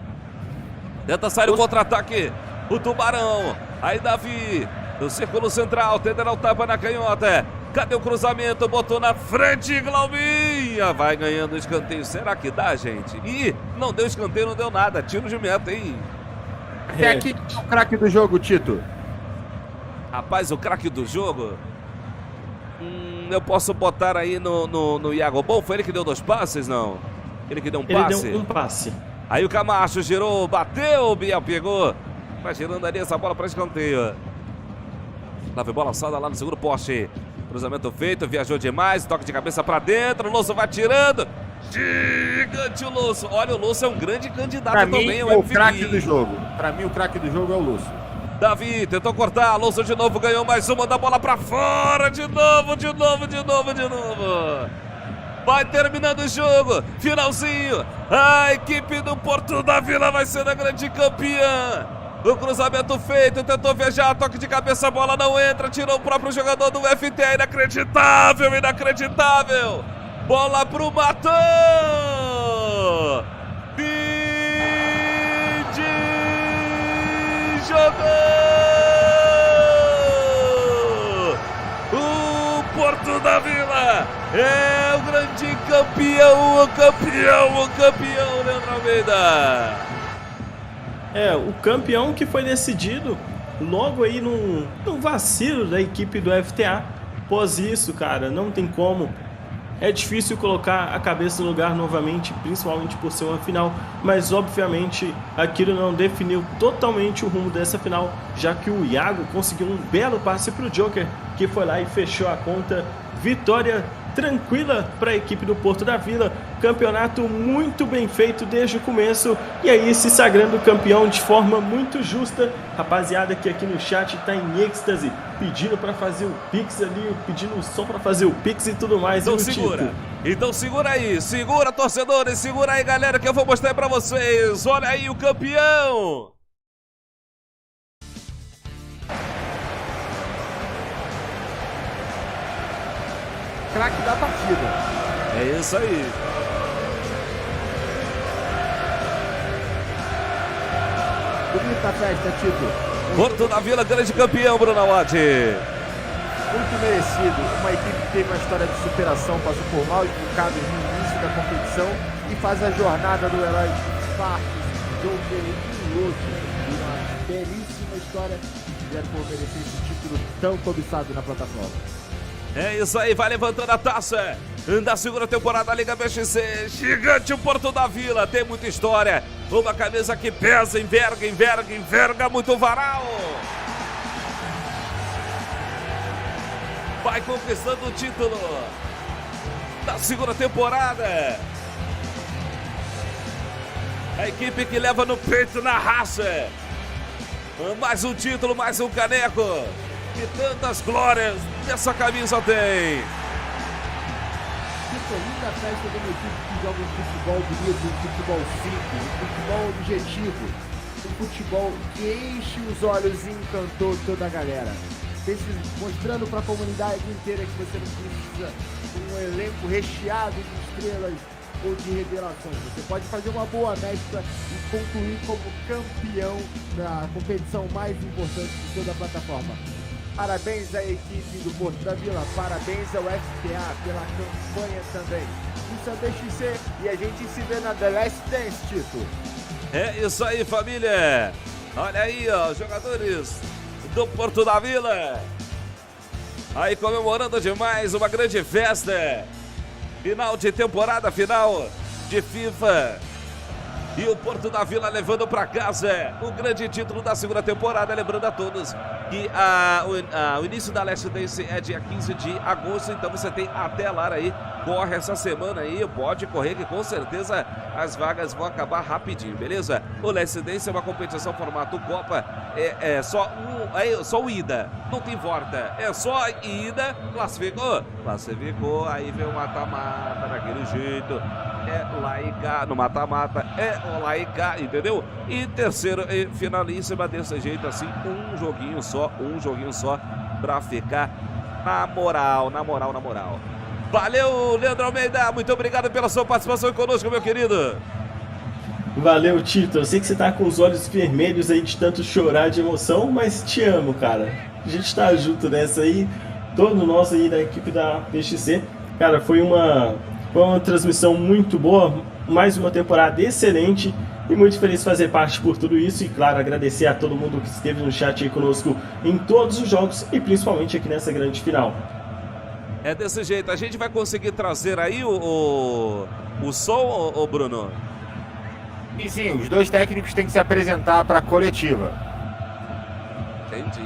Speaker 2: Tenta sair o contra-ataque, o Tubarão. Aí Davi, no círculo central, tenta dar o tapa na canhota. Cadê o cruzamento? Botou na frente, Glaubinha. Vai ganhando escanteio. Será que dá, gente? Ih, não deu escanteio, não deu nada. Tiro de meta, hein?
Speaker 9: É aqui o craque do jogo, Tito.
Speaker 2: Rapaz, o craque do jogo... eu posso botar aí no Iago Bom. Foi ele que deu 2 passes, não? Ele que deu um passe?
Speaker 8: Ele deu um passe.
Speaker 2: Aí o Camacho girou, bateu, o Biel pegou. Vai girando ali essa bola para escanteio. Lá vem bola salda lá no segundo poste. Cruzamento feito, viajou demais, toque de cabeça para dentro, o Lúcio vai tirando. Gigante o Lúcio. Olha, o Lúcio é um grande candidato
Speaker 9: pra
Speaker 2: também.
Speaker 9: Mim, é o craque do jogo. Para mim, o craque do jogo é o Lúcio.
Speaker 2: Davi tentou cortar, Lúcio de novo, ganhou mais uma, da bola para fora, de novo. Vai terminando o jogo, finalzinho. A equipe do Porto da Vila vai ser a grande campeã. O cruzamento feito, tentou viajar, toque de cabeça, a bola não entra, tirou o próprio jogador do FTA. Inacreditável. Bola pro Matão. Jogou! O Porto da Vila é o grande campeão, o campeão, Leandro Almeida.
Speaker 8: O campeão que foi decidido logo aí num vacilo da equipe do FTA. Após isso, cara, não tem como. É difícil colocar a cabeça no lugar novamente, principalmente por ser uma final, mas obviamente aquilo não definiu totalmente o rumo dessa final, já que o Iago conseguiu um belo passe para o Joker, que foi lá e fechou a conta. Vitória tranquila para a equipe do Porto da Vila, campeonato muito bem feito desde o começo, e aí se sagrando campeão de forma muito justa. Rapaziada que aqui no chat tá em êxtase, pedindo para fazer o Pix ali, pedindo o som para fazer o Pix e tudo mais.
Speaker 2: Então segura, então segura aí, segura torcedores, segura aí galera, que eu vou mostrar para vocês. Olha aí o campeão.
Speaker 9: Craque da partida.
Speaker 2: É isso aí.
Speaker 9: Bonita festa, Tito.
Speaker 2: Porto da Vila, grande campeão, Bruno Awad.
Speaker 9: Muito merecido. Uma equipe que teve uma história de superação, passou por maus bocados no início da competição e faz a jornada do herói Sparks, Joker e Lúcio. Uma belíssima história que fizeram por merecer esse título tão cobiçado na plataforma.
Speaker 2: É isso aí, vai levantando a taça da segunda temporada da Liga BXC. Gigante o Porto da Vila, tem muita história. Uma camisa que pesa, enverga muito varal. Vai conquistando o título da segunda temporada. A equipe que leva no peito, na raça. Mais um título, mais um caneco. E tantas glórias dessa camisa tem.
Speaker 9: Isso é linda festa de uma equipe que joga um futebol bonito, um futebol simples, um futebol objetivo, um futebol que enche os olhos e encantou toda a galera. Mostrando para a comunidade inteira que você não precisa de um elenco recheado de estrelas ou de revelações. Você pode fazer uma boa mescla e concluir como campeão na competição mais importante de toda a plataforma. Parabéns à equipe do Porto da Vila, parabéns ao FTA pela campanha também. Isso é BXC e a gente se vê na The Last Dance, Tito.
Speaker 2: É isso aí, família. Olha aí, ó, jogadores do Porto da Vila. Aí comemorando demais, uma grande festa. Final de temporada, final de FIFA. E o Porto da Vila levando para casa o grande título da segunda temporada. Lembrando a todos que o início da Last Dance é dia 15 de agosto. Então você tem até lá aí corre essa semana aí, pode correr que com certeza as vagas vão acabar rapidinho, beleza? O Let's Dance é uma competição formato Copa, é só o ida, não tem volta, é só ida, classificou, aí vem o mata-mata daquele jeito, lá e cá, no mata-mata, lá e cá, entendeu? E terceiro e finalíssima desse jeito assim, um joguinho só pra ficar na moral. Valeu, Leandro Almeida, muito obrigado pela sua participação conosco, meu querido.
Speaker 8: Valeu, Tito. Eu sei que você tá com os olhos vermelhos aí de tanto chorar de emoção, mas te amo, cara. A gente tá junto nessa aí, todo nosso aí da equipe da PXC. Cara, foi uma transmissão muito boa, mais uma temporada excelente e muito feliz de fazer parte por tudo isso e, claro, agradecer a todo mundo que esteve no chat aí conosco em todos os jogos e principalmente aqui nessa grande final.
Speaker 2: É desse jeito, a gente vai conseguir trazer aí o som, ô Bruno?
Speaker 1: E sim, os dois técnicos têm que se apresentar para a coletiva.
Speaker 2: Entendi.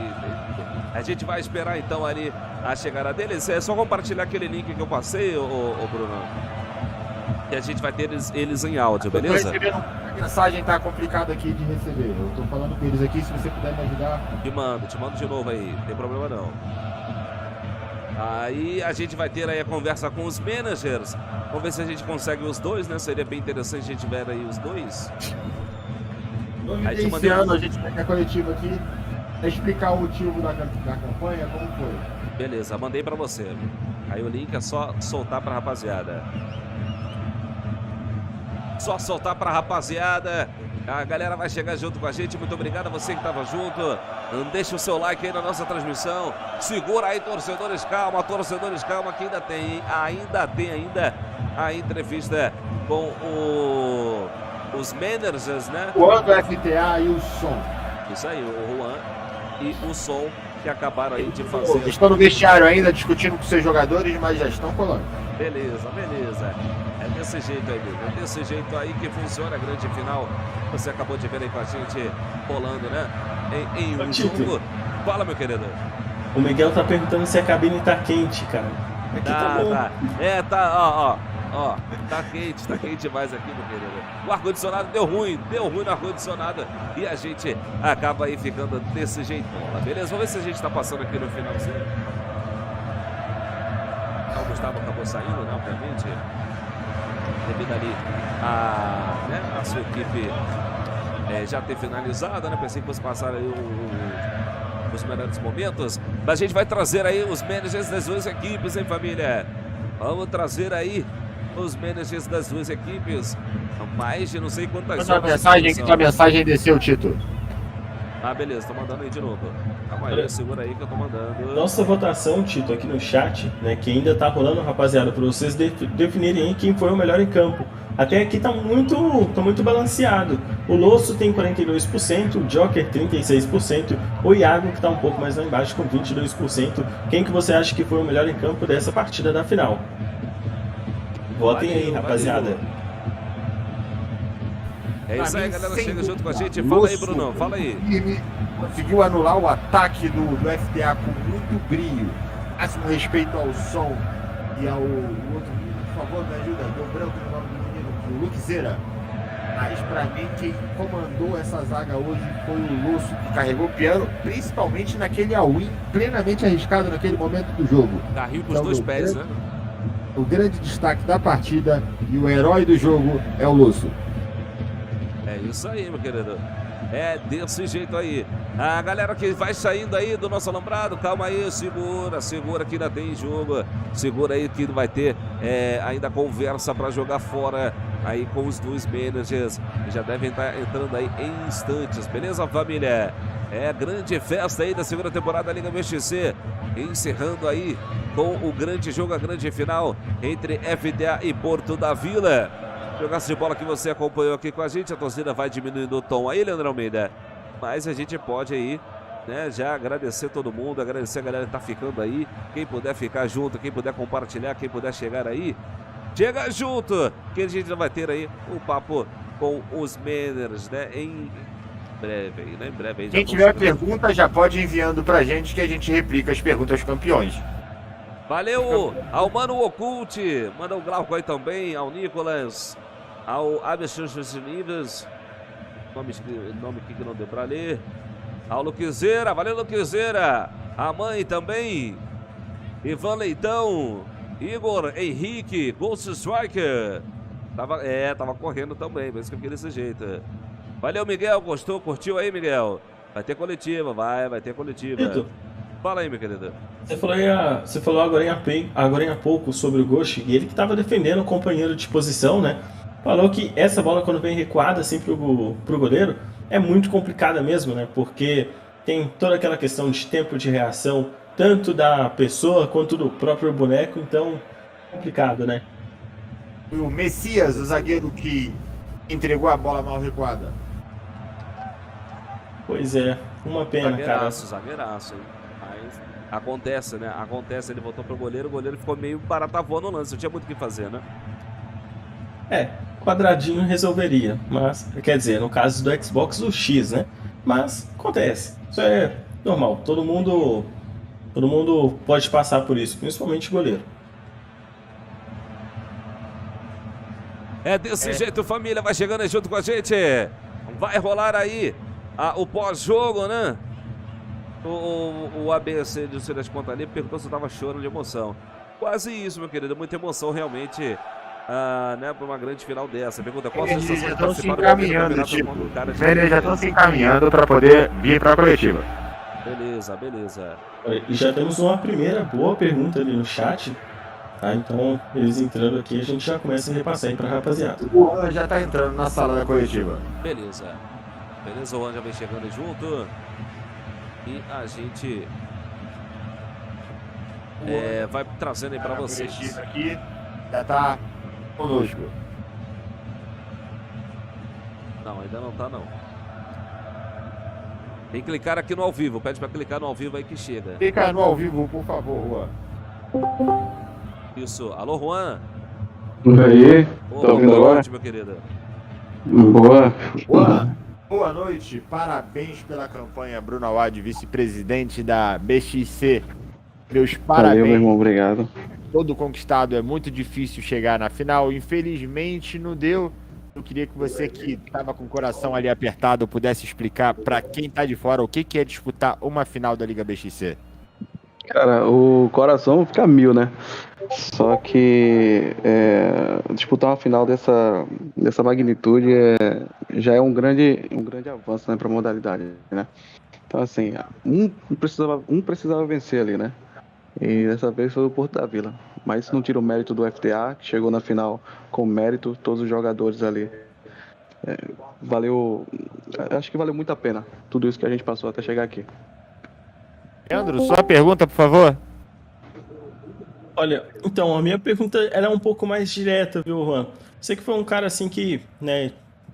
Speaker 2: A gente vai esperar então ali a chegada deles. É só compartilhar aquele link que eu passei, ô Bruno. E a gente vai ter eles em áudio, beleza?
Speaker 1: A mensagem tá complicada aqui de receber. Eu tô falando com eles aqui, se você puder me ajudar.
Speaker 2: Te mando de novo aí, não tem problema não. Aí a gente vai ter aí a conversa com os managers. Vamos ver se a gente consegue os dois, né? Seria bem interessante se a gente tiver aí os dois.
Speaker 1: Esse ano a gente vai ter a coletiva aqui pra explicar o motivo da campanha, como foi.
Speaker 2: Beleza, mandei pra você. Aí o link é só soltar pra rapaziada. Só soltar pra rapaziada. A galera vai chegar junto com a gente. Muito obrigado a você que estava junto. Deixa o seu like aí na nossa transmissão. Segura aí, torcedores, calma, que ainda tem a entrevista com os managers, né?
Speaker 1: O Juan do FTA e o Som.
Speaker 2: Isso aí, o Juan e o Som, que acabaram aí de fazer.
Speaker 1: Estão no vestiário ainda discutindo com seus jogadores, mas já estão colando.
Speaker 2: Beleza. É desse jeito aí, mesmo. É desse jeito aí que funciona a grande final. Você acabou de ver aí com a gente rolando, né? Em um jogo. Fala, meu querido.
Speaker 8: O Miguel tá perguntando se a cabine tá quente, cara. Aqui tá bom.
Speaker 2: Tá. Ó. Tá quente demais aqui, meu querido. O ar-condicionado deu ruim no ar-condicionado. E a gente acaba aí ficando desse jeito, tá beleza? Vamos ver se a gente tá passando aqui no finalzinho. O Gustavo acabou saindo, né? Obviamente. Devido ali a sua equipe já ter finalizado, né? Pensei que fosse passar aí os melhores momentos. Mas a gente vai trazer aí os managers das duas equipes, hein, família? Vamos trazer aí os managers das duas equipes. Mais de não sei quantas horas.
Speaker 1: A mensagem desceu, Tito.
Speaker 2: Ah, beleza, tô mandando aí de novo. Calma aí, segura aí que eu tô mandando.
Speaker 8: Nossa votação, Tito, aqui no chat, né, que ainda tá rolando, rapaziada, pra vocês definirem aí quem foi o melhor em campo. Até aqui tá muito balanceado. O Losso tem 42%, o Joker 36%, o Iago que tá um pouco mais lá embaixo com 22%. Quem que você acha que foi o melhor em campo dessa partida da final? Votem aí, rapaziada.
Speaker 2: É isso aí, galera, chega junto com a gente. Fala aí, Brunão, fala aí.
Speaker 1: Conseguiu anular o ataque do FTA com muito brilho. Máximo respeito ao Som e ao outro. Por favor, me ajuda. Deu branco no nome do menino, o Luke Zera. Mas pra mim, quem comandou essa zaga hoje foi o Lúcio, que carregou o piano, principalmente naquele all-in plenamente arriscado naquele momento do jogo.
Speaker 2: Carrinho com os dois pés, né?
Speaker 1: O grande destaque da partida e o herói do jogo é o Lúcio.
Speaker 2: É isso aí, meu querido. É desse jeito aí. A galera que vai saindo aí do nosso alambrado, calma aí, segura que ainda tem jogo. Segura aí que vai ter ainda conversa para jogar fora aí com os dois managers. Que já devem estar entrando aí em instantes, beleza, família? É grande festa aí da segunda temporada da Liga MXC. Encerrando aí com o grande jogo, a grande final entre FTA e Porto da Vila. Jogaço de bola que você acompanhou aqui com a gente. A torcida vai diminuindo o tom aí, Leandro Almeida. Mas a gente pode aí, né, já agradecer todo mundo, agradecer a galera que tá ficando aí. Quem puder ficar junto, quem puder compartilhar, quem puder chegar aí, chega junto, que a gente vai ter aí um papo com os managers, né, em breve aí, né, em breve. Aí,
Speaker 1: quem tiver pergunta já pode ir enviando pra gente que a gente replica as perguntas campeões.
Speaker 2: Valeu ao Mano Occult, manda o Glauco aí também, ao Nicolas, ao Abexanchas Unidas, nome aqui que não deu pra ler, ao Luquizeira, valeu Luquizeira, a mãe também, Ivan Leitão, Igor Henrique, Ghost Striker, tava correndo também, por isso que eu fiquei desse jeito. Valeu Miguel, gostou, curtiu aí Miguel? Vai ter coletiva, vai ter coletiva.
Speaker 8: Edu,
Speaker 2: Fala aí, meu querido.
Speaker 8: você falou agora há pouco sobre o Ghost, e ele que estava defendendo o companheiro de posição, né? Falou que essa bola, quando vem recuada assim pro goleiro, é muito complicada mesmo, né? Porque tem toda aquela questão de tempo de reação, tanto da pessoa quanto do próprio boneco, então complicado, né?
Speaker 1: O Messias, o zagueiro que entregou a bola mal recuada.
Speaker 8: Pois é, uma pena, cara.
Speaker 2: Zagueiraço, hein? Mas acontece, né? Acontece, ele voltou pro goleiro, o goleiro ficou meio baratavão no lance, não tinha muito o que fazer, né?
Speaker 8: Quadradinho resolveria, mas, quer dizer, no caso do Xbox, o X, né? Mas acontece, isso é normal, todo mundo pode passar por isso, principalmente o goleiro.
Speaker 2: É desse jeito, família, vai chegando aí junto com a gente. Vai rolar aí o pós-jogo, né? O ABC de Você das Contas ali perguntou se eu tava chorando de emoção. Quase isso, meu querido, muita emoção realmente, né, pra uma grande final dessa. Pergunta, qual a sensação de
Speaker 1: Estão se
Speaker 2: participar do
Speaker 1: encaminhando,
Speaker 2: campeonato
Speaker 1: tipo,
Speaker 2: contra o cara de-
Speaker 1: eles já estão se encaminhando para poder vir para a coletiva.
Speaker 2: Beleza.
Speaker 8: E já temos uma primeira boa pergunta ali no chat, tá? Então, eles entrando aqui, a gente já começa a repassar aí pra rapaziada.
Speaker 1: O Juan já tá entrando na sala da coletiva.
Speaker 2: Beleza, o Juan já vem chegando aí junto. E a gente vai trazendo aí pra vocês.
Speaker 1: Coletiva aqui já tá conosco.
Speaker 2: Não, ainda não tá não. Tem que clicar aqui no ao vivo, pede pra clicar no ao vivo aí que chega.
Speaker 1: Fica no ao vivo, por favor, Juan.
Speaker 2: Isso, alô Juan.
Speaker 7: E aí,
Speaker 2: Opa,
Speaker 7: tá ouvindo
Speaker 2: boa
Speaker 7: agora?
Speaker 2: noite, meu querido.
Speaker 7: Boa.
Speaker 1: Juan, boa noite, parabéns pela campanha, Bruno Awad, vice-presidente da BXC. Meus
Speaker 7: Valeu,
Speaker 1: parabéns.
Speaker 7: meu irmão, obrigado.
Speaker 1: Todo conquistado, é muito difícil chegar na final. Infelizmente não deu. Eu queria que você que estava com o coração ali apertado pudesse explicar para quem está de fora o que é disputar uma final da Liga BXC.
Speaker 7: Cara, o coração fica mil, né? Só que disputar uma final dessa magnitude já é um grande avanço, né, para a modalidade, né? Então, assim, um precisava vencer ali, né? E dessa vez foi o Porto da Vila. Mas isso não tira o mérito do FTA, que chegou na final com mérito, todos os jogadores ali. Acho que valeu muito a pena tudo isso que a gente passou até chegar aqui.
Speaker 1: Leandro, sua pergunta, por favor.
Speaker 8: Olha, então, a minha pergunta era um pouco mais direta, viu, Juan? Você que foi um cara assim que, né,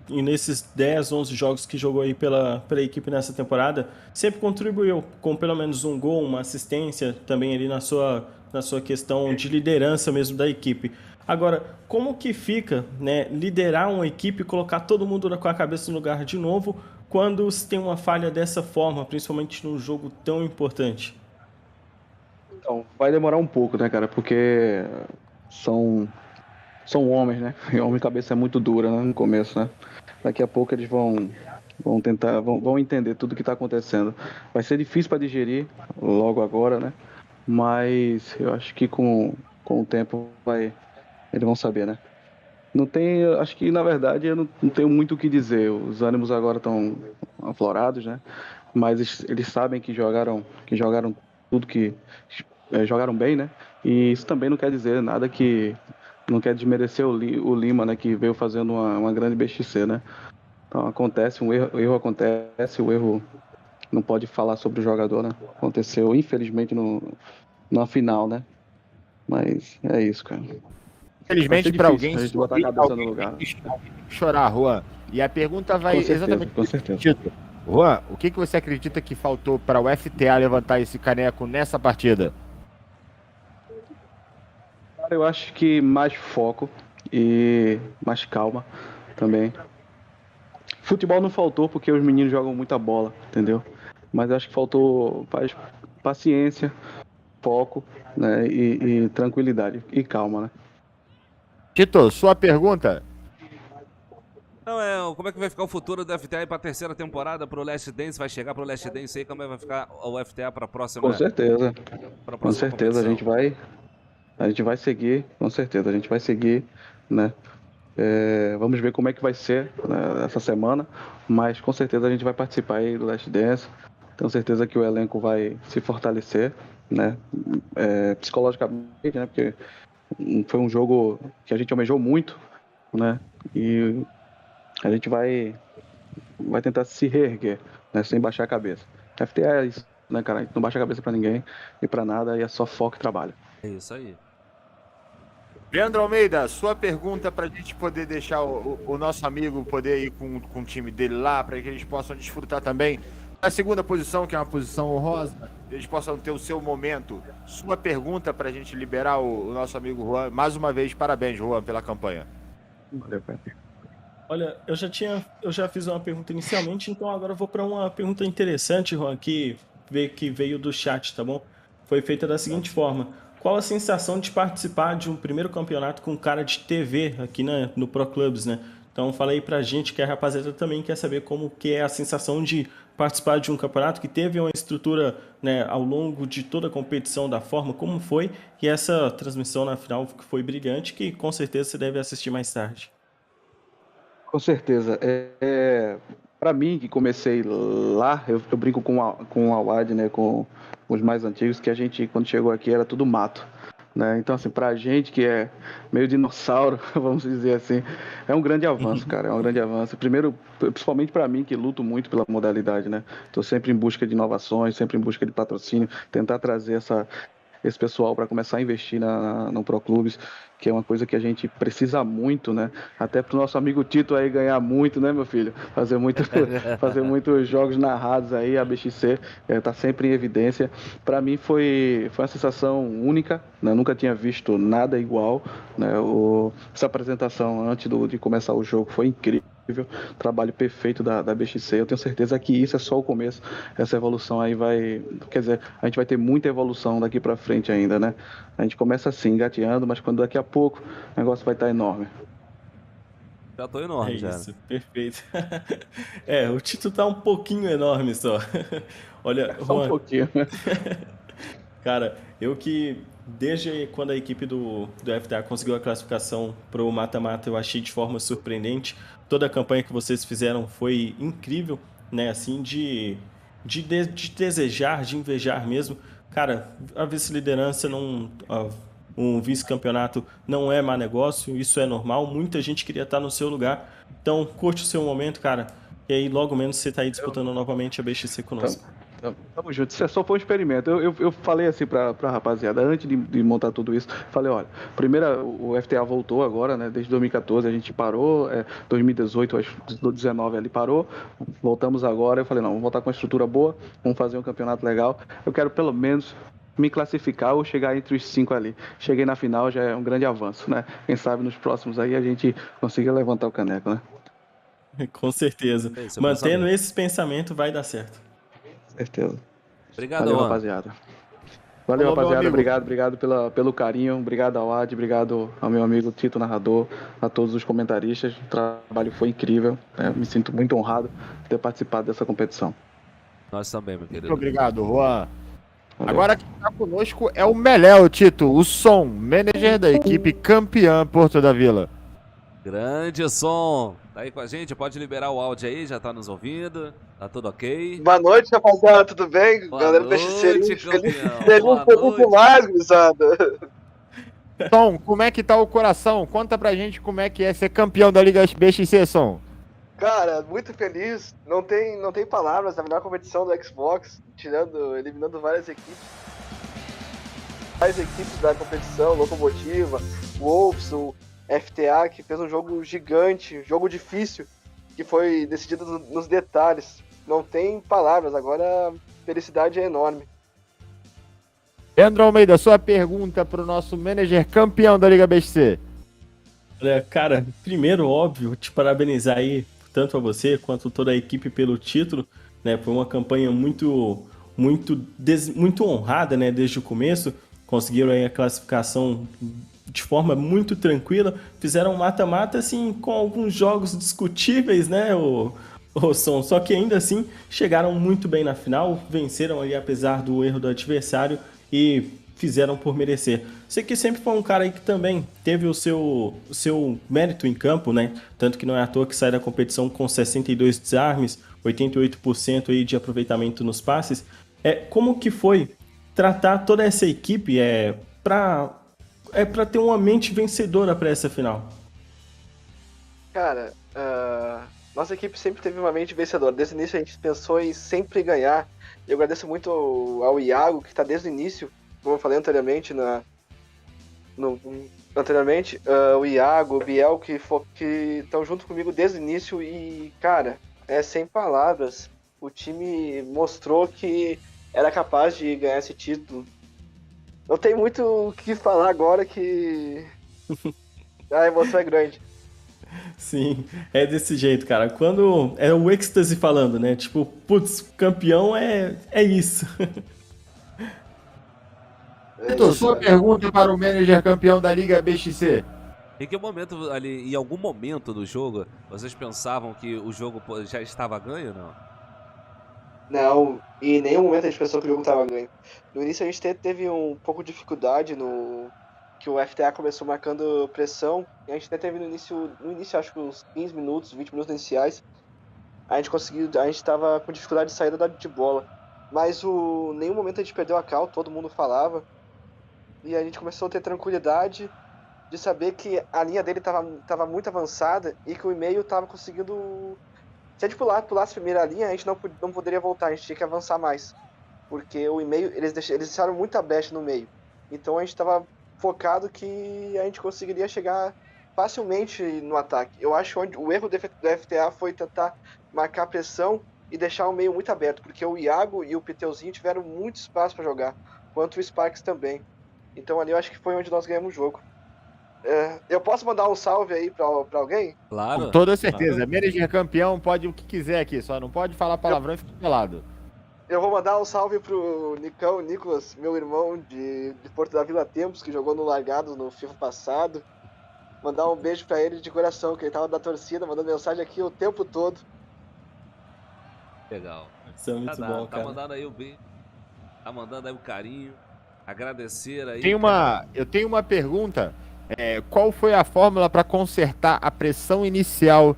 Speaker 8: e nesses 10, 11 jogos que jogou aí pela equipe nessa temporada, sempre contribuiu com pelo menos um gol, uma assistência também ali na sua questão de liderança mesmo da equipe. Agora, como que fica, né, liderar uma equipe e colocar todo mundo com a cabeça no lugar de novo quando se tem uma falha dessa forma, principalmente num jogo tão importante?
Speaker 7: Então, vai demorar um pouco, né, cara? Porque são homens, né? E homem cabeça é muito dura, né, no começo, né? Daqui a pouco eles vão entender tudo que está acontecendo. Vai ser difícil para digerir logo agora, né? Mas eu acho que com o tempo eles vão saber, né? Acho que na verdade eu não tenho muito o que dizer. Os ânimos agora estão aflorados, né? Mas eles sabem que jogaram tudo que jogaram bem, né? E isso também não quer dizer nada que não quer desmerecer o Lima, né? Que veio fazendo uma grande BXC, né? Então acontece, o erro acontece, o erro não pode falar sobre o jogador, né? Aconteceu, infelizmente, na final, né? Mas é isso, cara.
Speaker 1: Infelizmente, para alguém
Speaker 7: a gente botar a cabeça no lugar.
Speaker 1: Chorar, Juan. E a pergunta vai exatamente
Speaker 7: com certeza.
Speaker 1: título. Juan, o que você acredita que faltou para o FTA levantar esse caneco nessa partida?
Speaker 7: Cara, eu acho que mais foco e mais calma também. Futebol não faltou porque os meninos jogam muita bola, entendeu? Mas eu acho que faltou paciência, foco, né, e tranquilidade e calma, né?
Speaker 1: Tito, sua pergunta?
Speaker 2: Não, como é que vai ficar o futuro do FTA aí pra terceira temporada, pro Last Dance? Vai chegar pro Last Dance aí? Como é que vai ficar o FTA pra próxima?
Speaker 7: Com certeza,
Speaker 2: pra
Speaker 7: com
Speaker 2: próxima
Speaker 7: certeza
Speaker 2: competição?
Speaker 7: a gente vai seguir, com certeza a gente vai seguir, né? Vamos ver como é que vai ser, né, essa semana, mas com certeza a gente vai participar aí do Last Dance. Tenho certeza que o elenco vai se fortalecer, né? Psicologicamente, né? Porque foi um jogo que a gente almejou muito, né? E a gente vai tentar se reerguer, né? Sem baixar a cabeça. FTA é isso, né, cara? A gente não baixa a cabeça pra ninguém e pra nada, e é só foco e trabalho.
Speaker 2: É isso aí.
Speaker 1: Leandro Almeida, sua pergunta para a gente poder deixar o nosso amigo poder ir com o time dele lá, para que eles possam desfrutar também a segunda posição, que é uma posição honrosa, eles possam ter o seu momento. Sua pergunta para a gente liberar o nosso amigo Juan. Mais uma vez, parabéns, Juan, pela campanha.
Speaker 7: Valeu, Pepe.
Speaker 8: Olha, eu já fiz uma pergunta inicialmente, então agora eu vou para uma pergunta interessante, Juan, que veio do chat, tá bom? Foi feita da seguinte forma: qual a sensação de participar de um primeiro campeonato com cara de TV aqui no Pro Clubs, né? Então fala aí pra gente, que a rapaziada também quer saber como que é a sensação de participar de um campeonato que teve uma estrutura, né, ao longo de toda a competição, da forma como foi, e essa transmissão na final que foi brilhante, que com certeza você deve assistir mais tarde.
Speaker 7: Com certeza. Para mim, que comecei lá, eu brinco com o Awad, né, com os mais antigos, que a gente, quando chegou aqui, era tudo mato, né? Então, assim, pra gente que é meio dinossauro, vamos dizer assim, é um grande avanço, cara, é um grande avanço. Primeiro, principalmente para mim, que luto muito pela modalidade, né? Tô sempre em busca de inovações, sempre em busca de patrocínio, tentar trazer esse pessoal para começar a investir no Pro Clubes, que é uma coisa que a gente precisa muito, né? Até pro nosso amigo Tito aí ganhar muito, né, meu filho? Fazer muitos jogos narrados aí, a BXC tá sempre em evidência. Para mim foi uma sensação única, né? Eu nunca tinha visto nada igual, né? Essa apresentação antes de começar o jogo foi incrível. Trabalho perfeito da BXC. Eu tenho certeza que isso é só o começo. Essa evolução aí quer dizer, a gente vai ter muita evolução daqui para frente ainda, né? A gente começa assim, engateando, mas quando daqui a pouco o negócio vai estar enorme.
Speaker 2: Já tô enorme,
Speaker 8: É
Speaker 2: já.
Speaker 8: isso, perfeito. O título tá um pouquinho enorme só. Olha,
Speaker 7: Só um
Speaker 8: Juan,
Speaker 7: pouquinho.
Speaker 8: cara, desde quando a equipe do FTA conseguiu a classificação pro mata-mata, eu achei de forma surpreendente. Toda a campanha que vocês fizeram foi incrível, né? Assim, de desejar, de invejar mesmo. Cara, a vice-liderança um vice-campeonato não é má negócio, isso é normal. Muita gente queria estar no seu lugar. Então, curte o seu momento, cara. E aí, logo menos, você tá aí disputando novamente a BXC conosco.
Speaker 7: Tamo junto. Isso só foi um experimento. Eu falei assim pra rapaziada, antes de montar tudo isso, falei, olha, primeiro o FTA voltou agora, né? Desde 2014 a gente parou, 2018, acho, 2019 ali parou, voltamos agora. Eu falei, não, vamos voltar com uma estrutura boa, vamos fazer um campeonato legal. Eu quero pelo menos me classificar ou chegar entre os 5 ali. Cheguei na final, já é um grande avanço, né? Quem sabe nos próximos aí a gente consiga levantar o caneco, né?
Speaker 8: Com certeza.
Speaker 2: Esse é o
Speaker 8: Mantendo
Speaker 2: pensamento.
Speaker 8: esse pensamento, vai dar certo.
Speaker 7: Certeza.
Speaker 2: Obrigado,
Speaker 7: Valeu,
Speaker 2: Juan.
Speaker 7: rapaziada. Valeu,
Speaker 1: Falou, meu
Speaker 7: rapaziada.
Speaker 1: amigo.
Speaker 7: Obrigado pelo carinho. Obrigado ao Ad, obrigado ao meu amigo Tito Narrador, a todos os comentaristas. O trabalho foi incrível. Me sinto muito honrado de ter participado dessa competição.
Speaker 2: Nós também, meu querido.
Speaker 1: Muito obrigado, Juan.
Speaker 7: Valeu.
Speaker 1: Agora quem está conosco é o Meléo, Tito, o som, manager da equipe campeã Porto da Vila.
Speaker 2: Grande som. Tá aí com a gente? Pode liberar o áudio aí, já tá nos ouvindo. Tá tudo ok?
Speaker 10: Boa noite, rapaziada, tudo bem?
Speaker 2: Boa
Speaker 10: Galera do
Speaker 2: noite,
Speaker 10: BXC,
Speaker 2: campeão.
Speaker 10: feliz
Speaker 2: Boa noite.
Speaker 10: demais, gurizada.
Speaker 1: Som, como é que tá o coração? Conta pra gente como é que é ser campeão da Liga BXC, Som.
Speaker 10: Cara, muito feliz. Não tem palavras, a melhor competição do Xbox, eliminando várias equipes. Várias equipes da competição, Locomotiva, Wolves, o FTA, que fez um jogo gigante, jogo difícil, que foi decidido nos detalhes. Não tem palavras, agora a felicidade é enorme.
Speaker 1: Leandro Almeida, sua pergunta pro nosso manager campeão da Liga BXC.
Speaker 8: Olha, cara, primeiro, óbvio, te parabenizar aí, tanto a você quanto toda a equipe pelo título, né? Foi uma campanha muito muito honrada, né, desde o começo, conseguiram aí a classificação de forma muito tranquila, fizeram um mata-mata assim, com alguns jogos discutíveis, né, o Som, só que ainda assim chegaram muito bem na final, venceram ali apesar do erro do adversário e fizeram por merecer. Você que sempre foi um cara aí que também teve o seu mérito em campo, né? Tanto que não é à toa que sai da competição com 62 desarmes, 88% aí de aproveitamento nos passes. Como que foi tratar toda essa equipe para ter uma mente vencedora para essa final?
Speaker 10: Cara, nossa equipe sempre teve uma mente vencedora. Desde o início a gente pensou em sempre ganhar. Eu agradeço muito ao Iago, que está desde o início, como eu falei anteriormente, o Iago, o Biel, que estão junto comigo desde o início e, cara, sem palavras. O time mostrou que era capaz de ganhar esse título. Não tem muito o que falar agora que a emoção é grande.
Speaker 8: Sim, é desse jeito, cara. Quando é o êxtase falando, né? Tipo, putz, campeão é isso.
Speaker 9: Vitor, sua pergunta para o manager campeão da Liga BXC.
Speaker 2: Em que momento ali, em algum momento do jogo, vocês pensavam que o jogo já estava ganho ou não?
Speaker 10: Não, em nenhum momento a gente pensou que o jogo estava ganho. No início a gente teve um pouco de dificuldade que o FTA começou marcando pressão, e a gente até teve no início acho que uns 15 minutos, 20 minutos iniciais, a gente estava com dificuldade de saída de bola. Mas nenhum momento a gente perdeu a cal, todo mundo falava, e a gente começou a ter tranquilidade de saber que a linha dele estava muito avançada e que o e-mail estava conseguindo... Se a gente pulasse a primeira linha, a gente não poderia voltar, a gente tinha que avançar mais. Porque o e-mail, eles deixaram muita brecha no meio. Então a gente estava focado que a gente conseguiria chegar facilmente no ataque. Eu acho que o erro do FTA foi tentar marcar pressão e deixar o meio muito aberto, porque o Iago e o Piteuzinho tiveram muito espaço para jogar, quanto o Sparks também. Então ali eu acho que foi onde nós ganhamos o jogo. Eu posso mandar um salve aí pra alguém?
Speaker 2: Claro.
Speaker 1: Com toda certeza. Manager campeão pode o que quiser aqui, só não pode falar palavrão e ficar pelado.
Speaker 10: Eu vou mandar um salve pro Nicolas, meu irmão de Porto da Vila Tempos, que jogou no Largados no FIFA passado. Mandar um beijo pra ele de coração, que ele tava da torcida, mandando mensagem aqui o tempo todo.
Speaker 2: Legal.
Speaker 8: Isso é muito bom, cara.
Speaker 2: Tá mandando aí o beijo, tá mandando aí o carinho, agradecer aí.
Speaker 1: Eu tenho uma pergunta. Qual foi a fórmula para consertar a pressão inicial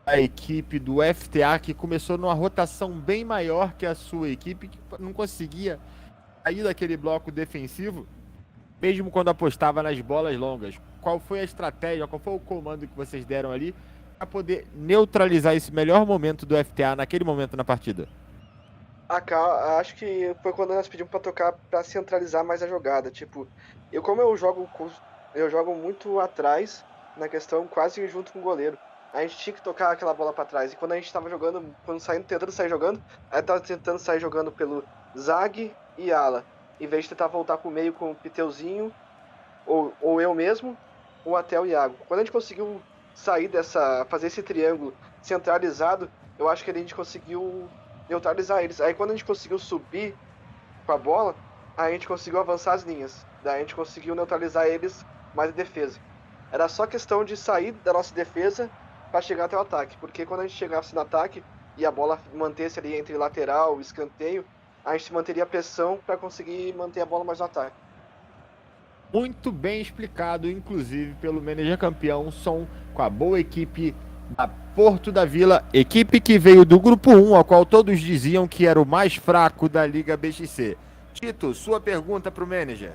Speaker 1: da equipe do FTA, que começou numa rotação bem maior que a sua equipe, que não conseguia sair daquele bloco defensivo, mesmo quando apostava nas bolas longas? Qual foi a estratégia, qual foi o comando que vocês deram ali para poder neutralizar esse melhor momento do FTA naquele momento na partida?
Speaker 10: Acho que foi quando nós pedimos para tocar para centralizar mais a jogada. Tipo, como eu jogo muito atrás, na questão quase junto com o goleiro. A gente tinha que tocar aquela bola para trás. E quando a gente tava jogando, tentando sair jogando, a gente tava tentando sair jogando pelo Zag e Ala. Em vez de tentar voltar pro meio com o Piteuzinho, ou eu mesmo, ou até o Iago. Quando a gente conseguiu fazer esse triângulo centralizado, eu acho que a gente conseguiu neutralizar eles. Aí quando a gente conseguiu subir com a bola, a gente conseguiu avançar as linhas. Daí a gente conseguiu neutralizar eles mais em defesa. Era só questão de sair da nossa defesa para chegar até o ataque, porque quando a gente chegasse no ataque e a bola mantesse ali entre lateral e escanteio, a gente manteria a pressão para conseguir manter a bola mais no ataque.
Speaker 1: Muito bem explicado, inclusive, pelo manager campeão Som, com a boa equipe da Porto da Vila, equipe que veio do grupo 1, ao qual todos diziam que era o mais fraco da Liga BXC. Tito, sua pergunta para o manager.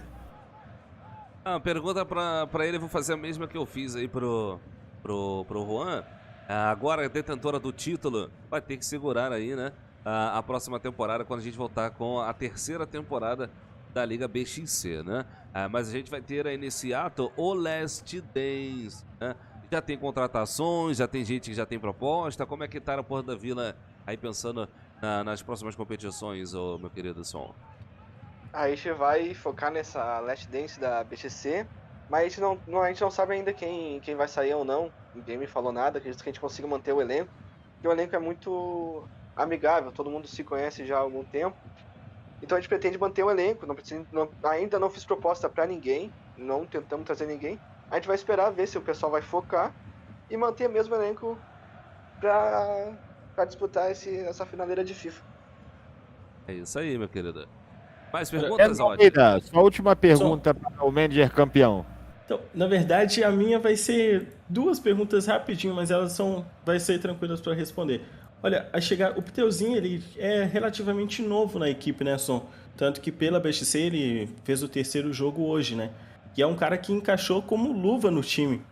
Speaker 2: A pergunta pra ele, eu vou fazer a mesma que eu fiz aí pro Juan. Agora, a detentora do título vai ter que segurar aí, né? A próxima temporada, quando a gente voltar com a terceira temporada da Liga BXC, né? Mas a gente vai ter aí nesse ato o Last Dance, né? Já tem contratações, já tem gente que já tem proposta. Como é que tá a Porto da Vila aí pensando nas próximas competições, meu querido Som?
Speaker 10: A gente vai focar nessa Last Dance da BXC, mas a gente não sabe ainda quem vai sair ou não. Ninguém me falou nada, acredito que a gente consiga manter o elenco. Porque o elenco é muito amigável, todo mundo se conhece já há algum tempo. Então a gente pretende manter o elenco, ainda não fiz proposta para ninguém, não tentamos trazer ninguém. A gente vai esperar ver se o pessoal vai focar e manter o mesmo elenco para disputar essa finaleira de FIFA.
Speaker 2: É isso aí, meu querido. Mais
Speaker 1: Leandro
Speaker 2: perguntas, Odd?
Speaker 1: Almeida, sua última pergunta para o manager campeão.
Speaker 8: Então, na verdade, a minha vai ser 2 perguntas rapidinho, mas elas vai ser tranquilas para responder. Olha, o Pteuzinho, ele é relativamente novo na equipe, né, Som? Tanto que pela BXC ele fez o 3º jogo hoje, né? E é um cara que encaixou como luva no time.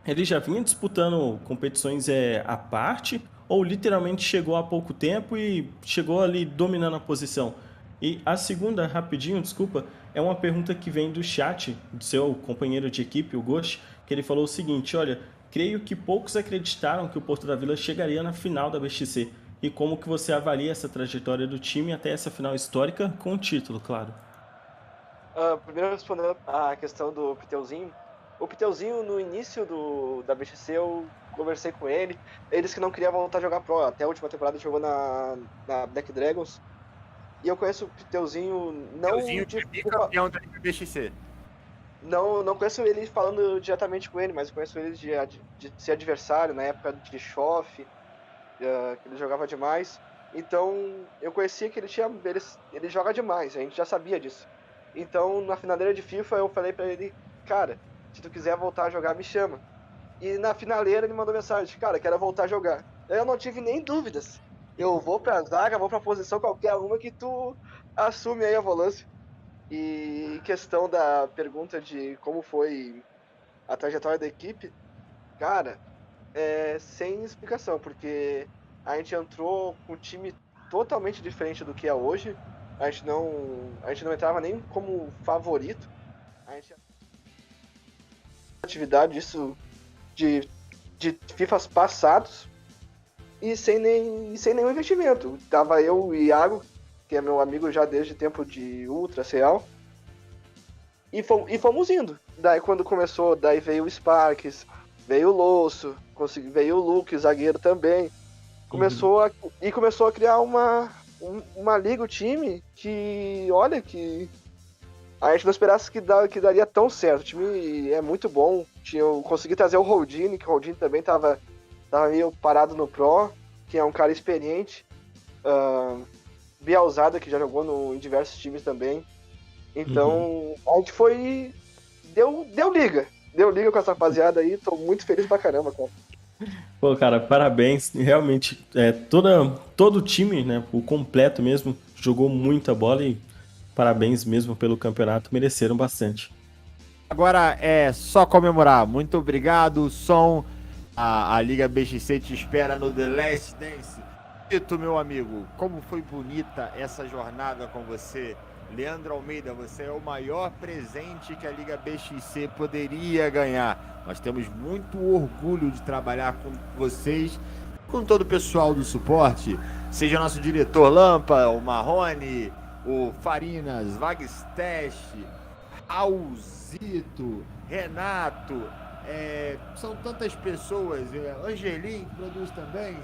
Speaker 8: Ele já vinha disputando competições à parte, ou literalmente chegou há pouco tempo e chegou ali dominando a posição? E a segunda, rapidinho, desculpa, é uma pergunta que vem do chat, do seu companheiro de equipe, o Ghost, que ele falou o seguinte: olha, creio que poucos acreditaram que o Porto da Vila chegaria na final da BXC. E como que você avalia essa trajetória do time até essa final histórica com o título, claro?
Speaker 10: Primeiro respondendo a questão do Pteuzinho. O Pteuzinho, no início da BXC, eu conversei com ele. Ele disse que não queria voltar a jogar Pro. Até a última temporada ele jogou na Black Dragons. E eu conheço o Pteuzinho não
Speaker 1: de campeão da BXC.
Speaker 10: Não conheço ele falando diretamente com ele, mas eu conheço ele de ser adversário na época de Shoff, que ele jogava demais. Então eu conhecia que ele joga demais, a gente já sabia disso. Então na finaleira de FIFA eu falei pra ele: cara, se tu quiser voltar a jogar, me chama. E na finaleira ele mandou mensagem: cara, quero voltar a jogar. Eu não tive nem dúvidas. Eu vou pra zaga, vou pra posição qualquer uma que tu assume aí a volância. E questão da pergunta de como foi a trajetória da equipe, cara, sem explicação, porque a gente entrou com um time totalmente diferente do que é hoje. A gente não entrava nem como favorito. A gente atividade disso de FIFAs passados e sem nenhum investimento. Tava eu e o Iago, que é meu amigo já desde tempo de Ultra, Real, e fomos indo. Daí quando começou, daí veio o Sparks, veio o Losso, veio o Luke, zagueiro também. Começou a criar uma liga, o time, que olha que a gente não esperasse que daria tão certo. O time é muito bom. Eu consegui trazer o Holdini, que o Holdini também tava meio parado no Pro, que é um cara experiente. Bielzada, que já jogou em diversos times também. Então, a gente foi... Deu liga com essa rapaziada aí. Tô muito feliz pra caramba, cara.
Speaker 8: Pô, cara, parabéns. Realmente, todo o time, né, o completo mesmo, jogou muita bola e parabéns mesmo pelo campeonato. Mereceram bastante.
Speaker 1: Agora é só comemorar. Muito obrigado, Som. A Liga BXC te espera no The Last Dance. Tito, meu amigo, como foi bonita essa jornada com você. Leandro Almeida, você é o maior presente que a Liga BXC poderia ganhar. Nós temos muito orgulho de trabalhar com vocês, com todo o pessoal do suporte, seja nosso diretor Lampa, o Marrone, o Farinas, Vagstest, Raulzito, Renato, são tantas pessoas, Angelim, que produz também,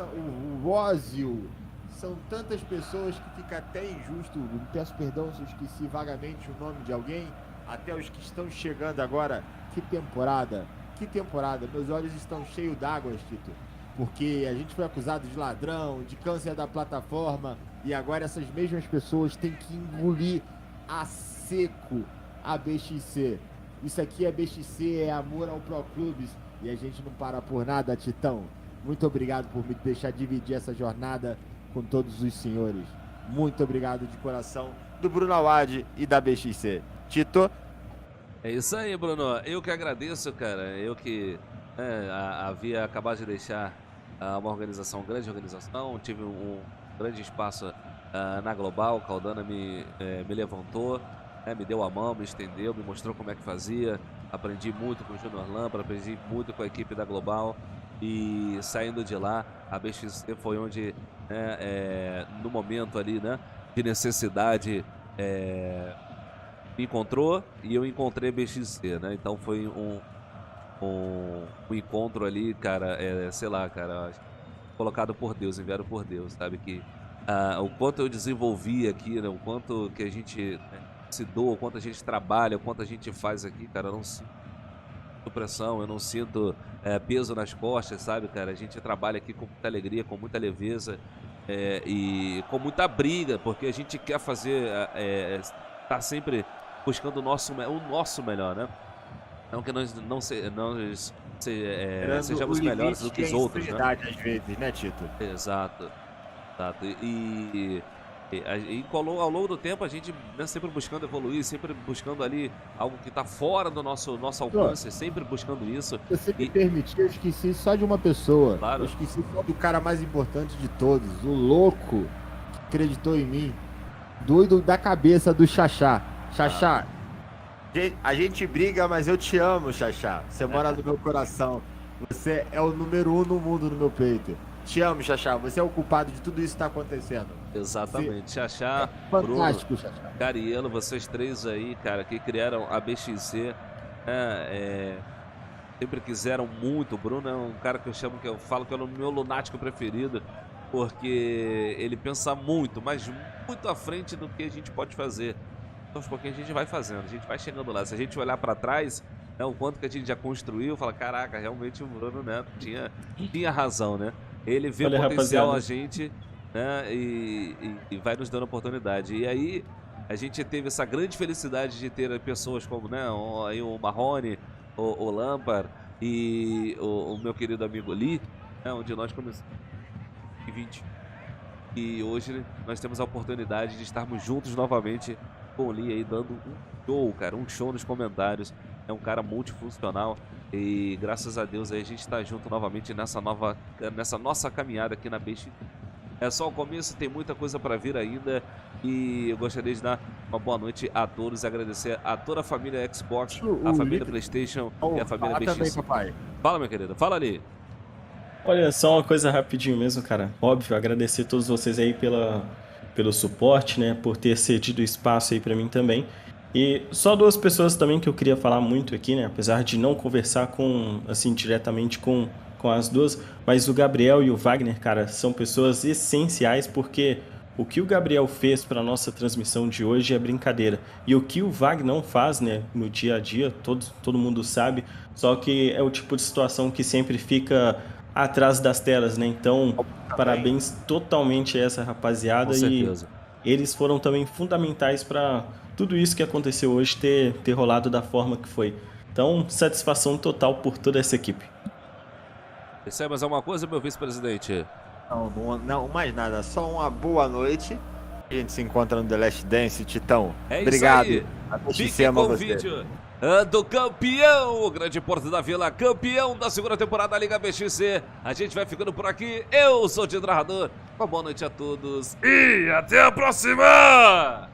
Speaker 1: o Rósio. São tantas pessoas que fica até injusto. Peço perdão se eu esqueci vagamente o nome de alguém. Até os que estão chegando agora. Que temporada. Meus olhos estão cheios d'água, Tito. Porque a gente foi acusado de ladrão, de câncer da plataforma. E agora essas mesmas pessoas têm que engolir a seco a BXC. Isso aqui é BXC, é amor ao Pro Clubes. E a gente não para por nada, Titão. Muito obrigado por me deixar dividir essa jornada com todos os senhores. Muito obrigado de coração do Bruno Awad e da BXC. Tito?
Speaker 2: É isso aí, Bruno. Eu que agradeço, cara. Eu que havia acabado de deixar uma grande organização, tive um grande espaço na Global. O Caldana me levantou, me deu a mão, me estendeu, me mostrou como é que fazia. Aprendi muito com o Júnior Lampa, aprendi muito com a equipe da Global. E saindo de lá, a BXC foi onde, no momento ali, né, de necessidade, me encontrou e eu encontrei a BXC, né? Então foi um encontro ali, cara, sei lá, cara, colocado por Deus, enviado por Deus, sabe? Que o quanto eu desenvolvi aqui, né? O quanto que a gente se doa, o quanto a gente trabalha, o quanto a gente faz aqui, cara, eu não sinto pressão, eu não sinto peso nas costas, sabe, cara? A gente trabalha aqui com muita alegria, com muita leveza e com muita briga, porque a gente quer fazer, tá sempre buscando o nosso melhor, né? Não que nós sejamos melhores do que os outros, né?
Speaker 1: Às vezes, né, Tito?
Speaker 2: Exato. E ao longo do tempo a gente, né, sempre buscando evoluir, sempre buscando ali algo que está fora do nosso alcance, sempre buscando isso.
Speaker 9: Se você me permitir, eu esqueci só de uma pessoa.
Speaker 2: Claro.
Speaker 9: Eu esqueci só do cara mais importante de todos, o louco que acreditou em mim. Doido da cabeça do Xaxá. Xaxá,
Speaker 1: A gente briga, mas eu te amo, Xaxá. Você mora no meu coração. Você é o número 1 no mundo no meu peito. Te amo, Xaxá. Você é o culpado de tudo isso que tá acontecendo.
Speaker 2: Exatamente. Xaxá,
Speaker 9: fantástico,
Speaker 2: Bruno,
Speaker 9: Xaxá.
Speaker 2: Carielo, vocês três aí, cara, que criaram a BXC, sempre quiseram muito. O Bruno é um cara que eu falo que é o meu lunático preferido, porque ele pensa muito, mas muito à frente do que a gente pode fazer. Então, aos pouquinhos a gente vai fazendo, a gente vai chegando lá. Se a gente olhar para trás, né, o quanto que a gente já construiu, fala, caraca, realmente o Bruno, né, tinha razão, né? Ele vê
Speaker 8: Olha,
Speaker 2: potencial
Speaker 8: rapaziada,
Speaker 2: a gente, né, e vai nos dando oportunidade. E aí a gente teve essa grande felicidade de ter pessoas como, né, o Marrone, o Lampard e o meu querido amigo Lee, né, onde nós começamos em 2020. E hoje nós temos a oportunidade de estarmos juntos novamente com o Lee aí, dando um show nos comentários. É um cara multifuncional e graças a Deus aí a gente está junto novamente nessa nossa caminhada aqui na BX. É só o começo, tem muita coisa para vir ainda e eu gostaria de dar uma boa noite a todos e agradecer a toda a família Xbox, a família PlayStation e a família BX.
Speaker 1: Também, papai.
Speaker 2: Fala, meu querido, fala ali.
Speaker 8: Olha, só uma coisa rapidinho mesmo, cara. Óbvio, agradecer a todos vocês aí pelo suporte, né? Por ter cedido espaço aí pra mim também. E só duas pessoas também que eu queria falar muito aqui, né? Apesar de não conversar diretamente com as duas, mas o Gabriel e o Wagner, cara, são pessoas essenciais porque o que o Gabriel fez para nossa transmissão de hoje é brincadeira. E o que o Wagner não faz, né, no dia a dia, todo mundo sabe, só que é o tipo de situação que sempre fica atrás das telas, né? Então, parabéns totalmente a essa rapaziada.
Speaker 2: Com certeza.
Speaker 8: E eles foram também fundamentais para tudo isso que aconteceu hoje ter rolado da forma que foi. Então, satisfação total por toda essa equipe.
Speaker 2: Isso aí, mais alguma coisa, meu vice-presidente?
Speaker 1: Não, mais nada. Só uma boa noite. A gente se encontra no The Last Dance, Titão.
Speaker 2: É
Speaker 1: Obrigado.
Speaker 2: isso aí. Fique com o vídeo do campeão, o Grande Porto da Vila, campeão da segunda temporada da Liga BXC. A gente vai ficando por aqui. Eu sou o Tito Narrador. Uma boa noite a todos e até a próxima!